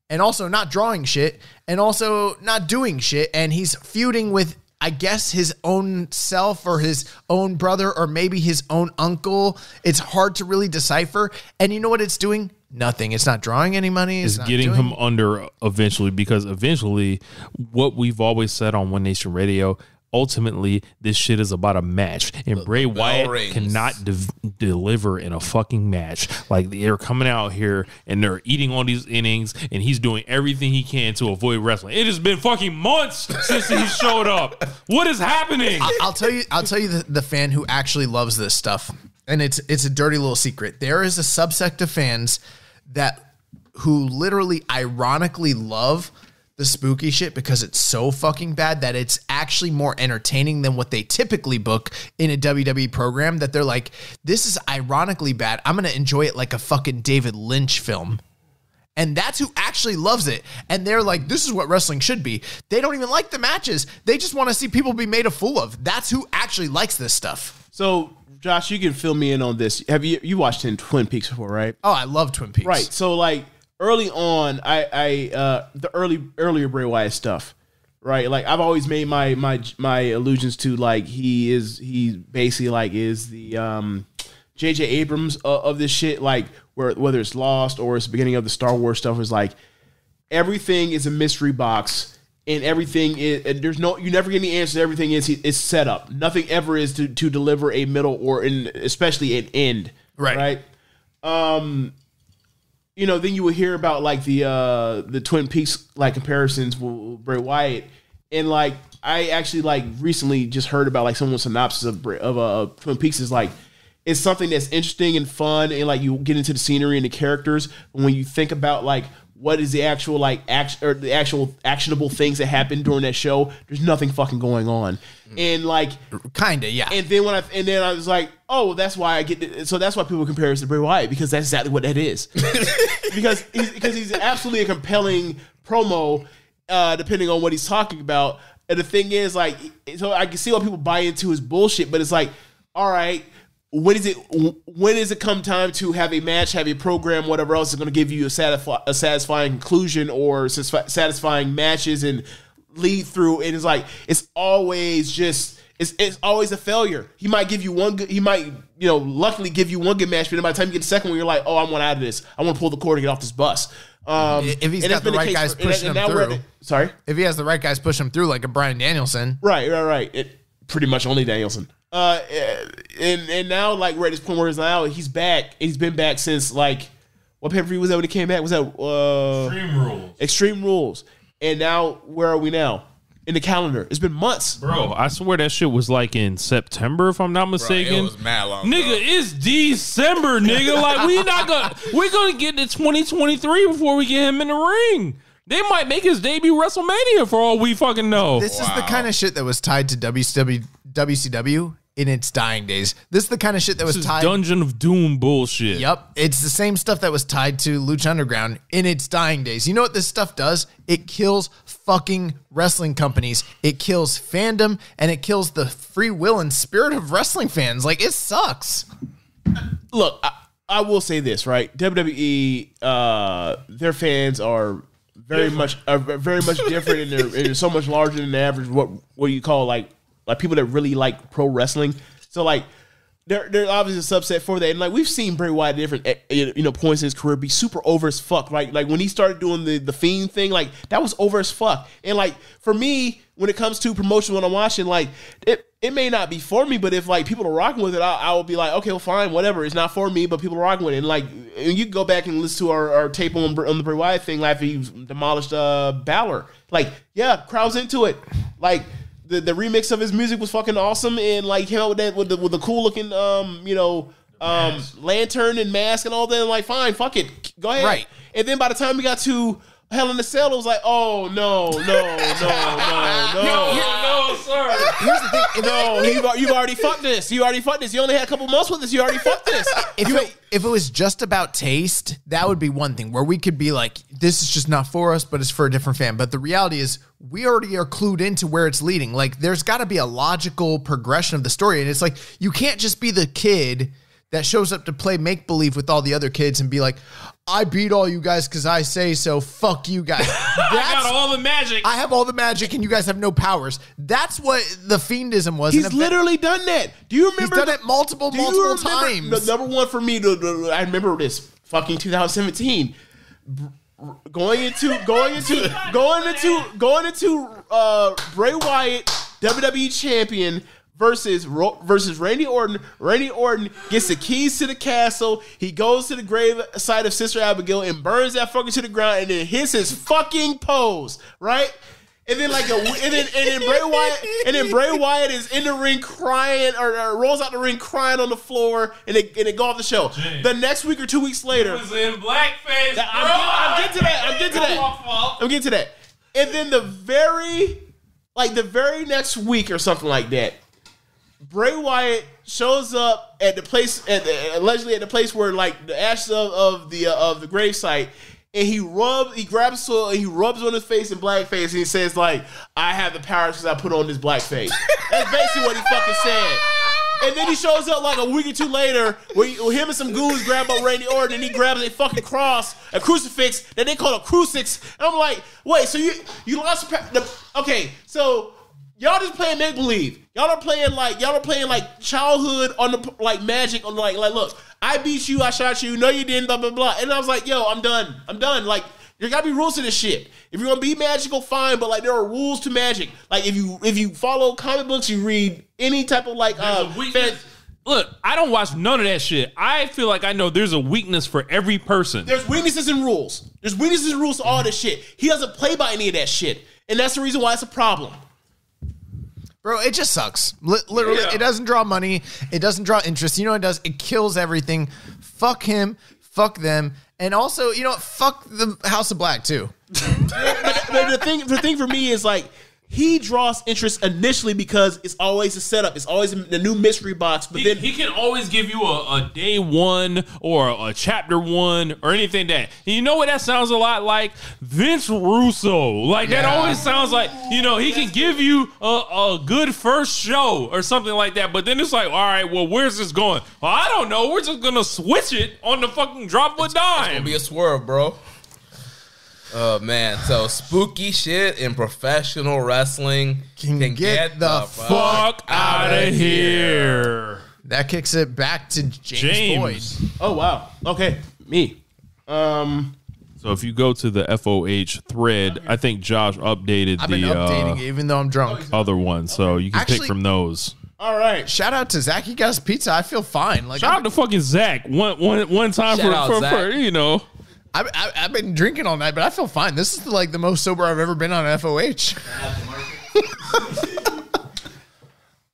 and also not drawing shit, and also not doing shit. And he's feuding with, I guess, his own self or his own brother or maybe his own uncle. It's hard to really decipher. And you know what it's doing? Nothing. It's not drawing any money. It's getting him under eventually, because eventually what we've always said on One Nation Radio, ultimately this shit is about a match, and Bray Wyatt cannot deliver in a fucking match. Like, they're coming out here and they're eating all these innings, and he's doing everything he can to avoid wrestling. It has been fucking months since he showed up. What is happening? I'll tell you the fan who actually loves this stuff, and it's a dirty little secret. There is a subsect of fans who literally ironically love the spooky shit because it's so fucking bad that it's actually more entertaining than what they typically book in a WWE program, that they're like, this is ironically bad. I'm going to enjoy it like a fucking David Lynch film. And that's who actually loves it. And they're like, this is what wrestling should be. They don't even like the matches. They just want to see people be made a fool of. That's who actually likes this stuff. So, Josh, you can fill me in on this. Have you watched Twin Peaks before, right? Oh, I love Twin Peaks. Right. So, like, early on, the earlier Bray Wyatt stuff, right? Like, I've always made my allusions to, like, he basically like is the J.J. Abrams of this shit. Like, whether it's Lost or it's the beginning of the Star Wars stuff, is like everything is a mystery box. And everything is, you never get any answers. Everything is set up. Nothing ever is to deliver a middle or especially an end. Right. You know, then you will hear about like the Twin Peaks like comparisons with Bray Wyatt, and like I actually like recently just heard about like someone's synopsis of Twin Peaks is like, it's something that's interesting and fun, and like you get into the scenery and the characters. But when you think about like what is the actual like the actual actionable things that happen during that show, there's nothing fucking going on. And like kinda, yeah. And then I was like, oh, that's why I get it. So that's why people compare us to Bray Wyatt, because that's exactly what that is. because he's absolutely a compelling promo, depending on what he's talking about. And the thing is, like, so I can see why people buy into his bullshit, but it's like, all right, when is it come time to have a match, have a program, whatever else is going to give you a satisfying conclusion or satisfying matches and lead through? And it's like, it's always just it's always a failure. He might give you one good, he might, luckily give you one good match, but then by the time you get the second one, you're like, oh, I want out of this. I want to pull the cord to get off this bus. If he's got the right guys pushing him through. Sorry? If he has the right guys pushing him through, like a Bryan Danielson. Right. Pretty much only Danielson. And now, like, we're at this point where he's back. He's been back since, like, what pay-per-view was that when he came back? Was that Extreme Rules. And now, where are we now? In the calendar. It's been months. Bro, I swear that shit was like in September, if I'm not mistaken. It was mad long. Nigga, bro. It's December, nigga. Like, we're gonna get to 2023 before we get him in the ring. They might make his debut WrestleMania for all we fucking know. This is the kind of shit that was tied to WCW in its dying days. This is the kind of shit that was tied. Dungeon of Doom bullshit. Yep. It's the same stuff that was tied to Lucha Underground in its dying days. You know what this stuff does? It kills fucking wrestling companies. It kills fandom, and it kills the free will and spirit of wrestling fans. Like, it sucks. Look, I will say this, right? WWE, their fans are very much different, and they're so much larger than the average. What you call like people that really like pro wrestling. So like they're obviously a subset for that. And like we've seen Bray Wyatt at different points in his career be super over as fuck. Right? Like when he started doing the Fiend thing, like that was over as fuck. And like for me, when it comes to promotion when I'm watching, like it may not be for me, but if like people are rocking with it, I will be like, okay, well fine, whatever. It's not for me, but people are rocking with it. And like you can go back and listen to our tape on the Bray Wyatt thing after he demolished Balor. Like, yeah, crowd's into it. Like the remix of his music was fucking awesome, and like came out with that with the cool looking lantern and mask and all that. And like, fine, fuck it, go ahead. Right. And then by the time we got to Hell in a Cell, it was like, oh no, sir. Here's the thing. No, you've already fucked this. You only had a couple months with this. You already fucked this. If it was just about taste, that would be one thing where we could be like, this is just not for us, but it's for a different fan. But the reality is we already are clued into where it's leading. Like there's got to be a logical progression of the story. And it's like, you can't just be the kid that shows up to play make-believe with all the other kids and be like, I beat all you guys because I say so. Fuck you guys. I got all the magic. I have all the magic and you guys have no powers. That's what the Fiendism was. He's literally done that. Do you remember? He's done it multiple times. The number one for me, I remember this fucking 2017. Going into Bray Wyatt, WWE champion, versus Randy Orton. Randy Orton gets the keys to the castle. He goes to the grave site of Sister Abigail and burns that fucker to the ground, and then hits his fucking pose, right? And then Bray Wyatt is in the ring crying, or rolls out the ring crying on the floor, and they go off the show. James. The next week or 2 weeks later, He was in blackface. I'm getting to that. And then the very next week or something like that, Bray Wyatt shows up at the place, allegedly at the place where like the ashes of the gravesite, and he grabs soil and he rubs on his face in blackface, and he says like, "I have the powers because I put on this blackface." That's basically what he fucking said. And then he shows up like a week or two later, where him and some goons grab up Randy Orton, and he grabs a fucking cross, a crucifix that they call a crucix. And I'm like, wait, so you lost okay, so y'all just playing make believe. Y'all are playing like childhood on the like magic on like look, I beat you, I shot you, no you didn't, blah blah blah. And I was like, yo, I'm done. Like there gotta be rules to this shit. If you're gonna be magical, fine, but like there are rules to magic. Like if you follow comic books, you read any type of like Look, I don't watch none of that shit. I feel like I know there's a weakness for every person. There's weaknesses in rules. There's weaknesses in rules to all this shit. He doesn't play by any of that shit, and that's the reason why it's a problem. Bro, it just sucks. Literally, It doesn't draw money. It doesn't draw interest. You know what it does? It kills everything. Fuck him. Fuck them. And also, you know what? Fuck the House of Black, too. But the thing for me is like, he draws interest initially because it's always a setup. It's always the new mystery box. But then he can always give you a day one or a chapter one or anything that. And you know what that sounds a lot like? Vince Russo. Like that always sounds like, he can give you a good first show or something like that. But then it's like, all right, well, where's this going? Well, I don't know. We're just going to switch it on the fucking drop of a dime. It's gonna be a swerve, bro. Oh man, so spooky shit in professional wrestling Can get the Fuck out of here. That kicks it back to James. Boyd. Oh wow. Okay, me. So if you go to the FOH thread, I think Josh updated I've been updating it even though I'm drunk. other one, so you can Actually- pick from those. All right. Shout out to Zach. He got us pizza. I feel fine. Like Shout out to fucking Zach. One time Shout out, for Zach. you know. I've been drinking all night, but I feel fine. This is like the most sober I've ever been on FOH.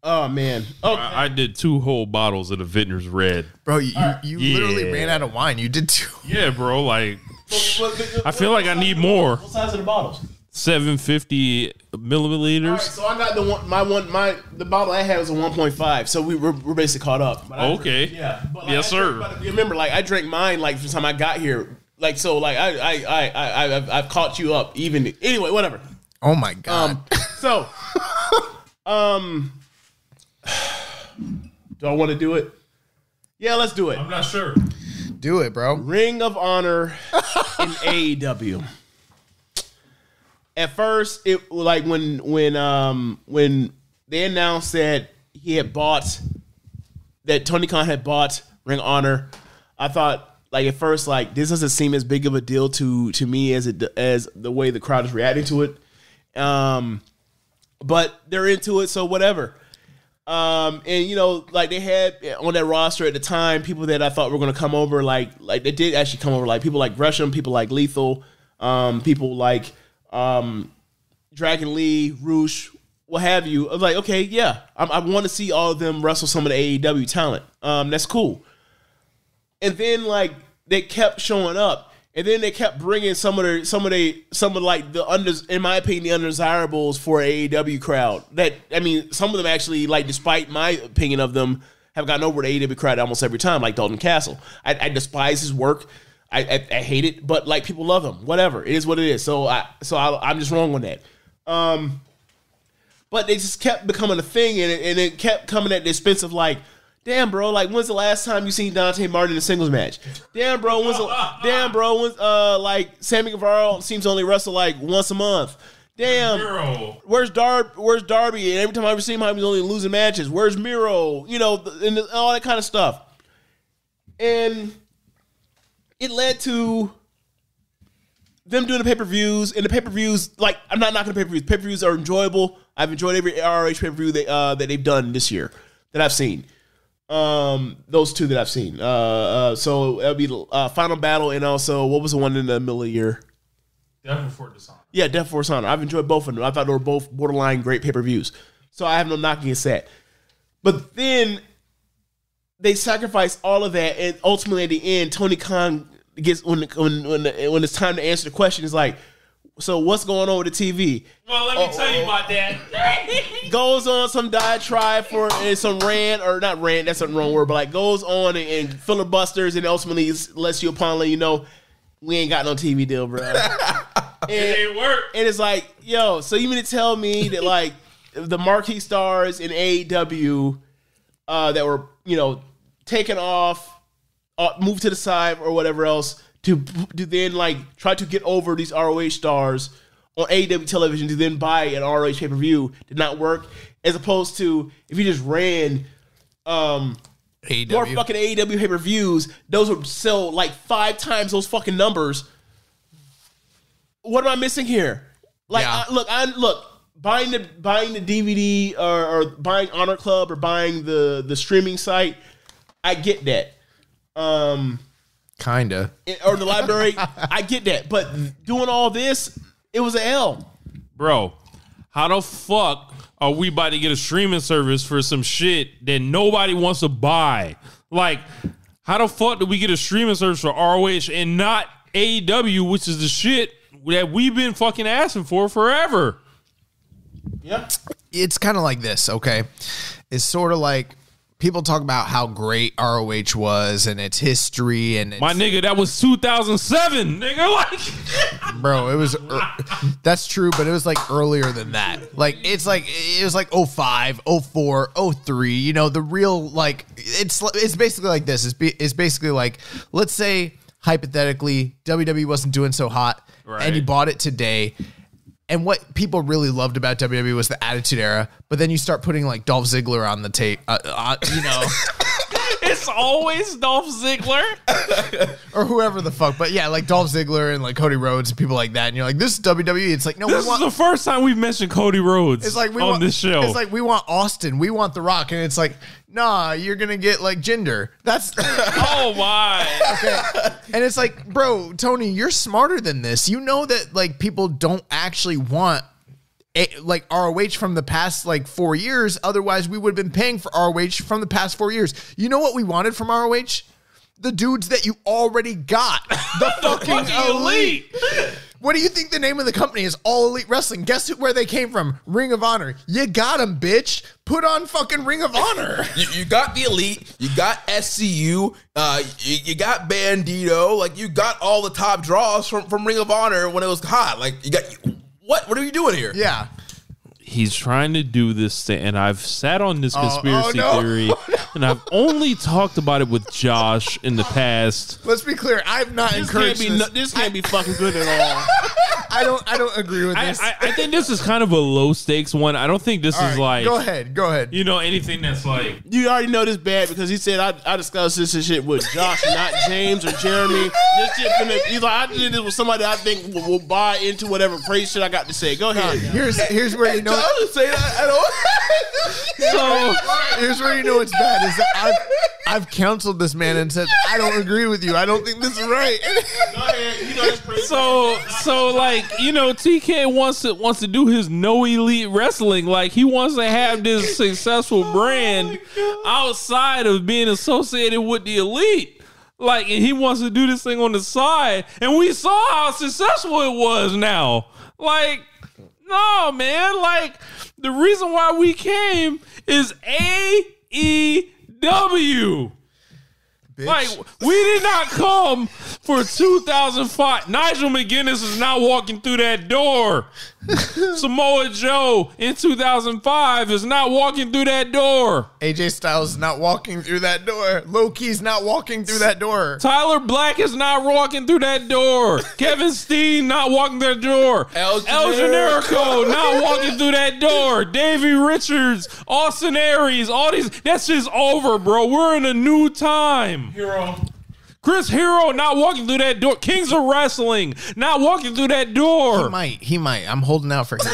Oh man. Oh, I did 2 whole bottles of the Vintner's Red. Bro, you literally Yeah. ran out of wine. You did too. Yeah, bro. Like, I feel like I need more. what size are the bottles? 750 milliliters. All right, so I got the bottle I had was a 1.5, so we're basically caught up. But Okay. yeah. But Yes, sir. But remember, like I drank mine like from the time I got here, like so, like I've caught you up. Even anyway, whatever. Oh my god. So, do I want to do it? Yeah, let's do it. I'm not sure. Do it, bro. Ring of Honor in AEW. At first, it like when they announced that Tony Khan had bought Ring of Honor, I thought like at first like this doesn't seem as big of a deal to me as the way the crowd is reacting to it. But they're into it, so whatever. And you know, like they had on that roster at the time people that I thought were going to come over, like they did actually come over, like people like Gresham, people like Lethal, people like Dragon Lee, Roosh, what have you. I was like, okay, yeah, I want to see all of them wrestle some of the AEW talent. That's cool. And then like they kept showing up, and then they kept bringing some of like the in my opinion, the undesirables for AEW crowd. That I mean, some of them actually, like, despite my opinion of them, have gotten over the AEW crowd almost every time. Like Dalton Castle, I despise his work. I hate it, but like people love him. Whatever, it is what it is. So I'm just wrong on that. But they just kept becoming a thing, and it kept coming at the expense of like, damn, bro, like when's the last time you seen Dante Martin in a singles match? Damn, bro, when's like Sammy Guevara seems to only wrestle like once a month. Damn, Miro. Where's Darby? And every time I ever seen him, he was only losing matches. Where's Miro? You know, and all that kind of stuff. And it led to them doing the pay-per-views, and the pay-per-views, like, I'm not knocking the pay-per-views. Pay-per-views are enjoyable. I've enjoyed every ROH pay-per-view that they've done this year that I've seen. Those two that I've seen. So it'll be Final Battle, and also, what was the one in the middle of the year? Death Before Dishonor. Yeah, Death Force Honor. I've enjoyed both of them. I thought they were both borderline great pay-per-views. So I have no knocking against that. But then they sacrifice all of that, and ultimately at the end, Tony Khan gets when it's time to answer the question, is like, so what's going on with the TV? Well, let me tell you about that. Goes on some diatribe for some rant, or not rant, that's the wrong word, but like goes on and filibusters, and ultimately lets you upon let you know we ain't got no TV deal, bro. It ain't work. And it's like, yo, so you mean to tell me that like the marquee stars in AEW that were, you know, taken off, moved to the side or whatever else to then like try to get over these ROH stars on AEW television to then buy an ROH pay-per-view did not work, as opposed to if you just ran more fucking AEW pay-per-views, those would sell like 5 times those fucking numbers. What am I missing here? Like, Yeah. Look, buying the DVD or buying Honor Club or buying the streaming site, I get that. Kinda. Or the library, I get that. But doing all this, it was an L. Bro, how the fuck are we about to get a streaming service for some shit that nobody wants to buy? Like, how the fuck do we get a streaming service for ROH and not AEW, which is the shit that we've been fucking asking for forever? Yeah. It's kind of like this, okay? It's sort of like people talk about how great ROH was and its history and its, My nigga, that was 2007, nigga. Like, bro, it was that's true, but it was like earlier than that. Like it was like 05, 04, 03, you know, the real like it's basically like this. It's basically like, let's say hypothetically WWE wasn't doing so hot and you bought it today. And what people really loved about WWE was the Attitude Era, but then you start putting like Dolph Ziggler on the tape, you know. It's always Dolph Ziggler or whoever the fuck. But yeah, like Dolph Ziggler and like Cody Rhodes and people like that. And you're like, this is WWE. It's like, no, This is the first time we've mentioned Cody Rhodes it's like on this show. It's like, we want Austin. We want The Rock. And it's like, nah, you're going to get like Jinder. That's. Oh, my. Okay. And it's like, bro, Tony, you're smarter than this. You know that like people don't actually want like ROH from the past like 4 years. Otherwise, we would have been paying for ROH from the past 4 years. You know what we wanted from ROH? The dudes that you already got. The fucking elite. What do you think the name of the company is? All Elite Wrestling. Guess where they came from? Ring of Honor. You got them, bitch. Put on fucking Ring of Honor. You got the Elite. You got SCU. You got Bandito. Like, you got all the top draws from Ring of Honor when it was hot. Like, you got... What are you doing here? Yeah. He's trying to do this thing, and I've sat on this conspiracy theory, and I've only talked about it with Josh in the past. Let's be clear. I've not encouraged this. This can't be fucking good at all. I don't agree with this. I think this is kind of a low stakes one. I don't think this All is right, like go ahead. you know, anything that's like You already know this bad because he said I discussed this and shit with Josh, not James or Jeremy. This shit finna, he's like, I did this with somebody that I think will buy into whatever praise shit I got to say. Go ahead. Here's where you know. I didn't say that at all. So here's where you know it's bad is that I've counseled this man and said I don't agree with you. I don't think this is right. Go ahead. You know that's praise. so like, you know, TK wants to do his no elite wrestling. Like, he wants to have this successful brand outside of being associated with the elite. Like, and he wants to do this thing on the side, and we saw how successful it was now. Like, no, man. Like, the reason why we came is AEW. Like, we did not come for 2005. Nigel McGuinness is not walking through that door. Samoa Joe in 2005 is not walking through that door. AJ Styles is not walking through that door. Low Key's not walking through that door. Tyler Black is not walking through that door. Kevin Steen not walking through that door. El Generico not walking through that door. Davey Richards, Austin Aries, all these. That's just over, bro. We're in a new time. Chris Hero not walking through that door. Kings of Wrestling not walking through that door. He might. I'm holding out for him.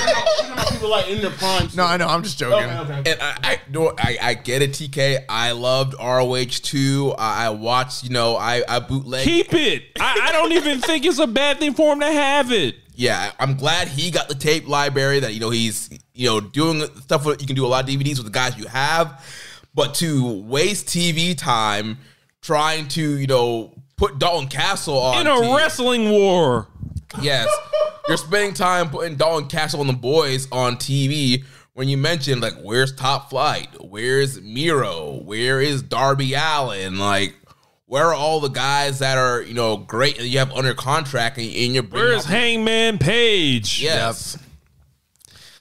People like in their prime. No, I know. I'm just joking. Okay. And I get it, TK. I loved ROH too. I watched, you know, I bootleg. Keep it. I don't even think it's a bad thing for him to have it. Yeah, I'm glad he got the tape library that, you know, he's, you know, doing stuff where you can do a lot of DVDs with the guys you have. But to waste TV time trying to, you know, put Dalton Castle on In a wrestling war. Yes. You're spending time putting Dalton Castle and the boys on TV when you mentioned, like, where's Top Flight? Where's Miro? Where is Darby Allin? Like, where are all the guys that are, you know, great and you have under contract and you're bringing Where's Hangman Page? Yes. Yep.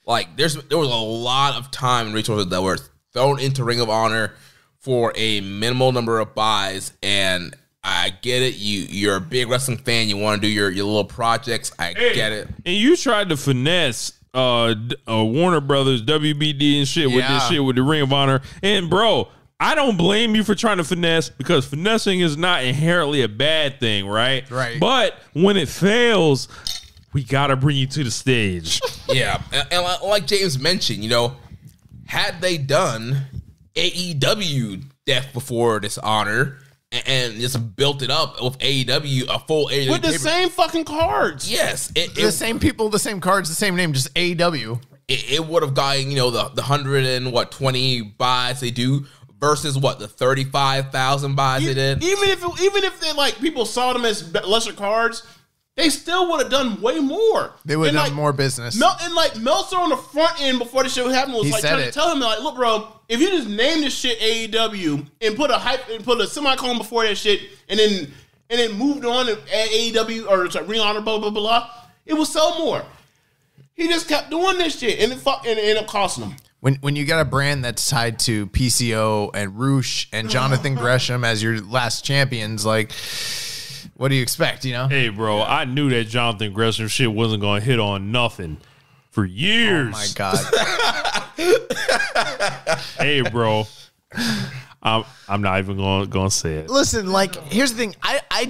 Like, there was a lot of time and resources that were thrown into Ring of Honor for a minimal number of buys, and I get it. You're a big wrestling fan. You want to do your little projects. I get it. And you tried to finesse Warner Brothers, WBD and shit with this shit with the Ring of Honor. And bro, I don't blame you for trying to finesse because finessing is not inherently a bad thing, right? Right. But when it fails, we gotta bring you to the stage. Yeah, and like James mentioned, you know, had they done AEW Death Before Dishonor and just built it up with AEW, a full AEW with the same fucking cards. Yes, The same people, the same cards, the same name, just AEW. It would have gotten, you know, the 120 buys they do versus what, the 35,000 buys they did. Even if they, like, people saw them as lesser cards, they still would have done way more. They would have done like, more business. Meltzer on the front end before the show happened was He like said trying to it. tell him, like, look, bro, if you just name this shit AEW and put a semicolon before that shit and then moved on to AEW or to Ring of Honor, blah blah blah, it will sell more. He just kept doing this shit and it ended up costing him. When you got a brand that's tied to PCO and Roosh and Jonathan Gresham as your last champions, like, What do you expect, you know? Hey, bro, I knew that Jonathan Gresham shit wasn't going to hit on nothing for years. Oh, my God. Hey, bro. I'm not even going to say it. Listen, like, here's the thing. I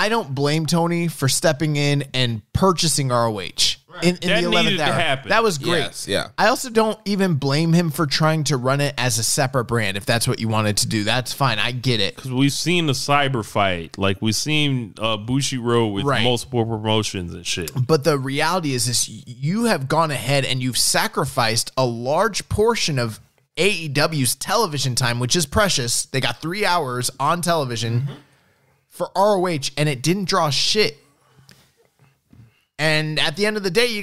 don't blame Tony for stepping in and purchasing ROH in the 11th needed to hour. happen. That was great. Yes, yeah. I also don't even blame him for trying to run it as a separate brand. If that's what you wanted to do, that's fine. I get it. Because we've seen the cyber fight. Like, we've seen Bushiroad with Right. multiple promotions and shit. But the reality is this: you have gone ahead and you've sacrificed a large portion of AEW's television time, which is precious. They got 3 hours on television for ROH, and it didn't draw shit. And at the end of the day,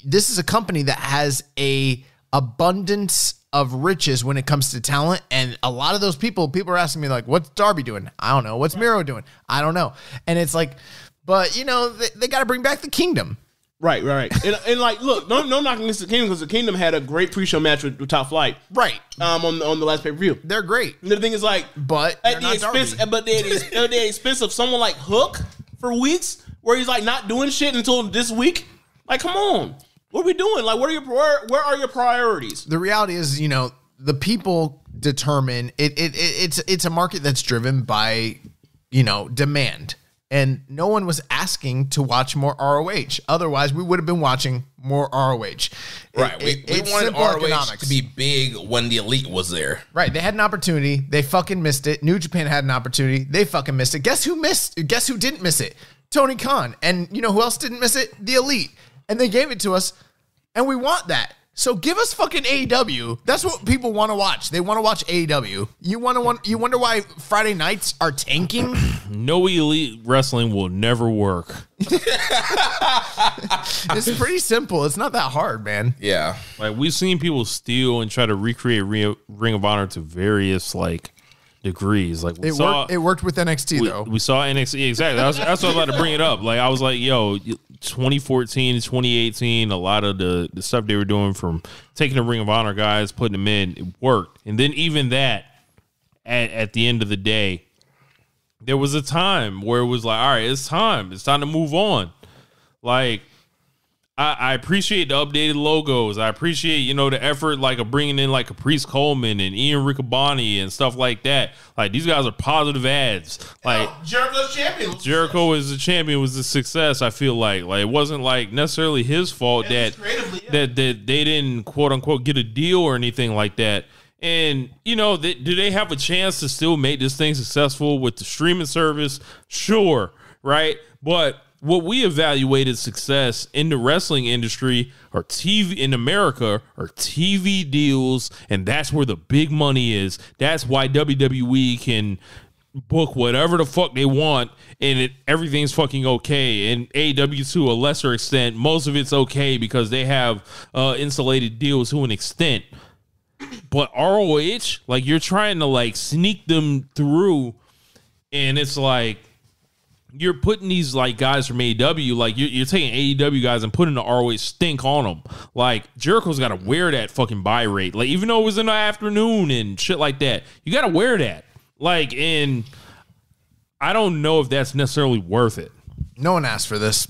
this is a company that has a abundance of riches when it comes to talent. And a lot of those people are asking me like, what's Darby doing? I don't know. What's Miro doing? I don't know. And it's like, but you know, they got to bring back the Kingdom. Right. and like, look, no knocking against the Kingdom, because the Kingdom had a great pre-show match with Top Flight. Right. On the last pay-per-view. They're great. And the thing is, like, But at they're the not expense, Darby. but at the expense of someone like Hook for weeks, where he's like not doing shit until this week. Like, come on, what are we doing? Like, where are your priorities? The reality is, you know, the people determine it's a market that's driven by, you know, demand. And no one was asking to watch more ROH. Otherwise, we would have been watching more ROH. Right. We It's wanted simple ROH economics. to be big when the Elite was there. Right. They had an opportunity. They fucking missed it. New Japan had an opportunity. They fucking missed it. Guess who didn't miss it? Tony Khan. And you know who else didn't miss it? The Elite. And they gave it to us. And we want that. So give us fucking AEW. That's what people want to watch. They want to watch AEW. You wonder why Friday nights are tanking? No Elite Wrestling will never work. It's pretty simple. It's not that hard, man. Yeah. Like, we've seen people steal and try to recreate Ring of Honor to various, like, degrees. Like, It worked with NXT though. We saw NXT, exactly. That's what I was about to bring it up. Like, I was like, yo, 2014 to 2018, a lot of the stuff they were doing, from taking the Ring of Honor guys, putting them in, it worked. And then even that, at the end of the day, there was a time where it was like, all right, it's time to move on. Like, I appreciate the updated logos. I appreciate, you know, the effort, like, of bringing in, like, Caprice Coleman and Ian Riccaboni and stuff like that. Like, these guys are positive ads. Like, Jericho's champion. Jericho as the champion was a success, I feel like. Like, it wasn't, like, necessarily his fault that they didn't, quote unquote, get a deal or anything like that. And, you know, do they have a chance to still make this thing successful with the streaming service? Sure, right? But what we evaluated success in the wrestling industry or TV in America are TV deals, and that's where the big money is. That's why WWE can book whatever the fuck they want, and everything's fucking okay. And AEW, to a lesser extent, most of it's okay because they have insulated deals to an extent. But ROH, like, you're trying to, like, sneak them through, and it's like, you're putting these, like, guys from AEW, like, you're taking AEW guys and putting the ROH stink on them. Like, Jericho's got to wear that fucking buy rate. Like, even though it was in the afternoon and shit like that, you got to wear that. Like, and I don't know if that's necessarily worth it. No one asked for this.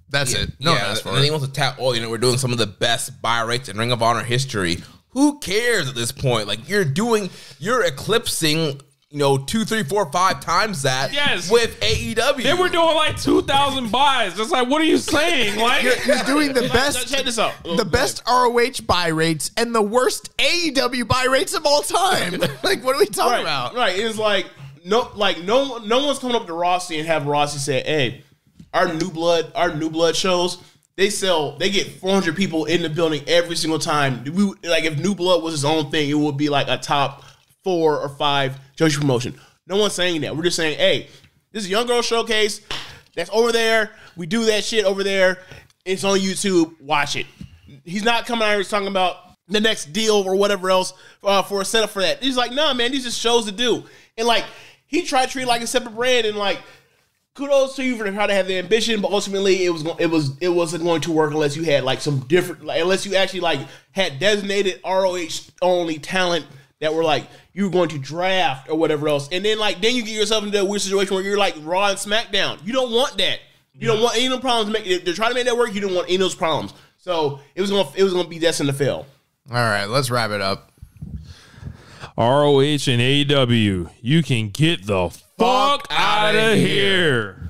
That's it. No one asked for and then he it. wants to tap, oh, you know, we're doing some of the best buy rates in Ring of Honor history. Who cares at this point? Like, you're eclipsing, you know, 2, 3, 4, 5 times that with AEW. They were doing like 2,000 buys. It's like, what are you saying? Like, You're doing the best. Check this out. The best ROH buy rates and the worst AEW buy rates of all time. Like, what are we talking about? Right. It's like no one's coming up to Rossi and have Rossi say, "Hey, our new blood shows, they get 400 people in the building every single time. Like, if New Blood was his own thing, it would be like a top 4 or 5 Joshi promotion." No one's saying that. We're just saying, hey, this is a Young Girl Showcase that's over there. We do that shit over there. It's on YouTube. Watch it. He's not coming out here talking about the next deal or whatever else for a setup for that. He's like, nah, man, these just shows to do. And, like, he tried to treat it like a separate brand, and, like, kudos to you for trying to have the ambition, but ultimately it wasn't going to work unless you had, like, some different, like, unless you actually, like, had designated ROH only talent that were like you were going to draft or whatever else, and then then you get yourself into a weird situation where you're like Raw and SmackDown. You don't want that. You don't want any of them problems. They're trying to make that work. You don't want any of those problems. So it was gonna be destined to fail. All right, let's wrap it up. ROH and AEW, you can get the fuck out of here.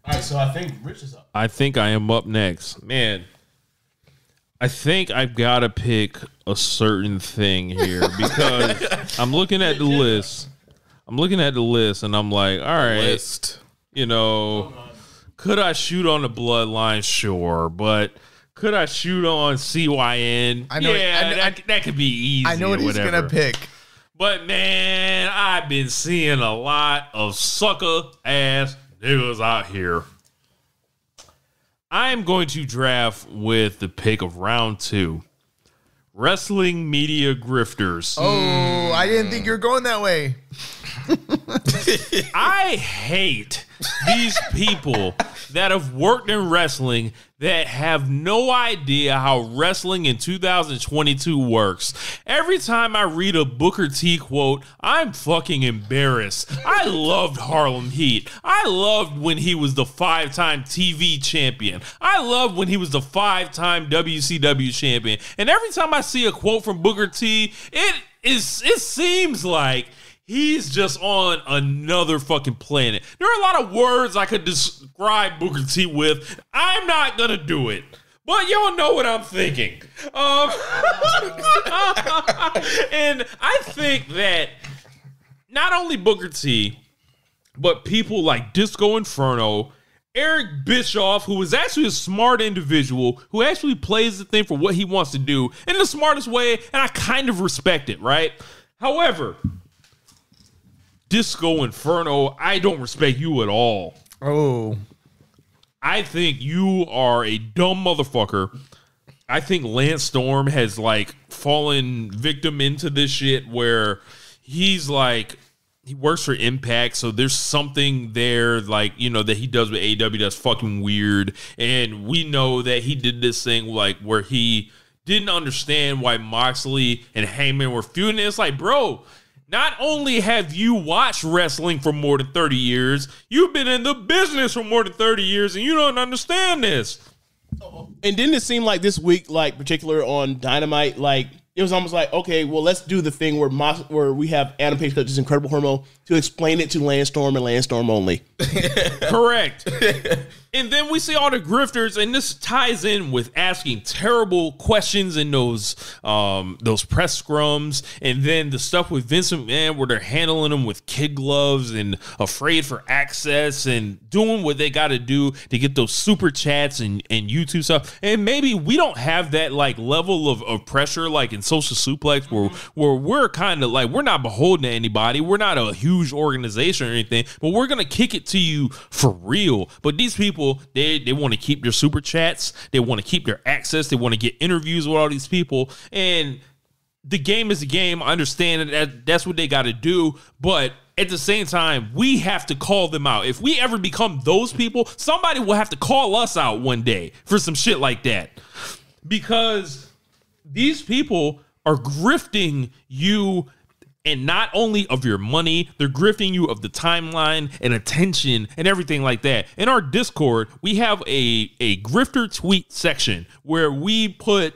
All right, so I think Rich is up. I think I am up next. Man, I think I've got to pick a certain thing here because I'm looking at the list. And I'm like, all right, could I shoot on the Bloodline? Sure, but could I shoot on CYN? I know. That could be easy. I know what he's gonna pick. But man, I've been seeing a lot of sucker ass niggas out here. I'm going to draft with the pick of round 2. Wrestling media grifters. Oh, I didn't think you were going that way. I hate these people that have worked in wrestling that have no idea how wrestling in 2022 works. Every time I read a Booker T quote, I'm fucking embarrassed. I loved Harlem Heat. I loved when he was the 5-time TV champion. I loved when he was the 5-time WCW champion. And every time I see a quote from Booker T, it seems like he's just on another fucking planet. There are a lot of words I could describe Booker T with. I'm not gonna do it, but y'all know what I'm thinking. And I think that not only Booker T, but people like Disco Inferno, Eric Bischoff, who is actually a smart individual, who actually plays the thing for what he wants to do in the smartest way, and I kind of respect it, right? However, Disco Inferno, I don't respect you at all. Oh. I think you are a dumb motherfucker. I think Lance Storm has fallen victim into this shit where he's he works for Impact, so there's something there that he does with AEW that's fucking weird. And we know that he did this thing where he didn't understand why Moxley and Heyman were feuding. It's bro, not only have you watched wrestling for more than 30 years, you've been in the business for more than 30 years, and you don't understand this. And didn't it seem like this week, particular on Dynamite, it was almost okay, well, let's do the thing where we have Adam Page cut this Incredible Hormo to explain it to Lance Storm and Lance Storm only. Correct. And then we see all the grifters, and this ties in with asking terrible questions in those press scrums, and then the stuff with Vince McMahon where they're handling them with kid gloves and afraid for access and doing what they got to do to get those super chats and YouTube stuff. And maybe we don't have that level of pressure in Social Suplex where we're kind of we're not beholden to anybody. We're not a huge organization or anything, but we're gonna kick it to you for real. But these people, they want to keep their super chats, they want to keep their access, they want to get interviews with all these people, and the game is a game. I understand that's what they got to do, but at the same time, we have to call them out. If we ever become those people, somebody will have to call us out one day for some shit like that, because these people are grifting you. And not only of your money, they're grifting you of the timeline and attention and everything like that. In our Discord, we have a grifter tweet section where we put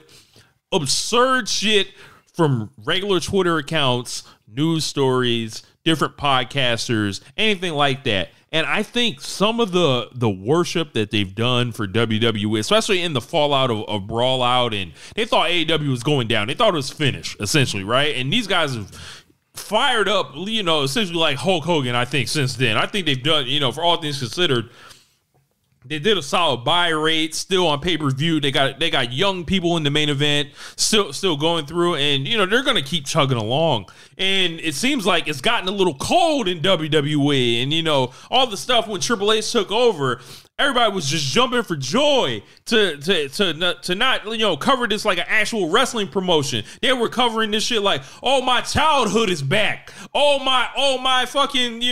absurd shit from regular Twitter accounts, news stories, different podcasters, anything like that. And I think some of the worship that they've done for WWE, especially in the fallout of Brawl Out, and they thought AEW was going down. They thought it was finished, essentially, right? And these guys have fired up, essentially like Hulk Hogan, I think, since then. I think they've done, for all things considered, they did a solid buy rate, still on pay-per-view. They got young people in the main event, still going through, and they're gonna keep chugging along. And it seems like it's gotten a little cold in WWE, and all the stuff when Triple H took over, everybody was just jumping for joy to not cover this like an actual wrestling promotion. They were covering this shit like, oh, my childhood is back. Oh my fucking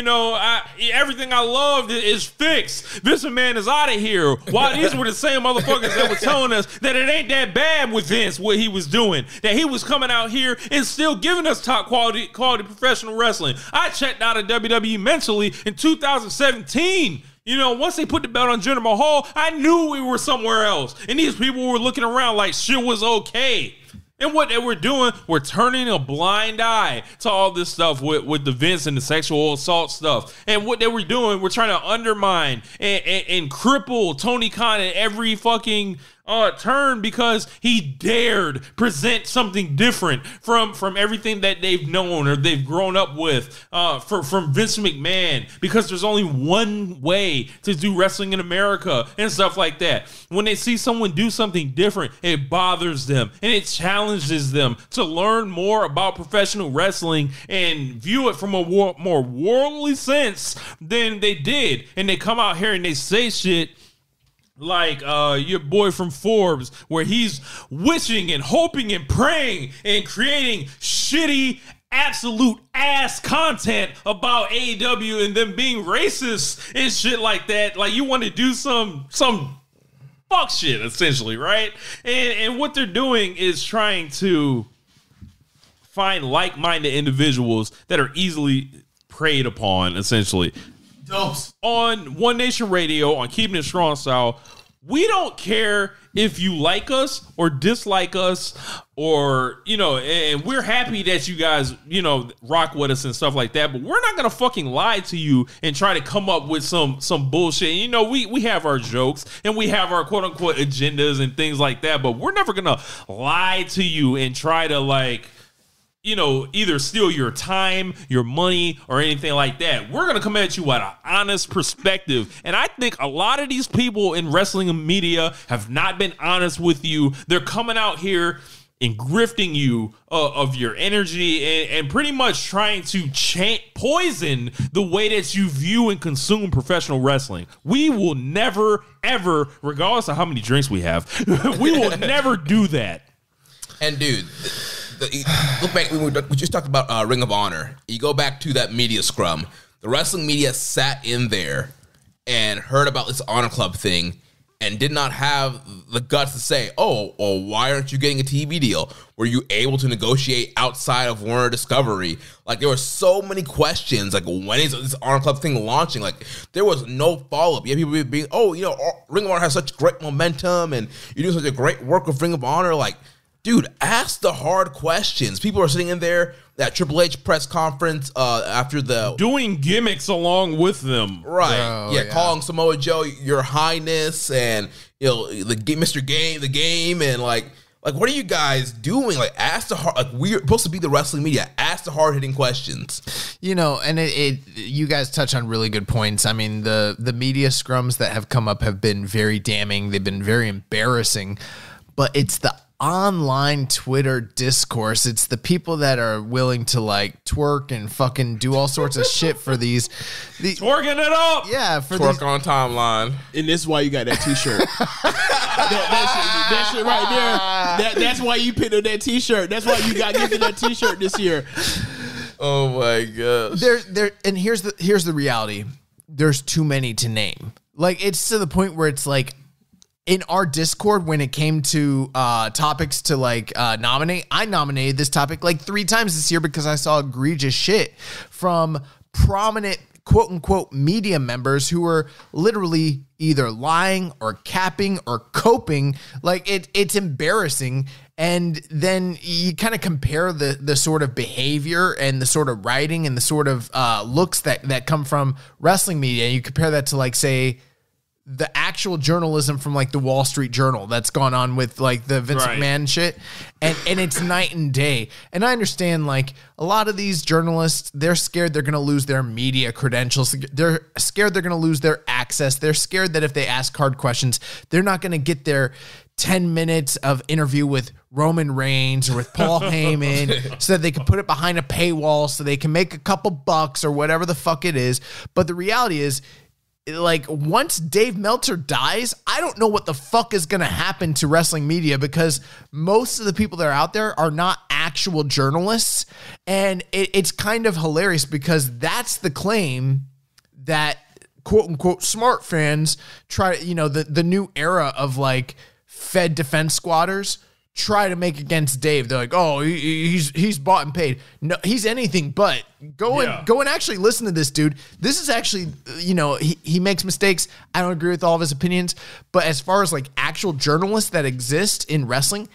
everything I loved is fixed. Vince McMahon is out of here. While these were the same motherfuckers that were telling us that it ain't that bad with Vince what he was doing, that he was coming out here and still giving us top quality professional wrestling. I checked out of WWE mentally in 2017. Once they put the belt on Jinder Mahal, I knew we were somewhere else. And these people were looking around like shit was okay. And what they were doing, we're turning a blind eye to all this stuff with the Vince and the sexual assault stuff. And what they were doing, we're trying to undermine and cripple Tony Khan at every fucking turn because he dared present something different from everything that they've known or they've grown up with from Vince McMahon, because there's only one way to do wrestling in America and stuff like that. When they see someone do something different, it bothers them and it challenges them to learn more about professional wrestling and view it from a more worldly sense than they did. And they come out here and they say shit like your boy from Forbes, where he's wishing and hoping and praying and creating shitty absolute ass content about AEW and them being racist and shit like that. Like, you want to do some fuck shit, essentially, right? And what they're doing is trying to find like-minded individuals that are easily preyed upon, essentially. On One Nation Radio, on Keeping It Strong Style, we don't care if you like us or dislike us, or, and we're happy that you guys, rock with us and stuff like that, but we're not going to fucking lie to you and try to come up with some bullshit. We have our jokes and we have our quote unquote agendas and things like that, but we're never going to lie to you and try to either steal your time, your money, or anything like that. We're going to come at you at an honest perspective. And I think a lot of these people in wrestling media have not been honest with you. They're coming out here and grifting you of your energy and pretty much trying to poison the way that you view and consume professional wrestling. We will never, ever, regardless of how many drinks we have, we will never do that. And dude, look back, we just talked about Ring of Honor. You go back to that media scrum. The wrestling media sat in there and heard about this Honor Club thing and did not have the guts to say, oh, well, why aren't you getting a TV deal? Were you able to negotiate outside of Warner Discovery? Like, there were so many questions. Like, when is this Honor Club thing launching? Like, there was no follow-up. You had people being, Ring of Honor has such great momentum and you're doing such a great work with Ring of Honor. Like, dude, ask the hard questions. People are sitting in there, that Triple H press conference after doing gimmicks along with them. Right. Oh, yeah, calling Samoa Joe Your Highness and, Mr. Game, the game. And like, what are you guys doing? Like, ask the hard, like, we're supposed to be the wrestling media. Ask the hard-hitting questions. And you guys touch on really good points. I mean, the media scrums that have come up have been very damning. They've been very embarrassing. But it's the online Twitter discourse. It's the people that are willing to twerk and fucking do all sorts of shit for these twerking it up. Yeah, for Twerk on timeline. And this is why you got that t-shirt. that shit right there. That's why you picked up that t-shirt. That's why you got gifted that t-shirt this year. Oh my gosh. And here's the reality. There's too many to name. Like, it's to the point where it's like, in our Discord, when it came to topics to nominate, I nominated this topic 3 times this year because I saw egregious shit from prominent quote unquote media members who were literally either lying or capping or coping. It's embarrassing. And then you kind of compare the sort of behavior and the sort of writing and the sort of looks that come from wrestling media. And you compare that to say the actual journalism from the Wall Street Journal that's gone on with the Vince McMahon shit. And it's night and day. And I understand a lot of these journalists, they're scared they're going to lose their media credentials. They're scared they're going to lose their access. They're scared that if they ask hard questions, they're not going to get their 10 minutes of interview with Roman Reigns or with Paul Heyman so that they can put it behind a paywall so they can make a couple bucks or whatever the fuck it is. But the reality is, like once Dave Meltzer dies, I don't know what the fuck is going to happen to wrestling media, because most of the people that are out there are not actual journalists. And it's kind of hilarious because that's the claim that quote unquote smart fans try, the new era of like Fed defense squatters try to make against Dave. They're like, oh, he's bought and paid. No, he's anything but. Go and actually listen to this dude. This is actually, he makes mistakes. I don't agree with all of his opinions, but as far as like actual journalists that exist in wrestling,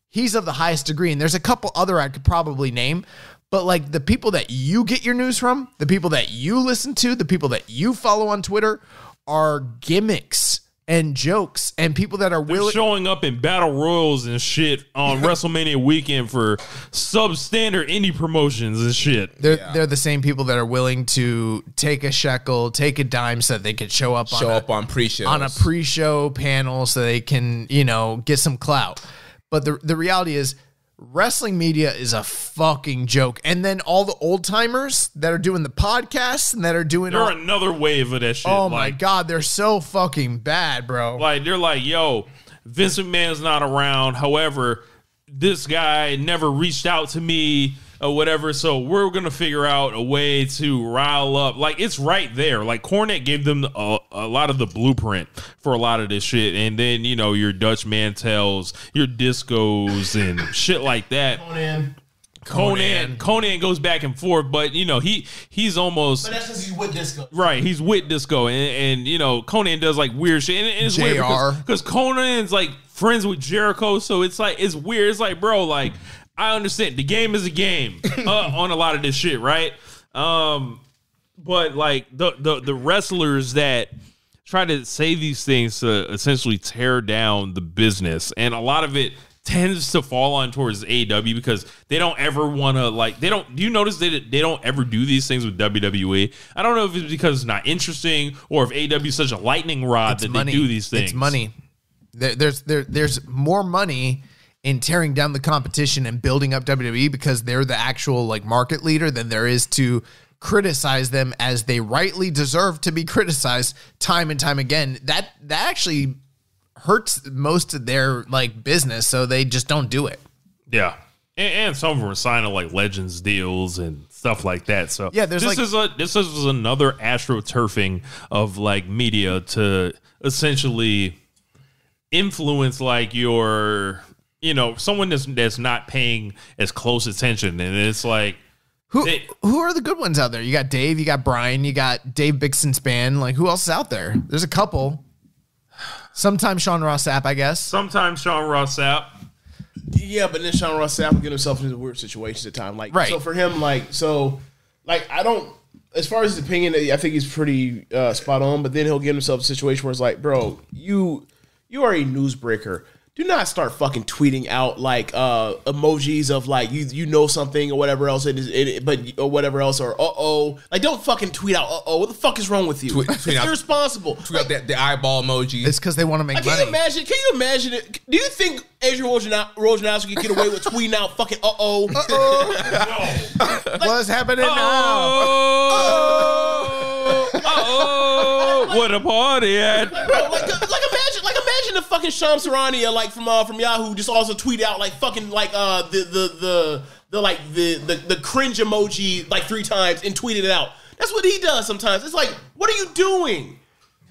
he's of the highest degree. And there's a couple other I could probably name, but like the people that you get your news from, the people that you listen to, the people that you follow on Twitter are gimmicks and jokes and people that are willing showing up in battle royals and shit on WrestleMania weekend for substandard indie promotions and shit. They're the same people that are willing to take a shekel, take a dime so that they can show up on pre-shows, on a pre-show panel so they can, get some clout. But the reality is wrestling media is a fucking joke. And then all the old timers that are doing the podcasts and that are doing they're another wave of that shit. Oh my God, they're so fucking bad, bro. Like they're like, yo, Vince McMahon's not around. However, this guy never reached out to me or whatever. So we're going to figure out a way to rile up. Like it's right there. Like Cornette gave them a lot of the blueprint for a lot of this shit. And then, your Dutch Mantels, your discos and shit like that. Conan goes back and forth, but he's almost. But that's because he's with Disco, right? He's with Disco, and Conan does like weird shit, and it's weird because Conan's like friends with Jericho, so it's like it's weird. It's like, bro, like I understand the game is a game on a lot of this shit, right? But like the wrestlers that try to say these things to essentially tear down the business, and a lot of it tends to fall on towards AEW because they don't ever want to do you notice they don't ever do these things with WWE? I don't know if it's because it's not interesting or if AEW is such a lightning rod they do these things. It's money. There's more money in tearing down the competition and building up WWE because they're the actual like market leader than there is to criticize them as they rightly deserve to be criticized time and time again. That actually hurts most of their like business, so they just don't do it. Yeah, and some of them are signing like Legends deals and stuff like that. So yeah, this is another astroturfing of like media to essentially influence like your someone that's not paying as close attention, and it's like who are the good ones out there? You got Dave, you got Brian, you got Dave Bixenspan band. Like who else is out there? There's a couple. Sometimes Sean Ross Sapp, I guess. Sometimes Sean Ross Sapp. Yeah, but then Sean Ross Sapp will get himself into weird situations at times. Like, right. So for him, I don't. As far as his opinion, I think he's pretty spot on. But then he'll get himself in a situation where it's like, bro, you are a newsbreaker. Do not start fucking tweeting out like emojis of like you know something or whatever else or whatever else or like don't fucking tweet out what the fuck is wrong with you? It's irresponsible. Tweet out the eyeball emoji. It's because they want to make money. Can you imagine it? Do you think Adrian Wojnarowski could get away with tweeting out fucking What's happening now? What a party at? Imagine the fucking Shams Charania like from Yahoo just also tweet out like fucking like the cringe emoji like 3 times and tweeted it out. That's what he does sometimes. It's like, what are you doing?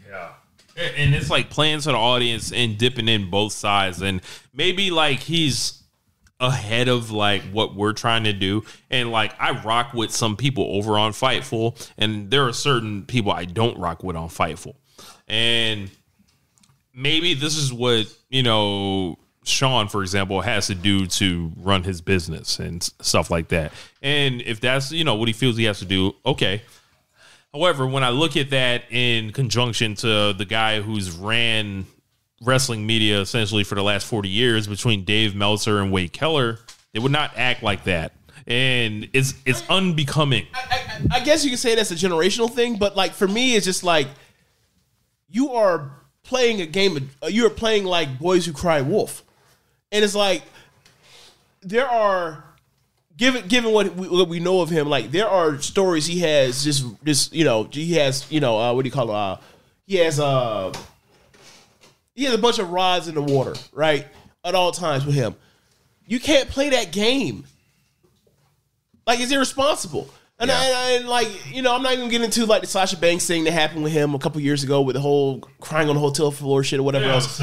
Yeah. And it's like playing to the audience and dipping in both sides, and maybe like he's ahead of like what we're trying to do. And like I rock with some people over on Fightful, and there are certain people I don't rock with on Fightful. And maybe this is what, Sean, for example, has to do to run his business and stuff like that. And if that's, what he feels he has to do, okay. However, when I look at that in conjunction to the guy who's ran wrestling media essentially for the last 40 years between Dave Meltzer and Wade Keller, they would not act like that. And it's unbecoming. I guess you could say that's a generational thing, but like for me, it's just like you are playing a game. You're playing like Boys Who Cry Wolf, and it's like there are given what we know of him, like there are stories he has just he has what do you call he has a bunch of rods in the water, right? At all times with him. You can't play that game. Like, it's irresponsible. And, and like, you know, I'm not even getting into like the Sasha Banks thing that happened with him a couple years ago with the whole crying on the hotel floor shit or whatever else.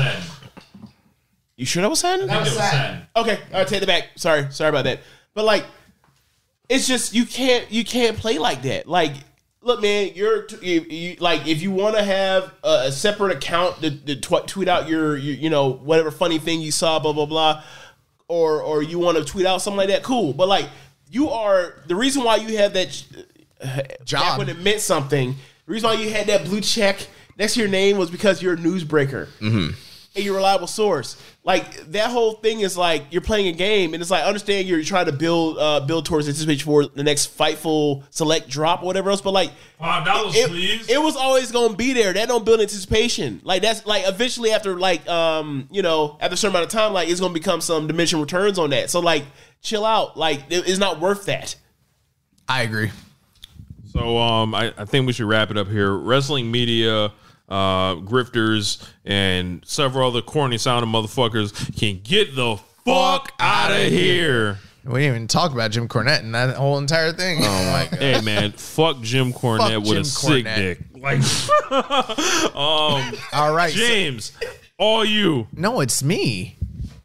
You sure that was sad? That was sad. Okay, I'll take it back. Sorry about that. But like, it's just you can't play like that. Like, look, man, you like if you want to have a separate account to tweet out your you know whatever funny thing you saw, blah blah blah, or you want to tweet out something like that, cool. But like, you are the reason why you have that job back when it meant something. The reason why you had that blue check next to your name was because you're a newsbreaker. Mm-hmm. And you're a reliable source. Like, that whole thing is like you're playing a game, and it's like, I understand you're trying to build towards anticipation for the next Fightful Select drop or whatever else, but like $5, please. It was always gonna be there. That don't build anticipation. Like, that's like eventually after like you know, after a certain amount of time, like it's gonna become some diminishing returns on that. So like, chill out. Like, it's not worth that. I agree. So I think we should wrap it up here. Wrestling media, grifters, and several other corny sounding motherfuckers can get the fuck out of here. We didn't even talk about Jim Cornette and that whole entire thing. Oh my god. Hey man, fuck Jim Cornette with Jim a sick Cornette. dick. Like, All right, James, all you. No, it's me.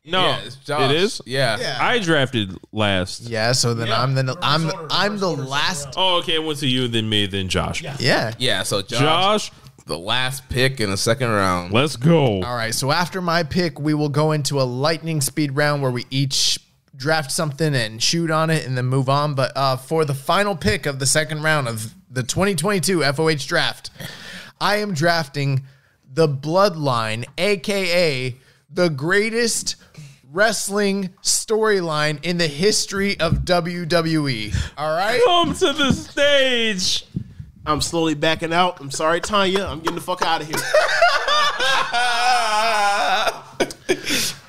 No, Yeah, it's Josh. it is. Yeah. I drafted last. Yeah, so then I'm the last. Oh, okay. It went to you, then me, then Josh. Yeah. Yeah, so Josh, the last pick in the second round. let's go. All right, so after my pick, we will go into a lightning speed round where we each draft something and shoot on it and then move on. But for the final pick of the second round of the 2022 FOH Draft, I am drafting the Bloodline, a.k.a. the greatest wrestling storyline in the history of WWE. All right? Come to the stage. I'm slowly backing out. I'm sorry, Tanya. I'm getting the fuck out of here.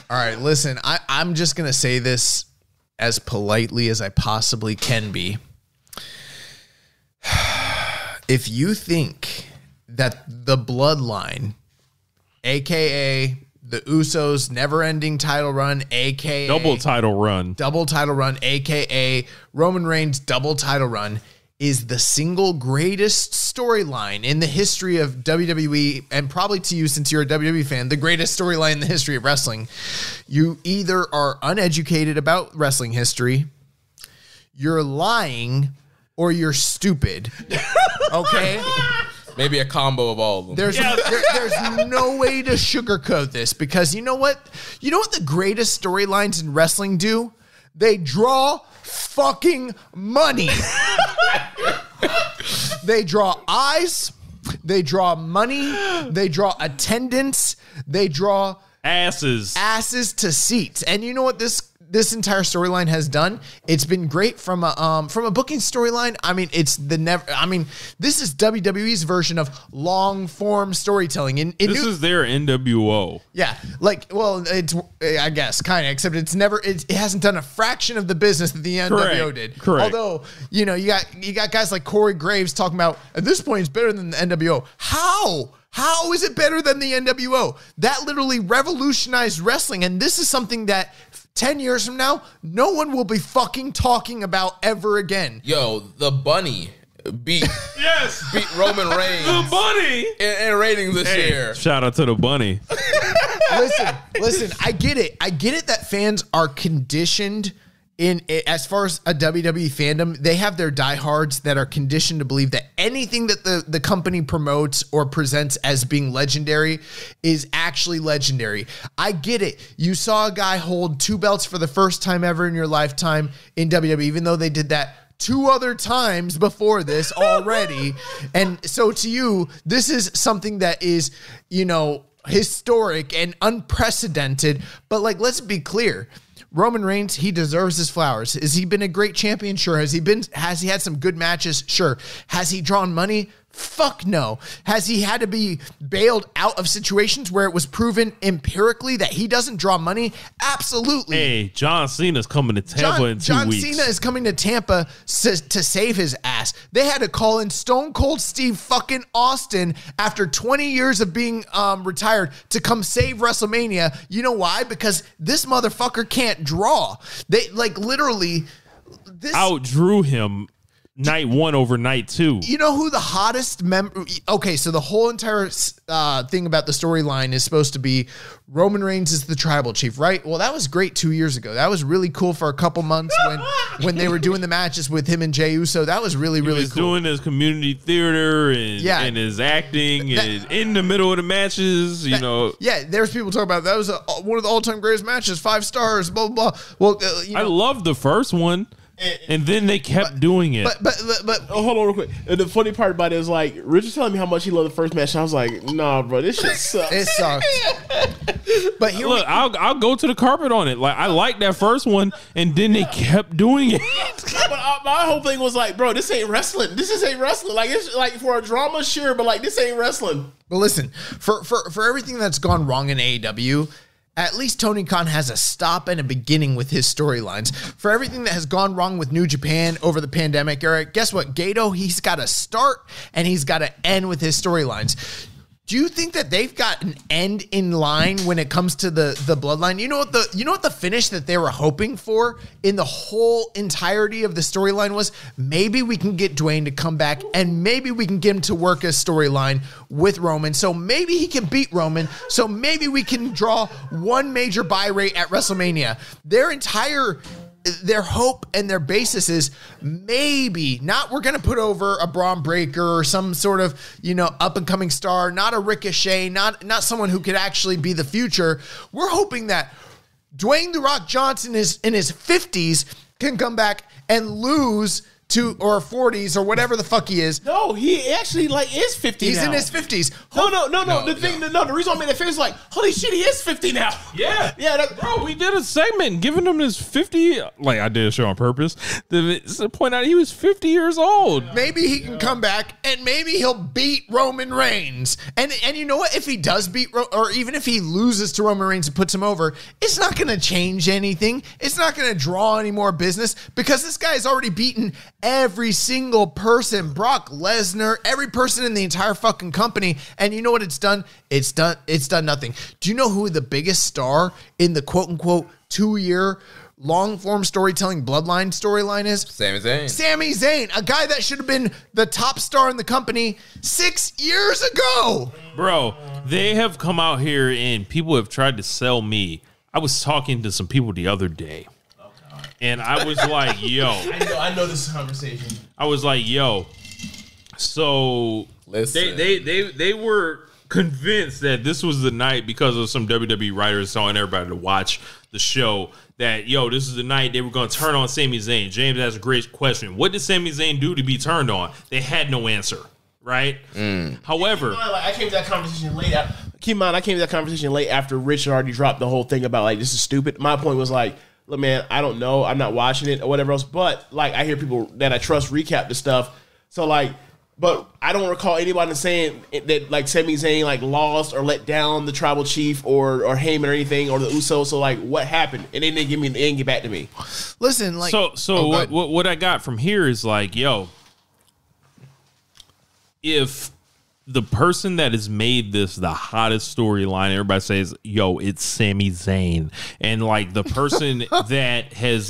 All right, listen, I'm just going to say this as politely as I possibly can be. If you think that the Bloodline, a.k.a. the Usos' never-ending title run, a.k.a. Double title run. a.k.a. Roman Reigns' double title run, is the single greatest storyline in the history of WWE, and probably to you, since you're a WWE fan, the greatest storyline in the history of wrestling, you either are uneducated about wrestling history, you're lying, or you're stupid. Okay? Maybe a combo of all of them. There's no way to sugarcoat this, because you know what? You know what the greatest storylines in wrestling do? They draw fucking money. They draw eyes. They draw money. They draw attendance. They draw Asses to seats. And you know what this entire storyline has done? It's been great from a booking storyline. I mean, this is WWE's version of long form storytelling. This is their NWO. Yeah, like, well, it's, I guess, kind of, except it hasn't done a fraction of the business that the NWO did. Correct. Although, you know, you got guys like Corey Graves talking about, at this point, it's better than the NWO. How is it better than the NWO? That literally revolutionized wrestling, and this is something that 10 years from now, no one will be fucking talking about ever again. Yo, the Bunny beat Roman Reigns. The Bunny in ratings this year. Shout out to the Bunny. Listen, I get it. I get it that fans are conditioned in, as far as a WWE fandom, they have their diehards that are conditioned to believe that anything that the company promotes or presents as being legendary is actually legendary. I get it. You saw a guy hold 2 belts for the first time ever in your lifetime in WWE, even though they did that 2 other times before this already. And so to you, this is something that is, you know, historic and unprecedented. But like, let's be clear. Roman Reigns, he deserves his flowers. Has he been a great champion? Sure. Has he had some good matches? Sure. Has he drawn money? Fuck no. Has he had to be bailed out of situations where it was proven empirically that he doesn't draw money? Absolutely. Hey, John Cena's coming to Tampa in 2 weeks. John Cena is coming to Tampa to save his ass. They had to call in Stone Cold Steve fucking Austin after 20 years of being retired to come save WrestleMania. You know why? Because this motherfucker can't draw. They literally this outdrew him night 1 over night 2. You know who the hottest member? Okay, so the whole entire thing about the storyline is supposed to be Roman Reigns is the tribal chief, right? Well, that was great 2 years ago. That was really cool for a couple months when they were doing the matches with him and Jey Uso. That was really cool. He was doing his community theater and his acting and in the middle of the matches, you know. Yeah, there's people talking about that was one of the all-time greatest matches, 5 stars, blah, blah, blah. Well, I love the first one. And then they kept doing it. But hold on real quick. And the funny part about it is like Rich was telling me how much he loved the first match. And I was like, nah, bro, this shit sucks. It sucks. But here look, I'll go to the carpet on it. Like I liked that first one, and then they kept doing it. But my whole thing was like, bro, this ain't wrestling. This ain't wrestling. Like it's like for a drama, sure, but like this ain't wrestling. But listen, for everything that's gone wrong in AEW. At least Tony Khan has a stop and a beginning with his storylines. For everything that has gone wrong with New Japan over the pandemic era, guess what? Gato, he's got to start and he's got to end with his storylines. Do you think that they've got an end in line when it comes to the bloodline? You know what the finish that they were hoping for in the whole entirety of the storyline was? Maybe we can get Dwayne to come back and maybe we can get him to work a storyline with Roman. So maybe he can beat Roman. So maybe we can draw one major buy rate at WrestleMania. Their hope and their basis is maybe not we're going to put over a Braun Breaker or some sort of, up and coming star, not a Ricochet, not someone who could actually be the future. We're hoping that Dwayne "The Rock" Johnson is in his 50s can come back and lose to or 40s or whatever the fuck he is. No, he actually is 50 He's now. in his 50s. The reason I made that face is like, holy shit, he is 50 now. Yeah. Bro, we did a segment giving him his 50, like I did a show on purpose, to point out he was 50 years old. Maybe he can come back and maybe he'll beat Roman Reigns. And you know what? If he does beat, or even if he loses to Roman Reigns and puts him over, it's not going to change anything. It's not going to draw any more business because this guy's already beaten every single person, Brock Lesnar, every person in the entire fucking company. And you know what it's done? It's done nothing. Do you know who the biggest star in the quote unquote 2-year long form storytelling bloodline storyline is? Sami Zayn. Sami Zayn, a guy that should have been the top star in the company 6 years ago. Bro, they have come out here and people have tried to sell me. I was talking to some people the other day. And I was like, yo. I know this conversation. I was like, yo. So Listen. they were convinced that this was the night because of some WWE writers telling everybody to watch the show that, yo, this is the night they were going to turn on Sami Zayn. James has a great question. What did Sami Zayn do to be turned on? They had no answer, right? However, I came to that conversation late. Keep in mind, I came to that conversation late after Rich had already dropped the whole thing about this is stupid. My point was look, man, I don't know. I'm not watching it or whatever else. But I hear people that I trust recap the stuff. So but I don't recall anybody saying that Sami Zayn lost or let down the tribal chief or Heyman or anything or the Usos. So what happened? And they didn't get back to me. Listen, what I got from here is yo, if the person that has made this the hottest storyline, everybody says, yo, it's Sami Zayn. And the person that has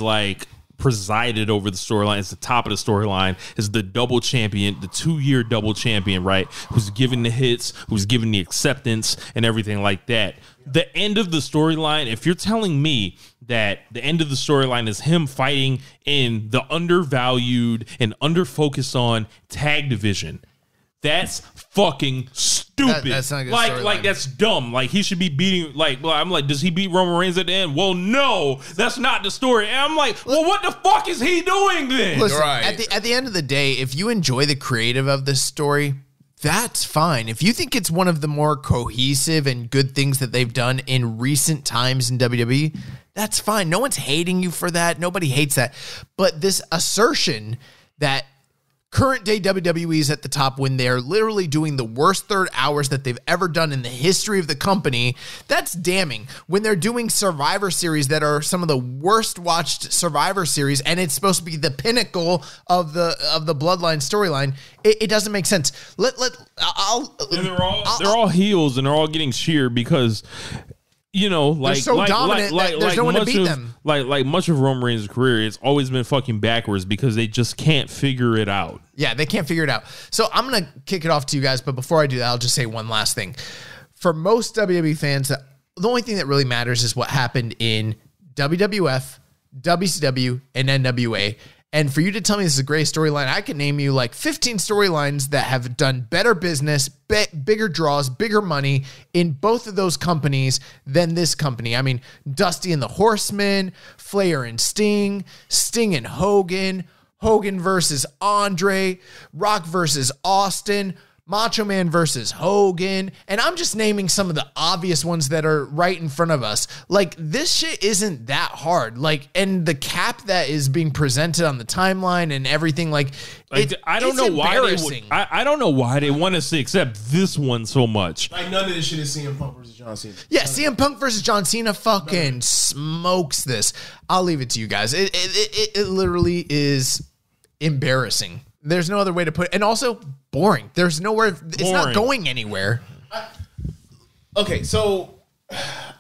presided over the storyline, is the top of the storyline, is the double champion, the 2-year double champion, right? Who's given the hits, who's given the acceptance and everything like that. The end of the storyline, if you're telling me that the end of the storyline is him fighting in the undervalued and underfocused on tag division, that's fucking stupid. That's not a good storyline. That's dumb. He should be beating. I'm does he beat Roman Reigns at the end? Well, no, that's not the story. And I'm well, what the fuck is he doing then? Listen, Right. at the end of the day, if you enjoy the creative of this story, that's fine. If you think it's one of the more cohesive and good things that they've done in recent times in WWE, that's fine. No one's hating you for that. Nobody hates that. But this assertion that current day WWE's at the top when they're literally doing the worst 3rd hours that they've ever done in the history of the company. That's damning. When they're doing Survivor Series that are some of the worst watched Survivor Series, and it's supposed to be the pinnacle of the Bloodline storyline, it doesn't make sense. They're all heels and they're all getting cheered because, you know, like so dominant that there's no one to beat them. Like much of Roman Reigns' career, it's always been fucking backwards because they just can't figure it out. Yeah, they can't figure it out. So I'm gonna kick it off to you guys, but before I do that, I'll just say one last thing. For most WWE fans, the only thing that really matters is what happened in WWF, WCW, and NWA. And for you to tell me this is a great storyline, I can name you like 15 storylines that have done better business, bigger draws, bigger money in both of those companies than this company. I mean, Dusty and the Horsemen, Flair and Sting, Sting and Hogan, Hogan versus Andre, Rock versus Austin, Macho Man versus Hogan, and I'm just naming some of the obvious ones that are right in front of us. Like, this shit isn't that hard. Like, and the cap that is being presented on the timeline and everything, like I don't know why I don't know why they want us to accept this one so much. Like, none of this shit is CM Punk versus John Cena. Yeah, CM Punk versus John Cena fucking smokes this. I'll leave it to you guys. It literally is embarrassing. There's no other way to put it. And also boring. There's nowhere. It's not going anywhere. Okay, so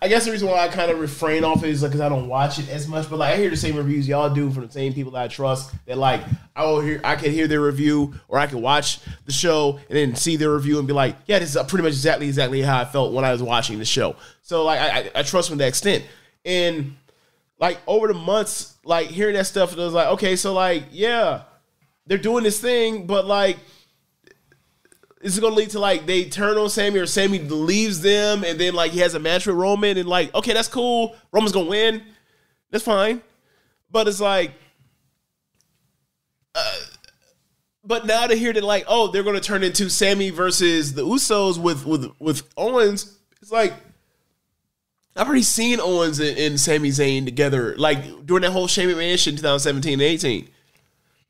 I guess the reason why I kind of refrain off it is because I don't watch it as much. But like, I hear the same reviews y'all do from the same people that I trust. That like I can hear their review, or I can watch the show and then see their review and be like, yeah, this is pretty much exactly how I felt when I was watching the show. So like I trust them to that extent. And like over the months, like hearing that stuff, it was like, okay, so like yeah, they're doing this thing, but like, is it going to lead to like they turn on Sammy, or Sammy leaves them and then like he has a match with Roman and like, okay, that's cool. Roman's going to win. That's fine. But it's like, but now to hear that like, oh, they're going to turn into Sammy versus the Usos with Owens, it's like, I've already seen Owens and Sami Zayn together, like during that whole Shane McMahon shit in 2017 and 18.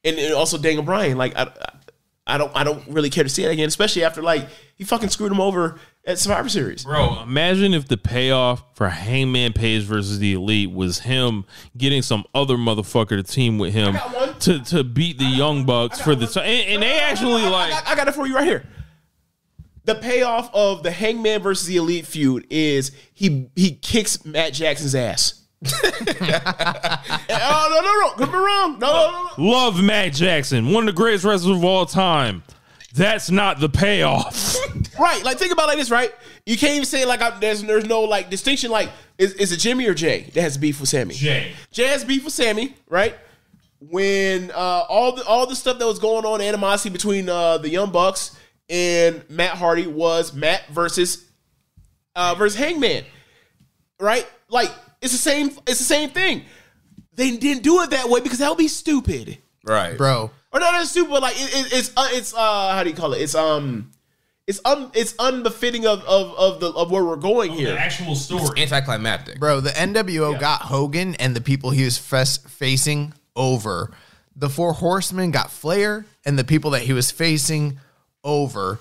And also Daniel Bryan, like I don't really care to see it again, especially after like he fucking screwed him over at Survivor Series. Bro, imagine if the payoff for Hangman Page versus the Elite was him getting some other motherfucker to team with him to beat the Young Bucks for the and they actually like I got it for you right here. The payoff of the Hangman versus the Elite feud is he kicks Matt Jackson's ass. Oh, no. Could be wrong. No. Love Matt Jackson, one of the greatest wrestlers of all time. That's not the payoff. Right. Like, think about it like this, right? You can't even say, like, there's no, like, distinction, like, is it Jimmy or Jay that has beef with Sammy? Jay has beef with Sammy, right? When all the stuff that was going on, animosity between the Young Bucks and Matt Hardy was Matt versus Hangman, right? Like, it's the same thing. They didn't do it that way because that would be stupid, Right, bro. or not as stupid, but like it's how do you call it? It's unbefitting of where we're going here. The actual story. It's anticlimactic. Bro, the NWO got Hogan and the people he was facing over. The Four Horsemen got Flair and the people that he was facing over.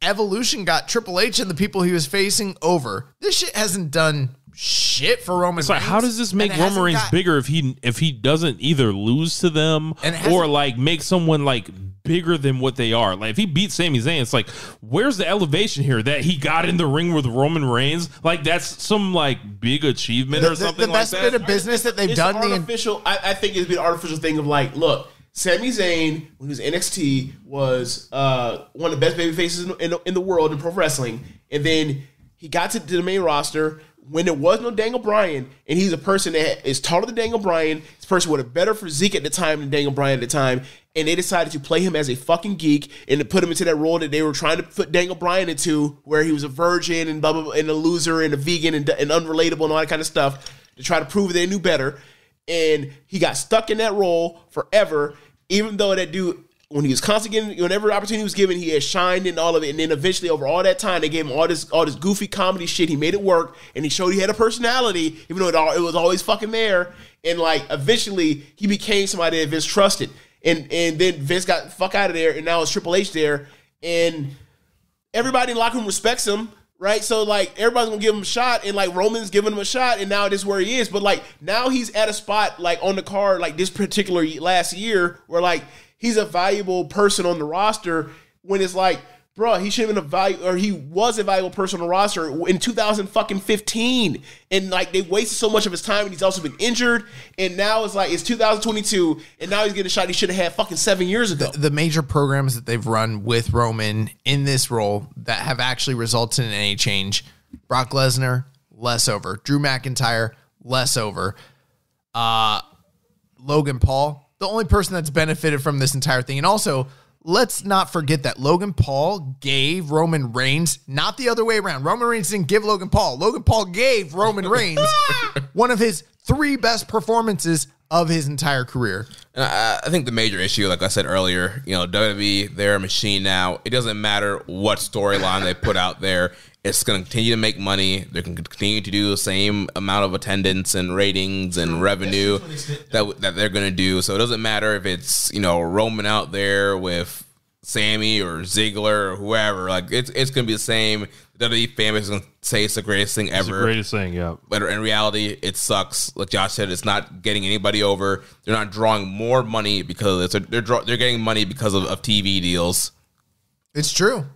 Evolution got Triple H and the people he was facing over. This shit hasn't done shit for Roman Reigns. Like, how does this make Roman Reigns bigger if he doesn't either lose to them or like make someone like bigger than what they are? Like, if he beats Sami Zayn, it's like, where's the elevation here that he got in the ring with Roman Reigns? Like, that's some like big achievement or something the best like that. bit of business that they've done. I think it's been an artificial thing of like, look, Sami Zayn, when he was NXT, was one of the best baby faces in the world in pro wrestling, and then he got to the main roster when there was no Daniel Bryan, and he's a person that is taller than Daniel Bryan. This person with a better physique at the time than Daniel Bryan at the time, and they decided to play him as a fucking geek and to put him into that role that they were trying to put Daniel Bryan into, where he was a virgin and blah, blah, blah, and a loser and a vegan and unrelatable and all that kind of stuff, to try to prove they knew better. And he got stuck in that role forever, even though that dude, when he was constantly getting, whenever opportunity was given, he had shined in all of it. And then eventually, over all that time, they gave him all this goofy comedy shit. He made it work, and he showed he had a personality, even though it was always fucking there. And like, eventually, he became somebody that Vince trusted. and then Vince got the fuck out of there, and now it's Triple H there, and everybody in the locker room respects him, right? So like everybody's gonna give him a shot, and like Roman's giving him a shot, and now this is where he is. But like now he's at a spot like on the card like this particular last year where like he's a valuable person on the roster when it's like, bro, he should have been he was a valuable person on the roster in 2015. And like they wasted so much of his time, and he's also been injured. And now it's like it's 2022, and now he's getting a shot he should have had fucking 7 years ago. The major programs that they've run with Roman in this role that have actually resulted in any change: Brock Lesnar, less over; Drew McIntyre, less over; Logan Paul, the only person that's benefited from this entire thing. And also, let's not forget that Logan Paul gave Roman Reigns, not the other way around. Roman Reigns didn't give Logan Paul. Logan Paul gave Roman Reigns one of his 3 best performances of his entire career. And I think the major issue, like I said earlier, WWE, they're a machine now. It doesn't matter what storyline they put out there. It's going to continue to make money. They can continue to do the same amount of attendance and ratings and revenue that they're going to do. So it doesn't matter if it's, Roman out there with Sammy or Ziggler or whoever. Like it's going to be the same. The WWE fan is going to say it's the greatest thing ever. It's the greatest thing, yeah. But in reality, it sucks. Like Josh said, it's not getting anybody over. They're not drawing more money because they're getting money because of TV deals. It's true.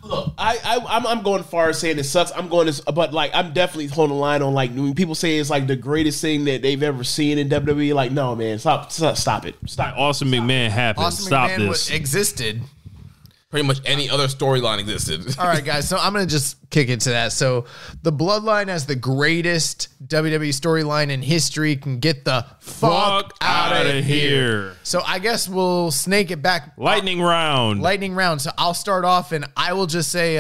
Look, I'm going far as saying it sucks. But like I'm definitely holding the line on like when people say it's like the greatest thing that they've ever seen in WWE. Like, no, man, stop it. Stop. Austin McMahon happened. Austin Stop McMahon this. Existed. Pretty much any other storyline existed. All right, guys. So I'm going to just kick into that. So the Bloodline as the greatest WWE storyline in history can get the fuck out of here. So I guess we'll snake it back. Lightning round. So I'll start off, and I will just say,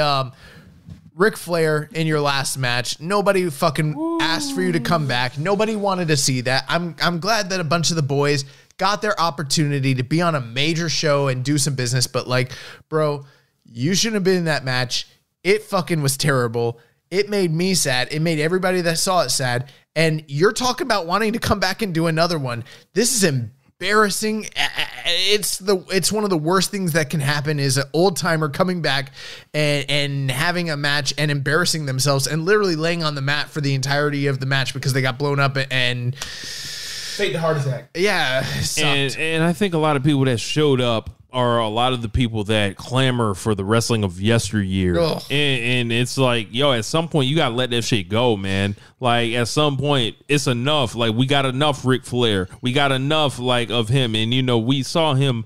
Ric Flair in your last match. Nobody fucking asked for you to come back. Nobody wanted to see that. I'm glad that a bunch of the boys got their opportunity to be on a major show and do some business, but like, bro, you shouldn't have been in that match. It fucking was terrible. It made me sad. It made everybody that saw it sad. And you're talking about wanting to come back and do another one. This is embarrassing. It's one of the worst things that can happen is an old timer coming back and having a match and embarrassing themselves and literally laying on the mat for the entirety of the match because they got blown up and Fake the heart attack. yeah, it sucked. And I think a lot of people that showed up are a lot of the people that clamor for the wrestling of yesteryear. Ugh. And it's like, yo, at some point you gotta let that shit go, man. Like at some point it's enough. Like we got enough Ric Flair. We got enough like of him. And we saw him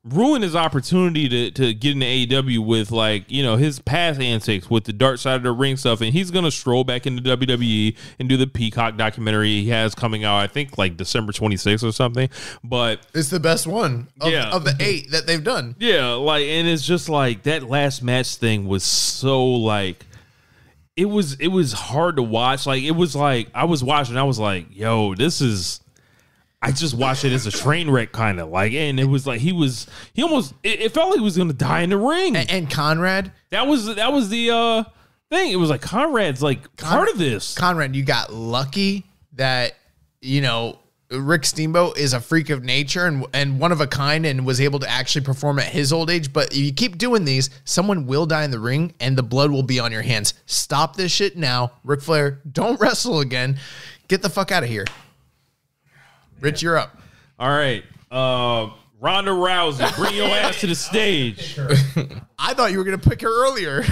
ruin his opportunity to get into AEW with like, his past antics with the dark side of the ring stuff. And he's going to stroll back into WWE and do the Peacock documentary he has coming out, I think like December 26th or something. But It's the best one of the 8 that they've done. yeah, like, and it's just like that last match thing was so like, it was hard to watch. Like, it was like, I was watching, I was like, yo, I just watched it as a train wreck kind of like, and it was like, it felt like he was going to die in the ring. And Conrad, That was the thing. It was like Conrad's like part of this. Conrad, you got lucky that, Rick Steamboat is a freak of nature and one of a kind and was able to actually perform at his old age. But if you keep doing these, someone will die in the ring and the blood will be on your hands. Stop this shit now. Ric Flair, don't wrestle again. Get the fuck out of here. Rich, you're up. All right. Ronda Rousey, bring your ass to the stage. I thought you were going to pick her earlier.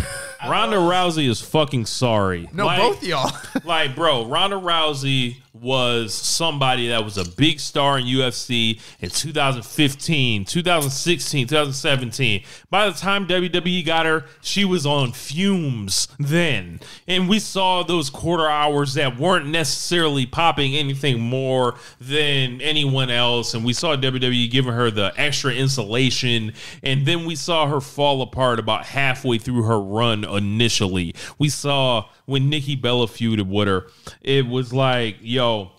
Ronda Rousey is fucking sorry. No, both y'all. Like, bro, Ronda Rousey was somebody that was a big star in UFC in 2015, 2016, 2017. By the time WWE got her, she was on fumes then. And we saw those quarter hours that weren't necessarily popping anything more than anyone else. And we saw WWE giving her the extra insulation. And then we saw her fall apart about halfway through her run initially. We saw when Nikki Bella feuded with her, it was like, yo,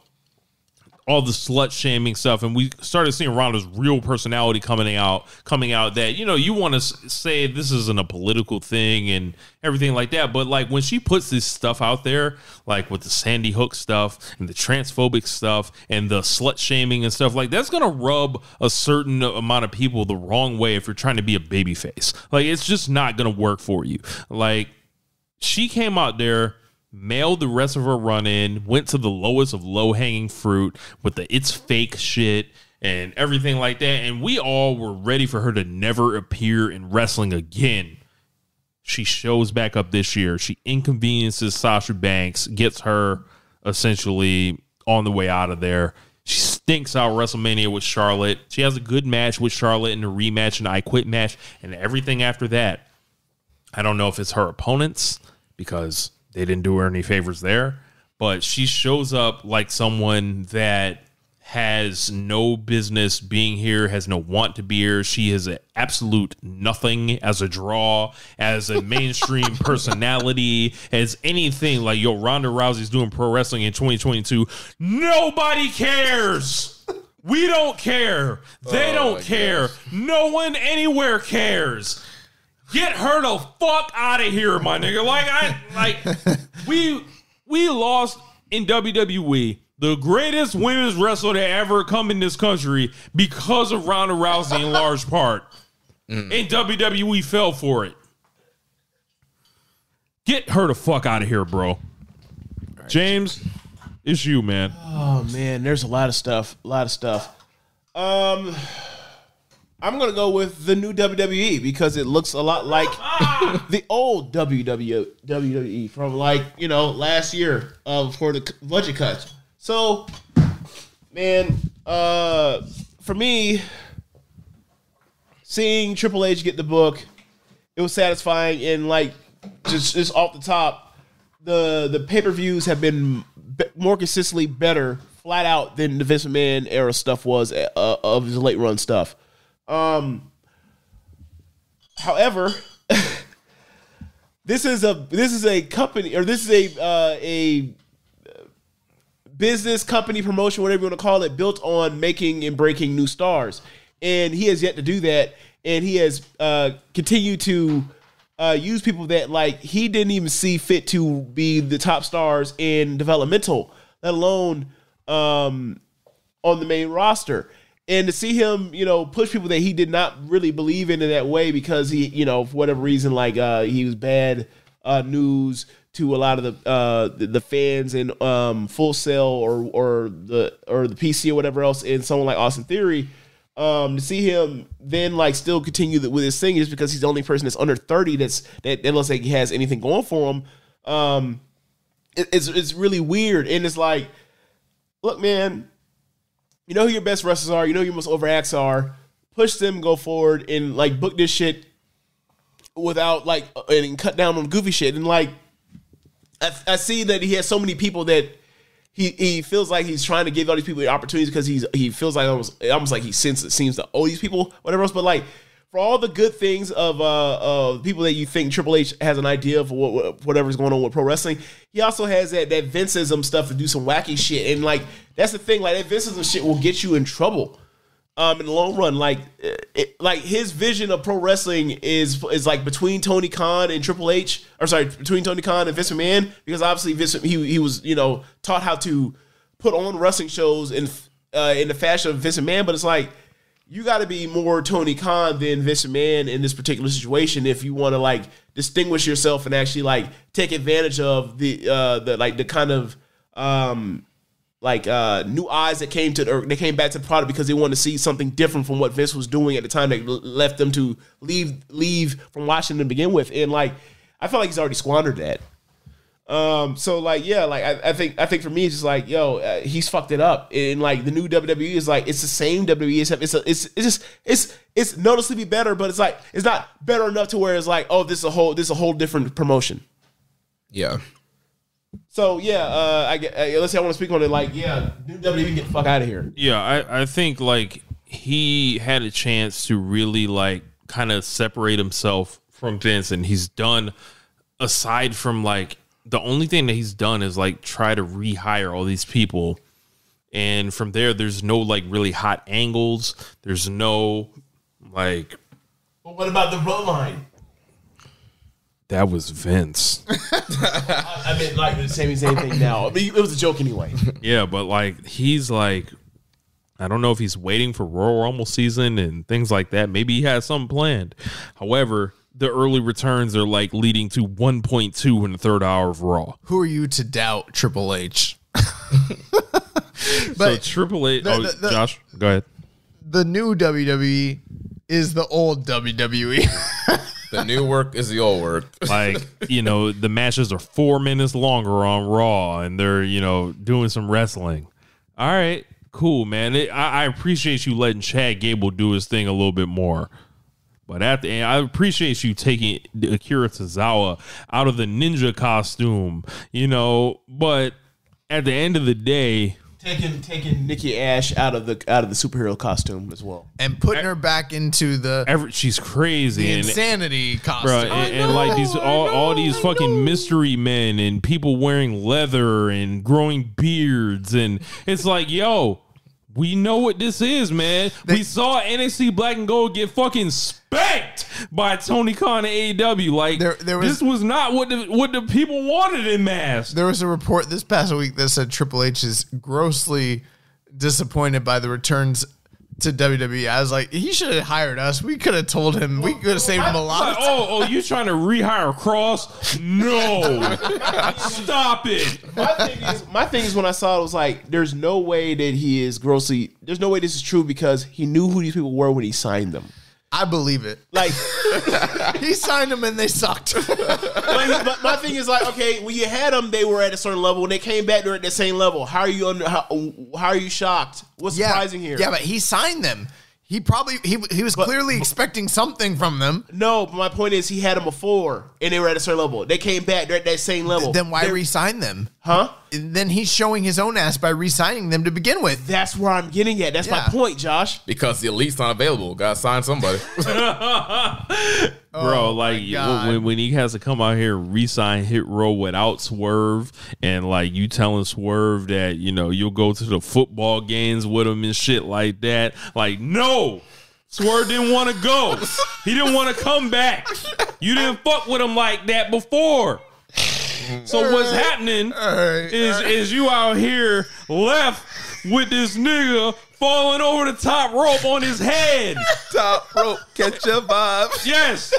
all the slut shaming stuff, and we started seeing Ronda's real personality coming out that, you know, you want to say this isn't a political thing and everything like that, but like when she puts this stuff out there, like with the Sandy Hook stuff and the transphobic stuff and the slut shaming and stuff, like that's gonna rub a certain amount of people the wrong way if you're trying to be a babyface. Like it's just not gonna work for you. Like she came out there, mailed the rest of her run in, went to the lowest of low hanging fruit with the it's fake shit and everything like that. And we all were ready for her to never appear in wrestling again. She shows back up this year. She inconveniences Sasha Banks, gets her essentially on the way out of there. She stinks out WrestleMania with Charlotte. She has a good match with Charlotte in the rematch and I Quit match, and everything after that. I don't know if it's her opponents because they didn't do her any favors there, but she shows up like someone that has no business being here, has no want to be here. She is an absolute nothing as a draw, as a mainstream personality, as anything. Like, yo, Ronda Rousey's doing pro wrestling in 2022. Nobody cares. We don't care. They don't care. Gosh. No one anywhere cares. Get her the fuck out of here, my nigga. We lost in WWE the greatest women's wrestler to ever come in this country because of Ronda Rousey in large part. And WWE fell for it. Get her the fuck out of here, bro. Right. James, it's you, man. Oh man, there's a lot of stuff. I'm going to go with the new WWE because it looks a lot like the old WWE from last year for the budget cuts. So, man, for me, seeing Triple H get the book, it was satisfying, and just off the top, the pay-per-views have been more consistently better flat out than the Vince McMahon era stuff was of his late run stuff. However, this is a company, or this is a business company promotion, whatever you want to call it, built on making and breaking new stars, and he has yet to do that, and he has continued to use people that he didn't even see fit to be the top stars in developmental, let alone on the main roster. And to see him, push people that he did not really believe in that way because he, for whatever reason, he was bad news to a lot of the fans in Full Sail or the PC or whatever else, and someone like Austin Theory, to see him then still continue with his thing just because he's the only person that's under 30 that looks like he has anything going for him. It's really weird, and it's like, look, man. You know who your best wrestlers are. You know who your most overacts are. Push them, go forward, and book this shit without and cut down on goofy shit. And I see that he has so many people that he feels like he's trying to give all these people the opportunities because he feels like almost like he seems to owe these people whatever else. But for all the good things of people that you think Triple H has an idea of whatever's going on with pro wrestling, he also has that Vinceism stuff to do some wacky shit. And that's the thing, that Vinceism shit will get you in trouble in the long run. His vision of pro wrestling is between Tony Khan and Triple H, between Tony Khan and Vince McMahon, because obviously Vince he was taught how to put on wrestling shows in the fashion of Vince McMahon, but it's you got to be more Tony Khan than Vince McMahon in this particular situation if you want to distinguish yourself and actually take advantage of the kind of new eyes that came back to the product because they wanted to see something different from what Vince was doing at the time that left them to leave from Washington to begin with, and I feel like he's already squandered that. I think for me it's just he's fucked it up, and the new WWE is it's the same WWE, except it's noticeably better, but it's not better enough to where it's this is a whole different promotion. Yeah. So let's say I want to speak on it. New WWE, get the fuck out of here. Yeah, I think he had a chance to really kind of separate himself from Vince, and he's done, aside from the only thing that he's done is try to rehire all these people and from there's no like really hot angles. There's no like. But what about the bloodline? That was Vince. I mean, like the same thing now. I mean, it was a joke anyway. Yeah, but like he's like, I don't know if he's waiting for Royal Rumble season and things like that. Maybe he has something planned. However, the early returns are like leading to 1.2 in the third hour of Raw. Who are you to doubt Triple H? So Triple H. Josh, go ahead. The new WWE is the old WWE. The new work is the old work. Like, you know, the matches are 4 minutes longer on Raw, and they're, you know, doing some wrestling. All right, cool, man. I appreciate you letting Chad Gable do his thing a little bit more. But at the end, I appreciate you taking Akira Tozawa out of the ninja costume, you know. But at the end of the day, taking Nikki Ash out of the superhero costume as well, and putting her back into the she's crazy and insanity costume. bro, and like these all these fucking mystery men and people wearing leather and growing beards, and it's like, yo, we know what this is, man. We saw NXT Black and Gold get fucking spanked by Tony Khan and AEW. Like, this was not what the people wanted in mass. There was a report this past week that said Triple H is grossly disappointed by the returns to WWE. I was like, he should have hired us. We could have told him. We could have saved him a lot of time. Oh, you trying to rehire Cross? No. Stop it. My thing is when I saw it, was like, there's no way that he is grossly. There's no way this is true because he knew who these people were when he signed them. I believe it. Like, he signed them and they sucked. But my thing is like, okay, when you had them, they were at a certain level. When they came back, they're at the same level. How are you shocked? What's surprising here? Yeah, but he signed them. He was clearly expecting something from them. No, but my point is he had them before and they were at a certain level. They came back, they're at that same level. Then why re-sign them? Huh? And then he's showing his own ass by re-signing them to begin with. That's where I'm getting at. That's my point, Josh. Because the elite's not available. Gotta sign somebody. Bro, like when he has to come out here and re-sign Hit Row without Swerve, and like you telling Swerve that, you know, you'll go to the football games with him and shit like that. Like, no, Swerve didn't want to go. He didn't want to come back. You didn't fuck with him like that before. So what's happening is you out here left with this nigga falling over the top rope on his head. Top rope, catch your vibe. Yes.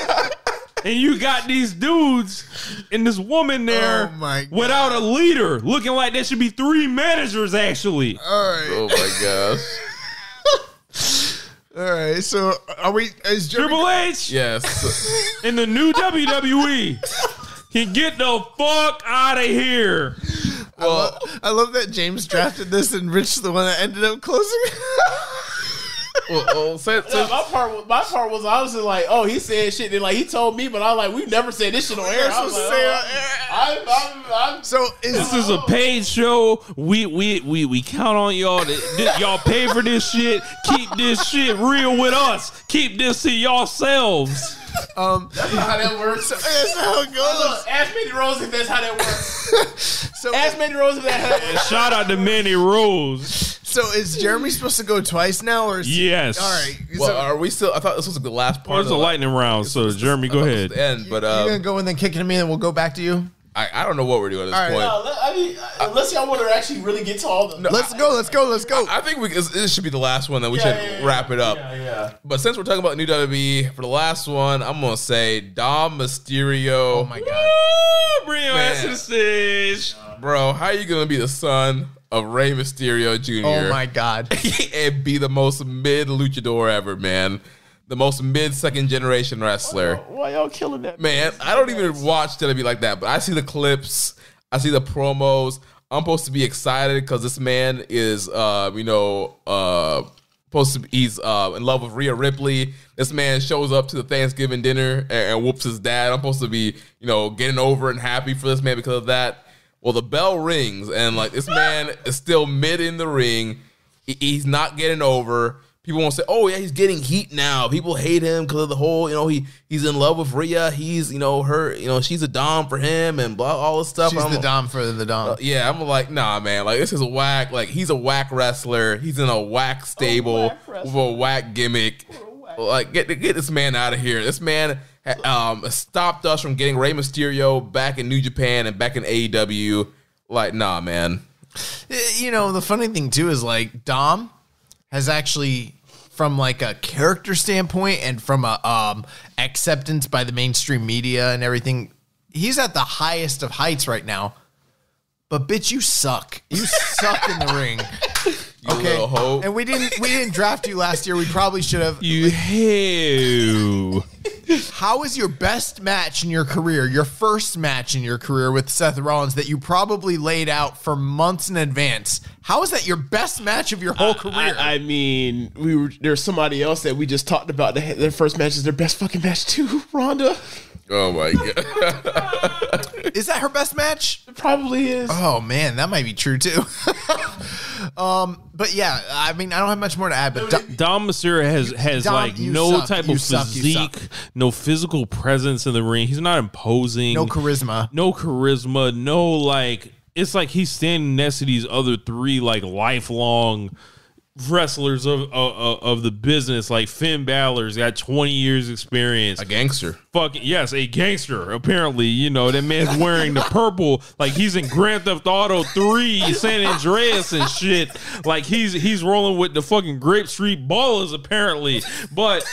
And you got these dudes and this woman there without a leader, looking like there should be 3 managers, actually. All right. Oh, my gosh. All right. So are we... Is Triple H? Yes. In the new WWE can get the fuck out of here. Well, I love that James drafted this and Rich the one that ended up closing. My part was honestly like, oh, he said shit. Then like he told me, but I was like, we've never said this shit on air. I was like, So this is a paid show. We count on y'all. Y'all pay for this shit. Keep this shit real with us. Keep this to yourselves. that's not how that works. That's how it goes. Ask Mandy Rose if that's how that works. Ask Mandy Rose if that's how that works. Shout out to Mandy Rose. So is Jeremy supposed to go twice now, or is yes? All right. Well, So are we still? I thought this was the last part. It's a lightning round. So Jeremy, go ahead. End, but you're gonna go and then kick it to me, and we'll go back to you. I don't know what we're doing at this All point. I mean, unless y'all want to actually really get to all the. No, Let's go. I think this should be the last one. Then we should wrap it up. Yeah. But since we're talking about new WWE, for the last one, I'm gonna say Dom Mysterio. Oh my god. Woo! Bring your ass to the stage. Bro, how are you gonna be the son of Rey Mysterio Jr.? Oh my god. And be the most mid luchador ever, man. The most mid second generation wrestler. Why y'all killing that? Man, I don't even watch WWE like that, but I see the clips, I see the promos. I'm supposed to be excited because this man is, supposed to be, he's in love with Rhea Ripley. This man shows up to the Thanksgiving dinner and whoops his dad. I'm supposed to be, getting over and happy for this man because of that. Well, the bell rings and like this man is still mid in the ring. He's not getting over. people won't say, "Oh yeah, he's getting heat now." People hate him because of the whole, he's in love with Rhea. He's, her, she's a dom for him and blah, all this stuff. She's the dom for the dom. Yeah, I'm like, nah, man. Like, this is a whack. Like, he's a whack wrestler. He's in a whack stable with a whack gimmick. Like, get this man out of here. This man stopped us from getting Rey Mysterio back in New Japan and back in AEW. Like, nah, man. The funny thing too is like Dom has actually, from like a character standpoint and from a acceptance by the mainstream media and everything, he's at the highest of heights right now. But bitch, you suck. You suck in the ring. You little hoe. And we didn't draft you last year. We probably should have. You hoe. How is your best match in your career, your first match in your career with Seth Rollins that you probably laid out for months in advance? How is that your best match of your whole career? I mean, there's somebody else that we just talked about. Their first match is their best fucking match too, Ronda. Oh my God. Is that her best match? It probably is. Oh man, that might be true too. But yeah, I mean, I don't have much more to add. But Dom Mysterio has Dom, like you no suck. type You of suck. You physique, suck. no physical presence in the ring. He's not imposing. no charisma. No charisma. No, like, it's like he's standing next to these other three like lifelong wrestlers of the business. Like Finn Balor's got 20 years experience. A gangster. Fucking yes, a gangster. Apparently, that man's wearing the purple, like he's in Grand Theft Auto 3, San Andreas and shit. Like he's rolling with the fucking Grape Street Ballers apparently. But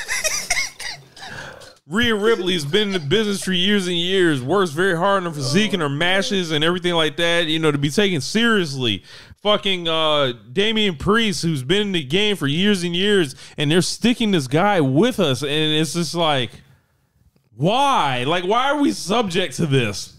Rhea Ripley's been in the business for years and years, works very hard on her physique and her matches and everything like that, to be taken seriously. Fucking Damian Priest, who's been in the game for years and years, and they're sticking this guy with us, and it's just like, why? Like, why are we subject to this?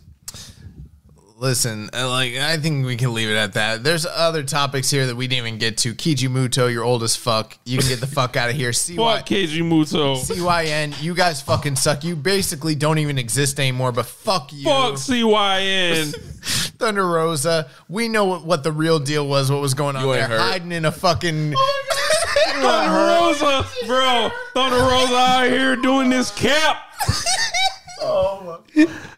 Listen, I think we can leave it at that. There's other topics here that we didn't even get to. Keiji Muto, you're old as fuck. You can get the fuck out of here. Fuck Keiji Muto. CYN, you guys fucking suck. You basically don't even exist anymore, but fuck you. Fuck CYN. Thunder Rosa, we know what the real deal was, what was going on You ain't there. hurt. Hiding in a fucking... Thunder Rosa, bro. Thunder Rosa out here doing this cap.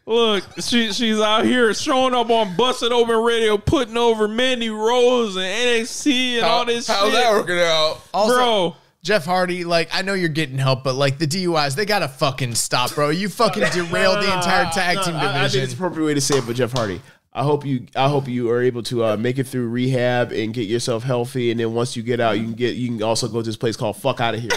Look, she's out here showing up on Busted Open Radio, putting over Mandy Rose and NXT and all this How's shit. that working out? Also, Bro. Jeff Hardy, I know you're getting help, but the DUIs, they gotta fucking stop, bro. You fucking derailed the entire tag team I think it's division. the appropriate way to say it, but Jeff Hardy. I hope you are able to make it through rehab and get yourself healthy, and then once you get out, you can also go to this place called Fuck Out of Here.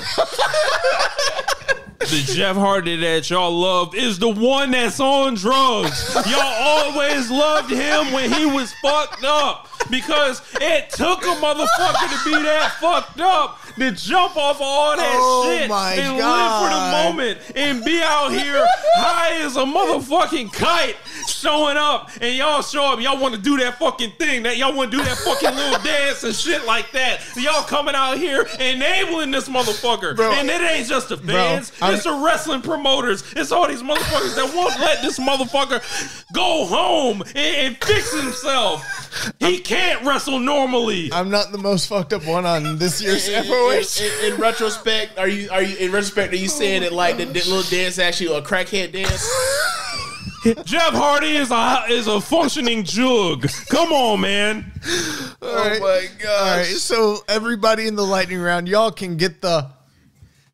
The Jeff Hardy that y'all love is the one that's on drugs. Y'all always loved him when he was fucked up because it took a motherfucker to be that fucked up to jump off all that shit my and God. live for the moment and be out here high as a motherfucking kite showing up, and y'all show up, y'all want to do that fucking thing, that y'all want to do that fucking little dance and shit like that. Y'all coming out here enabling this motherfucker. Bro. And it ain't just the fans, I'm- it's the wrestling promoters, it's all these motherfuckers that won't let this motherfucker go home and fix himself. He can't wrestle normally. I'm not the most fucked up one on this year's FOH. In retrospect, are you saying that that little dance actually a crackhead dance? Jeff Hardy is a functioning jug. Come on, man. Oh my god! All right, so everybody in the lightning round, y'all can get the.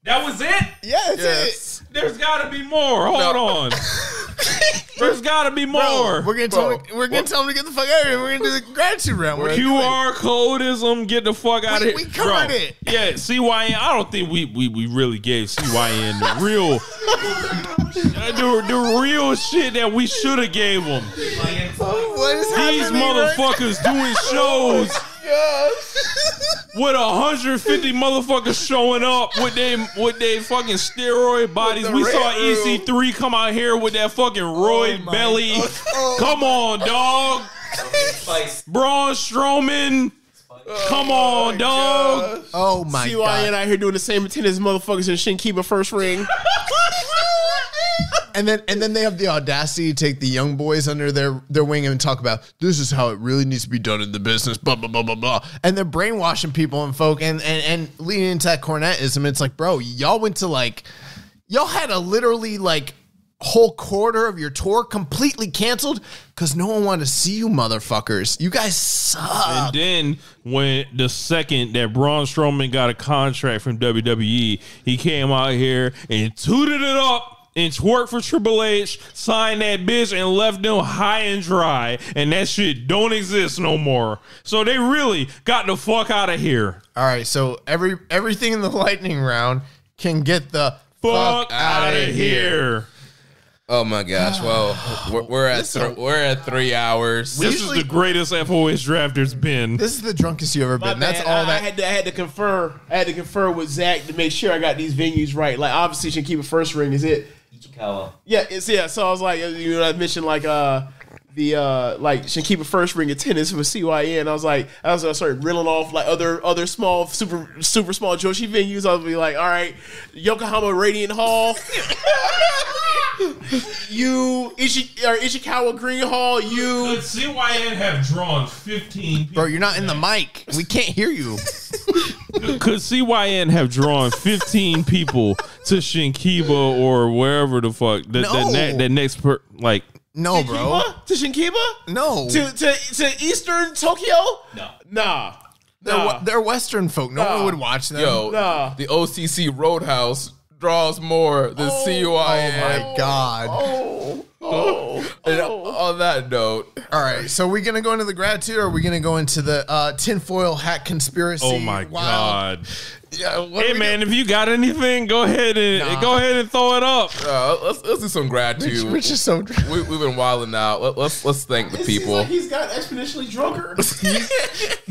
That was it? Yeah, that's Yes. There's got to be more. Hold on. There's got to be more. We're gonna tell them to get the fuck out of here. We're gonna do the gratitude round. What are you doing? QR codism, get the fuck out of here. We covered it. Yeah, CYN. I don't think we really gave CYN the real, the real shit that we should have gave them. What is These happening right motherfuckers doing shows with 150 motherfuckers showing up with they fucking steroid bodies. We saw EC3 come out here with that fucking roid belly. Come on, dog. Braun Strowman. Come on, dog. Oh my CYN god! out here doing the same attendance motherfuckers and shouldn't keep a first ring. And then they have the audacity to take the young boys under their wing and talk about this is how it really needs to be done in the business, blah blah blah blah blah. And they're brainwashing people and folk and leaning into that cornetism. It's like, bro, y'all went to y'all had a literally whole quarter of your tour completely canceled because no one wanted to see you motherfuckers. You guys suck. And then when the second that Braun Strowman got a contract from WWE, he came out here and tooted it up and twerked for Triple H, signed that bitch, and left them high and dry. And that shit don't exist no more. So they really got the fuck out of here. All right, so everything in the lightning round can get the Fuck out of here. Oh my gosh! Well, we're at 3 hours. This is the greatest FOH draft there's been. This is the drunkest you ever been. That's all that. I had to confer. I had to confer with Zach to make sure I got these venues right. Like obviously, should keep it first ring. Is it? Ichikawa. Yeah, So I was like, I mentioned should keep a first ring attendance for CYN. I started reeling off other small, super small Joshi venues. I was be like, all right, Yokohama Radiant Hall, Ishikawa Green Hall, Could CYN have drawn 15 people? Bro, you're not in the mic. We can't hear you. Could CYN have drawn 15 people to Shinkiba or wherever the fuck that next No, bro. To Shinkiba? No. To Eastern Tokyo? No. Nah. They're Western folk. No one would watch them. Yo, the OCC Roadhouse draws more than CYN. Oh my God. And on that note, all right. So are we gonna go into the gratitude, or are we gonna go into the tinfoil hat conspiracy? Oh my God. Yeah, hey man, if you got anything, go ahead and throw it up. let's do some gratitude. Rich is so drunk. We've been wilding out. Let's thank the people. Like he's got exponentially drunker.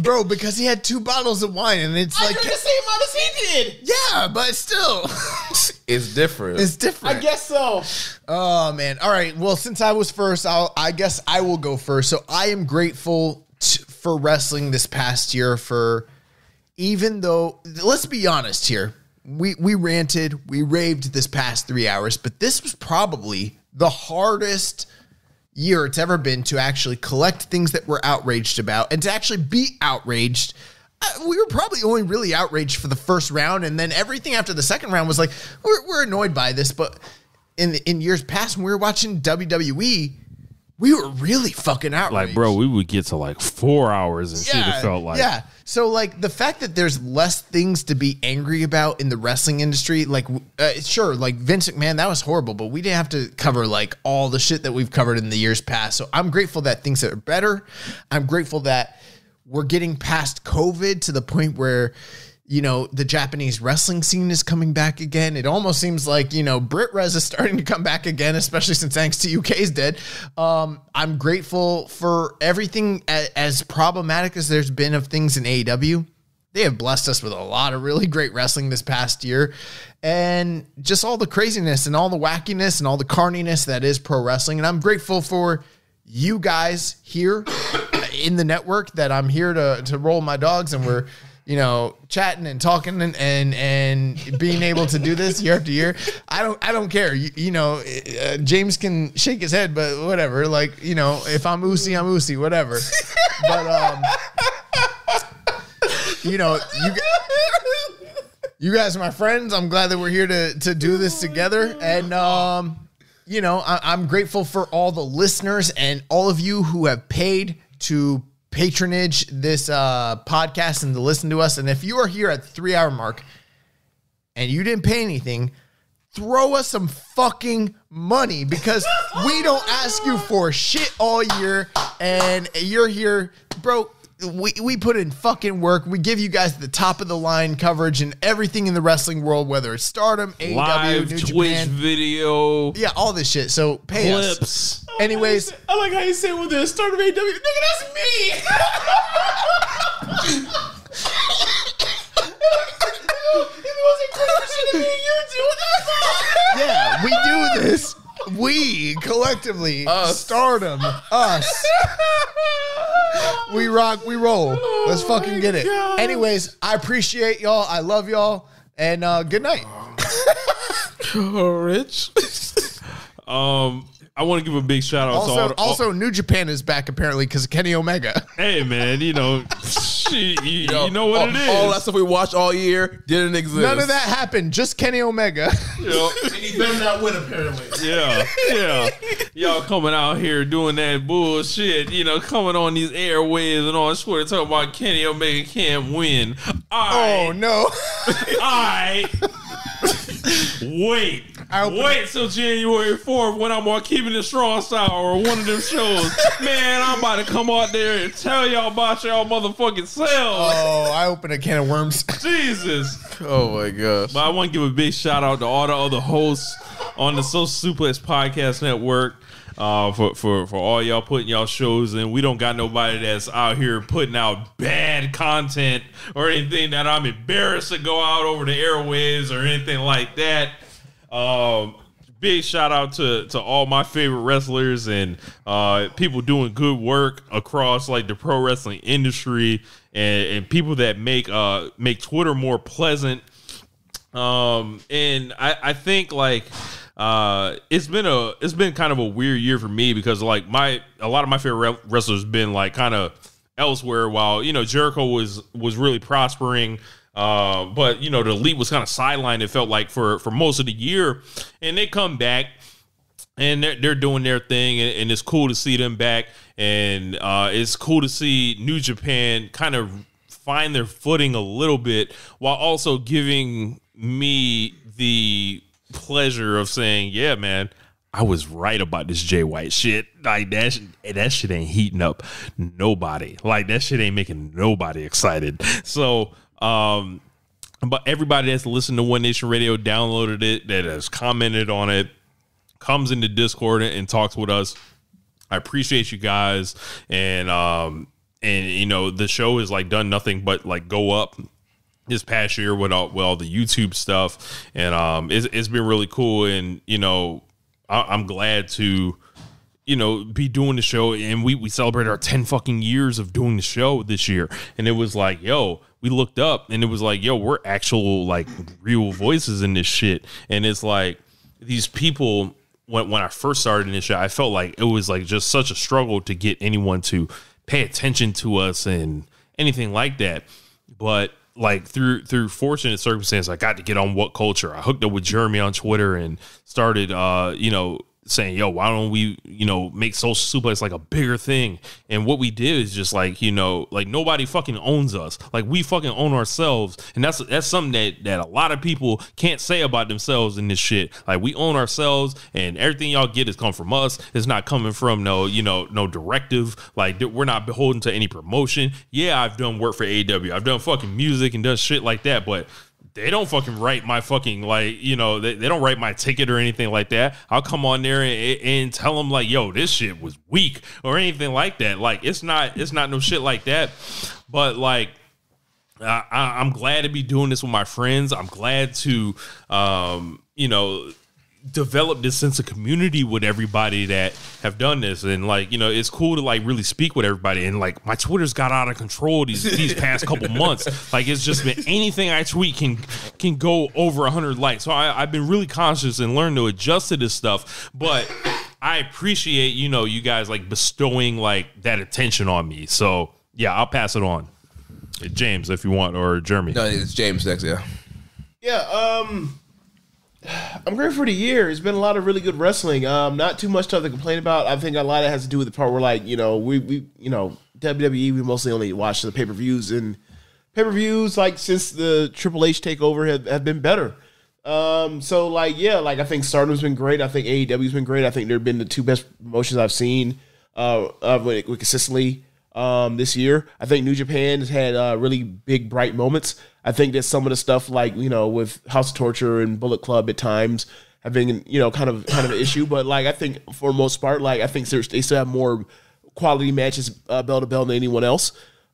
Bro, because he had 2 bottles of wine, and it's I like drank the same amount as he did. Yeah, but still, It's different. it's different. I guess so. Oh man. All right. Well, since I was first, I guess I will go first. So I am grateful for wrestling this past year. Even though, let's be honest here, we ranted, we raved this past 3 hours, but this was probably the hardest year it's ever been to actually collect things that we're outraged about and to actually be outraged. We were probably only really outraged for the first round, and then everything after the second round was like, we're annoyed by this. But in years past, when we were watching WWE, we were really fucking outraged. Like, bro, we would get to 4 hours and shit, it felt like. Yeah. So, the fact that there's less things to be angry about in the wrestling industry, sure, Vince McMahon, that was horrible, but we didn't have to cover, all the shit that we've covered in the years past. So, I'm grateful that things are better. I'm grateful that we're getting past COVID to the point where, the Japanese wrestling scene is coming back again. It almost seems like, Brit Rez is starting to come back again, especially since NXT UK is dead. I'm grateful for everything as problematic as there's been of things in AEW. They have blessed us with a lot of really great wrestling this past year, and just all the craziness and all the wackiness and all the carniness that is pro wrestling. And I'm grateful for you guys here in the network that I'm here to roll my dogs, and we're, chatting and talking and being able to do this year after year. I don't care. James can shake his head, but whatever. If I'm Usi, I'm Usi, whatever. But you guys are my friends. I'm glad that we're here to do this together. And I'm grateful for all the listeners and all of you who have paid to patronage this podcast and to listen to us. And if you are here at the 3 hour mark and you didn't pay anything, throw us some fucking money, because we don't ask you for shit all year, and you're here, bro. We put in fucking work. We give you guys the top of the line coverage and everything in the wrestling world, whether it's Stardom, AEW, live New Twitch Japan, video, yeah, all this shit. So pay clips. us. Anyways, I like how you say with the Stardom AEW. Nigga, that's me. If it wasn't crazy to me, you do it. yeah, we do this. We collectively, Stardom, us. We rock, we roll. Let's fucking get it. God. Anyways, I appreciate y'all. I love y'all. And good night. Rich. I want to give a big shout out to all the, Also, New Japan is back apparently because of Kenny Omega. Hey man, you know what it is. All that stuff we watched all year didn't exist. None of that happened. Just Kenny Omega. And he better not win, apparently. Yeah. Y'all coming out here doing that bullshit, coming on these airwaves and on Twitter talking about Kenny Omega can't win. Oh no. Alright. Wait till January 4th when I'm on Keepin It Strong Style or one of them shows. Man, I'm about to come out there and tell y'all about y'all motherfucking selves. Oh, I opened a can of worms. Jesus. Oh my gosh. But I want to give a big shout out to all the other hosts on the Social Suplex Podcast Network. For all y'all putting y'all shows in. We don't got nobody that's out here putting out bad content or anything that I'm embarrassed to go out over the airwaves or anything like that. Big shout out to all my favorite wrestlers and people doing good work across like the pro wrestling industry and people that make Twitter more pleasant. And I think like it's been kind of a weird year for me because like a lot of my favorite wrestlers been like kind of elsewhere while Jericho was really prospering. But the Elite was kind of sidelined. It felt like for most of the year, and they come back and they're doing their thing, and it's cool to see them back, and it's cool to see New Japan kind of find their footing a little bit while also giving me the pleasure of saying, yeah, man, I was right about this Jay White shit. Like that shit ain't heating up nobody. Like that shit ain't making nobody excited. So, but everybody that's listened to One Nation Radio, downloaded it, that has commented on it, comes into Discord and talks with us. I appreciate you guys. And the show has like done nothing but like go up this past year with all the YouTube stuff. And, it's been really cool. And, I'm glad to, be doing the show. And we celebrated our 10 fucking years of doing the show this year. And it was like, yo, we looked up and it was like, yo, we're actual like real voices in this shit. And it's like these people, when I first started in this show, I felt like it was like just such a struggle to get anyone to pay attention to us and anything like that. But like through fortunate circumstance, I got to get on What Culture. I hooked up with Jeremy on Twitter and started, saying, yo, why don't we, make Social Suplex like a bigger thing? And what we did is just like, like nobody fucking owns us. Like we fucking own ourselves. And that's something that a lot of people can't say about themselves in this shit. Like we own ourselves and everything y'all get is come from us. It's not coming from no directive. Like we're not beholden to any promotion. Yeah, I've done work for AEW. I've done fucking music and done shit like that, but they don't fucking write my fucking they don't write my ticket or anything like that. I'll come on there and tell them like, yo, this shit was weak or anything like that. Like it's not no shit like that. But like, I'm glad to be doing this with my friends. I'm glad to, develop this sense of community with everybody that have done this. And like, it's cool to like really speak with everybody. And like my Twitter's got out of control these past couple months. Like it's just been anything I tweet can go over 100 likes. So I've been really conscious and learned to adjust to this stuff. But I appreciate, you guys like bestowing like that attention on me. So yeah, I'll pass it on. James, if you want, or Jeremy. No, it's James next, yeah. Yeah, I'm grateful for the year. It's been a lot of really good wrestling. Not too much stuff to complain about. I think a lot of it has to do with the part where, like, we WWE, we mostly only watch the pay-per-views, and pay-per-views, like, since the Triple H takeover have been better. So, like, yeah, like, I think Stardom's been great. I think AEW's been great. I think they've been the two best promotions I've seen consistently this year. I think New Japan has had really big, bright moments. I think that some of the stuff, like, with House of Torture and Bullet Club at times have been, kind of an issue. But, like, I think for the most part, like, I think they still have more quality matches bell to bell than anyone else.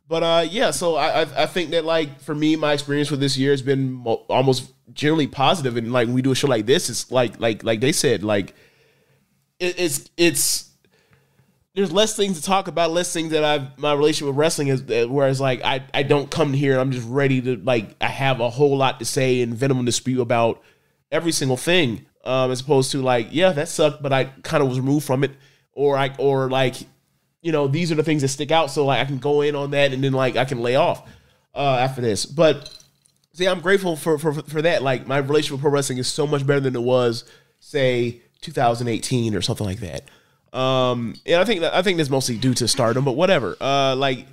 But, yeah, so I think that, like, for me, my experience with this year has been almost generally positive. And, like, when we do a show like this, it's like they said, like, it's there's less things to talk about, less things that my relationship with wrestling is, whereas like I don't come here and I'm just ready to, like, I have a whole lot to say and venom to spew about every single thing. as opposed to like, yeah, that sucked, but I kind of was removed from it, or like, you know, these are the things that stick out, so like I can go in on that and then like I can lay off after this. But see, I'm grateful for that. Like my relationship with pro wrestling is so much better than it was, say, 2018 or something like that. And I think that's mostly due to Stardom, but whatever. Like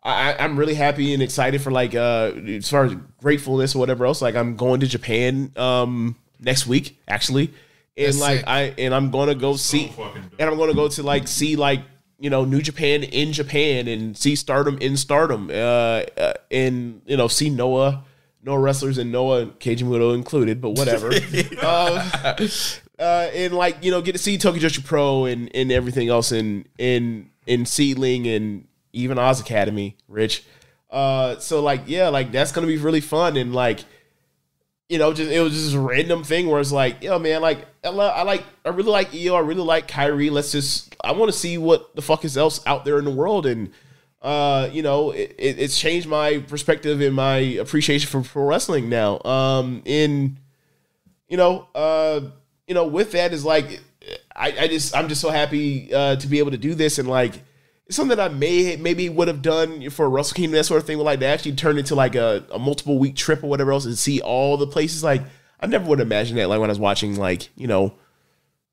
I'm really happy and excited for like as far as gratefulness or whatever else. Like I'm going to Japan next week actually, and That's like sick. I'm going to go see, and I'm going to go to like see like, you know, New Japan in Japan and see Stardom in Stardom, and you know, see Noah wrestlers and Noah Keiji Muto included, but whatever. And like, you know, get to see Tokyo Joshi Pro and everything else in Seedling and even Oz Academy, Rich. So like, yeah, like that's gonna be really fun. And like, you know, it was just a random thing where it's like, yo, man, like I really like Io, I really like Kyrie. I want to see what the fuck is else out there in the world. And you know, it's changed my perspective and my appreciation for pro wrestling now. With that is like, I'm just so happy to be able to do this. And like, it's something that I maybe would have done for Wrestle Kingdom, that sort of thing, but like to actually turn into like a multiple week trip or whatever else and see all the places. Like I never would have imagined that, like when I was watching like, you know,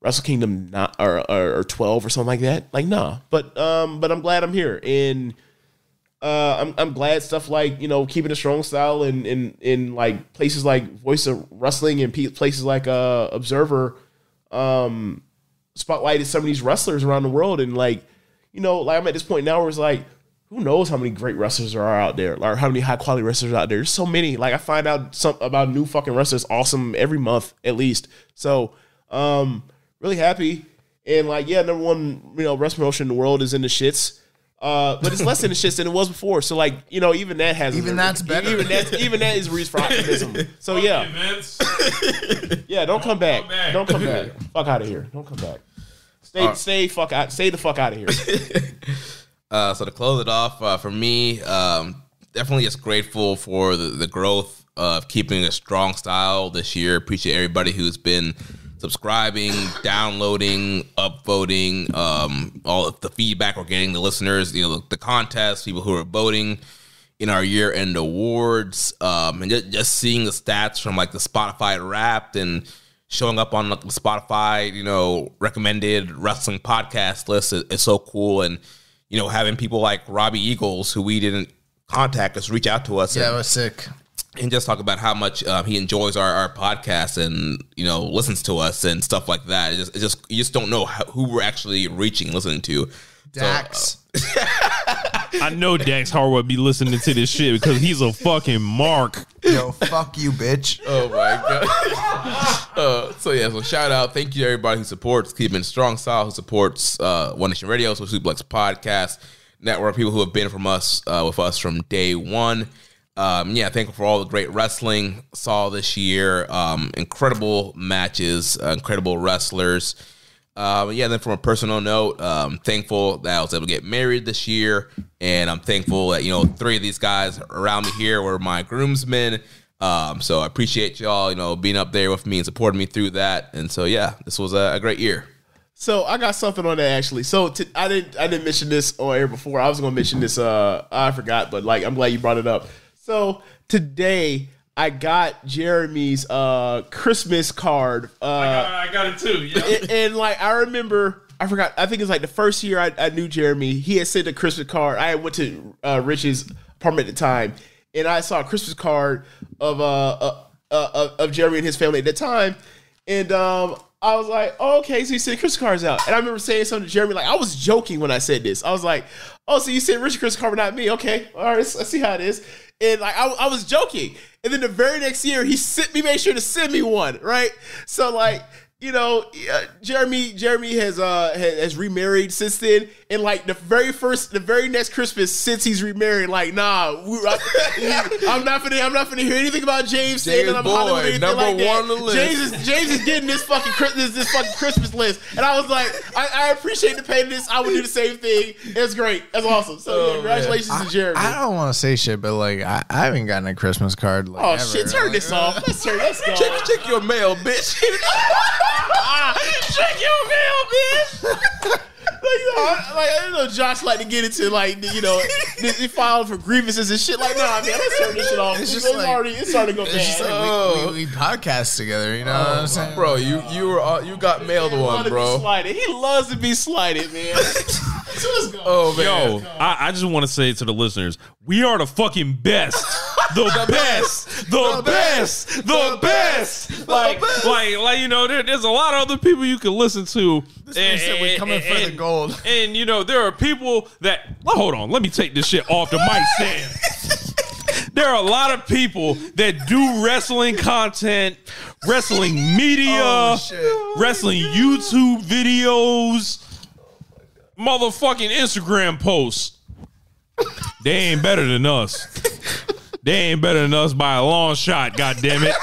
Wrestle Kingdom or 12 or something like that. Like, nah. But I'm glad I'm here. And I'm glad stuff like, you know, Keeping a Strong Style in like places like Voice of Wrestling and places like Observer spotlighted some of these wrestlers around the world. And like, you know, like I'm at this point now where it's like, who knows how many great wrestlers there are out there, or how many high quality wrestlers are out there. There's so many. Like I find out about new fucking wrestlers awesome every month at least. So really happy. And like, yeah, number one, you know, wrestling promotion in the world is in the shits. But it's less in the shits than it was before. So like, you know, even that has That's better. Even that is reason for optimism. So yeah. Yeah, don't come back. Don't come back. Fuck out of here. Don't come back. Stay the fuck out of here. So to close it off, for me, definitely just grateful for the growth of Keeping a Strong Style this year. Appreciate everybody who's been subscribing, downloading, upvoting, all of the feedback we're getting, the listeners, you know, the contest, people who are voting in our year-end awards, and just seeing the stats from like the Spotify Wrapped and showing up on like the Spotify, you know, recommended wrestling podcast list is so cool. And, you know, having people like Robbie Eagles, who we didn't contact us, reach out to us. Yeah, it was sick. And just talk about how much he enjoys our podcast and, you know, listens to us and stuff like that. It's just you just don't know who we're actually reaching, listening to. Dax. I know Dax Harwood be listening to this shit because he's a fucking mark. Yo, fuck you, bitch. Oh my god. So shout out, thank you to everybody who supports Keeping Strong Style, who supports One Nation Radio, so Suplex Podcast Network, people who have been with us from day one. Thankful for all the great wrestling saw this year. Incredible matches, incredible wrestlers. Then from a personal note, thankful that I was able to get married this year, and I'm thankful that, you know, 3 of these guys around me here were my groomsmen. So I appreciate y'all, you know, being up there with me and supporting me through that. And so this was a great year. So I got something on that actually. So I didn't mention this on air before. I was going to mention this. I forgot, but like I'm glad you brought it up. So today I got Jeremy's Christmas card. I got it too. Yeah. And like I forgot. I think it's like the first year I knew Jeremy. He had sent a Christmas card. I went to Rich's apartment at the time, and I saw a Christmas card of Jeremy and his family at the time, and I was like, oh, okay, so you sent Christmas cards out. And I remember saying something to Jeremy, like, I was joking when I said this. I was like, oh, so you sent Richard Christmas card, but not me. Okay, all right, let's see how it is. And like, I was joking. And then the very next year, he made sure to send me one, right? So like, Jeremy has remarried since then, and like the very next Christmas since he's remarried, like I'm not gonna hear anything about James saying that I'm Hollywood or anything number like one on the that. list. James is getting this fucking Christmas list, and I was like, I appreciate the pettiness. I would do the same thing. It's great. That's awesome. So congratulations to Jeremy. I don't want to say shit, but like I haven't gotten a Christmas card. Like, Oh ever. shit! Turn this off. Let's go. Check your mail, bitch. Check your mail, bitch. I don't know. Josh like to get into they filed for grievances and shit. Like, nah, man, let's turn this shit off. It's starting to go bad. It's just like we podcast together. You know what I'm saying, Bro, you got mailed one, bro. He loves to be slighted, man. So let's go. Oh man. Yo, I just want to say to the listeners, we are the fucking best. The best. Like, there's a lot of other people you can listen to. said we coming for the gold. And, there are people that, hold on, let me take this shit off the mic stand. There are a lot of people that do wrestling content, wrestling media, wrestling YouTube videos, motherfucking Instagram posts. They ain't better than us. They ain't better than us by a long shot, goddammit.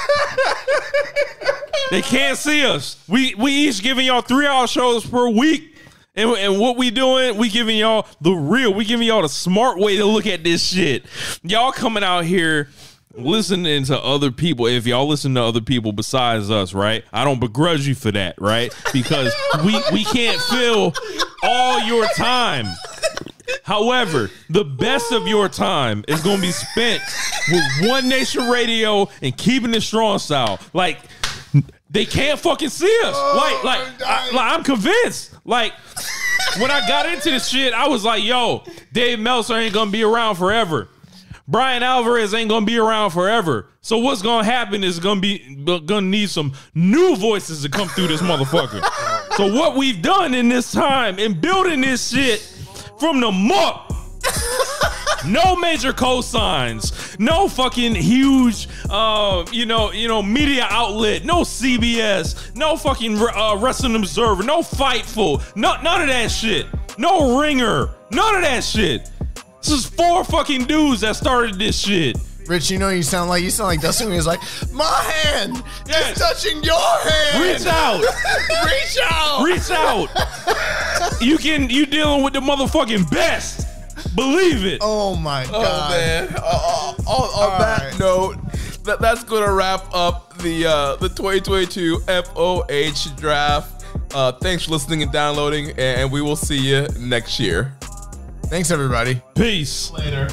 They can't see us. We each giving y'all 3-hour shows per week. And what we doing, we giving y'all the real. We giving y'all the smart way to look at this shit. Y'all coming out here listening to other people. If y'all listen to other people besides us, right? I don't begrudge you for that, right? Because we can't fill all your time. However, the best of your time is going to be spent with One Nation Radio and Keeping It Strong Style. Like, they can't fucking see us. I'm convinced. Like, when I got into this shit, I was like, yo, Dave Meltzer ain't going to be around forever. Brian Alvarez ain't going to be around forever. So what's going to happen is going to need some new voices to come through this motherfucker. So what we've done in this time in building this shit from the muck, no major cosigns, no fucking huge, media outlet, no CBS, no fucking Wrestling Observer, no Fightful, none of that shit, no Ringer, none of that shit. This is 4 fucking dudes that started this shit. Rich, you sound like Dustin when he was like, my hand is touching your hand. Reach out. Reach out. You dealing with the motherfucking best. Believe it. Oh my God. Oh man. On that note, that's gonna wrap up the 2022 FOH Draft. Thanks for listening and downloading, and we will see you next year. Thanks, everybody. Peace. Later.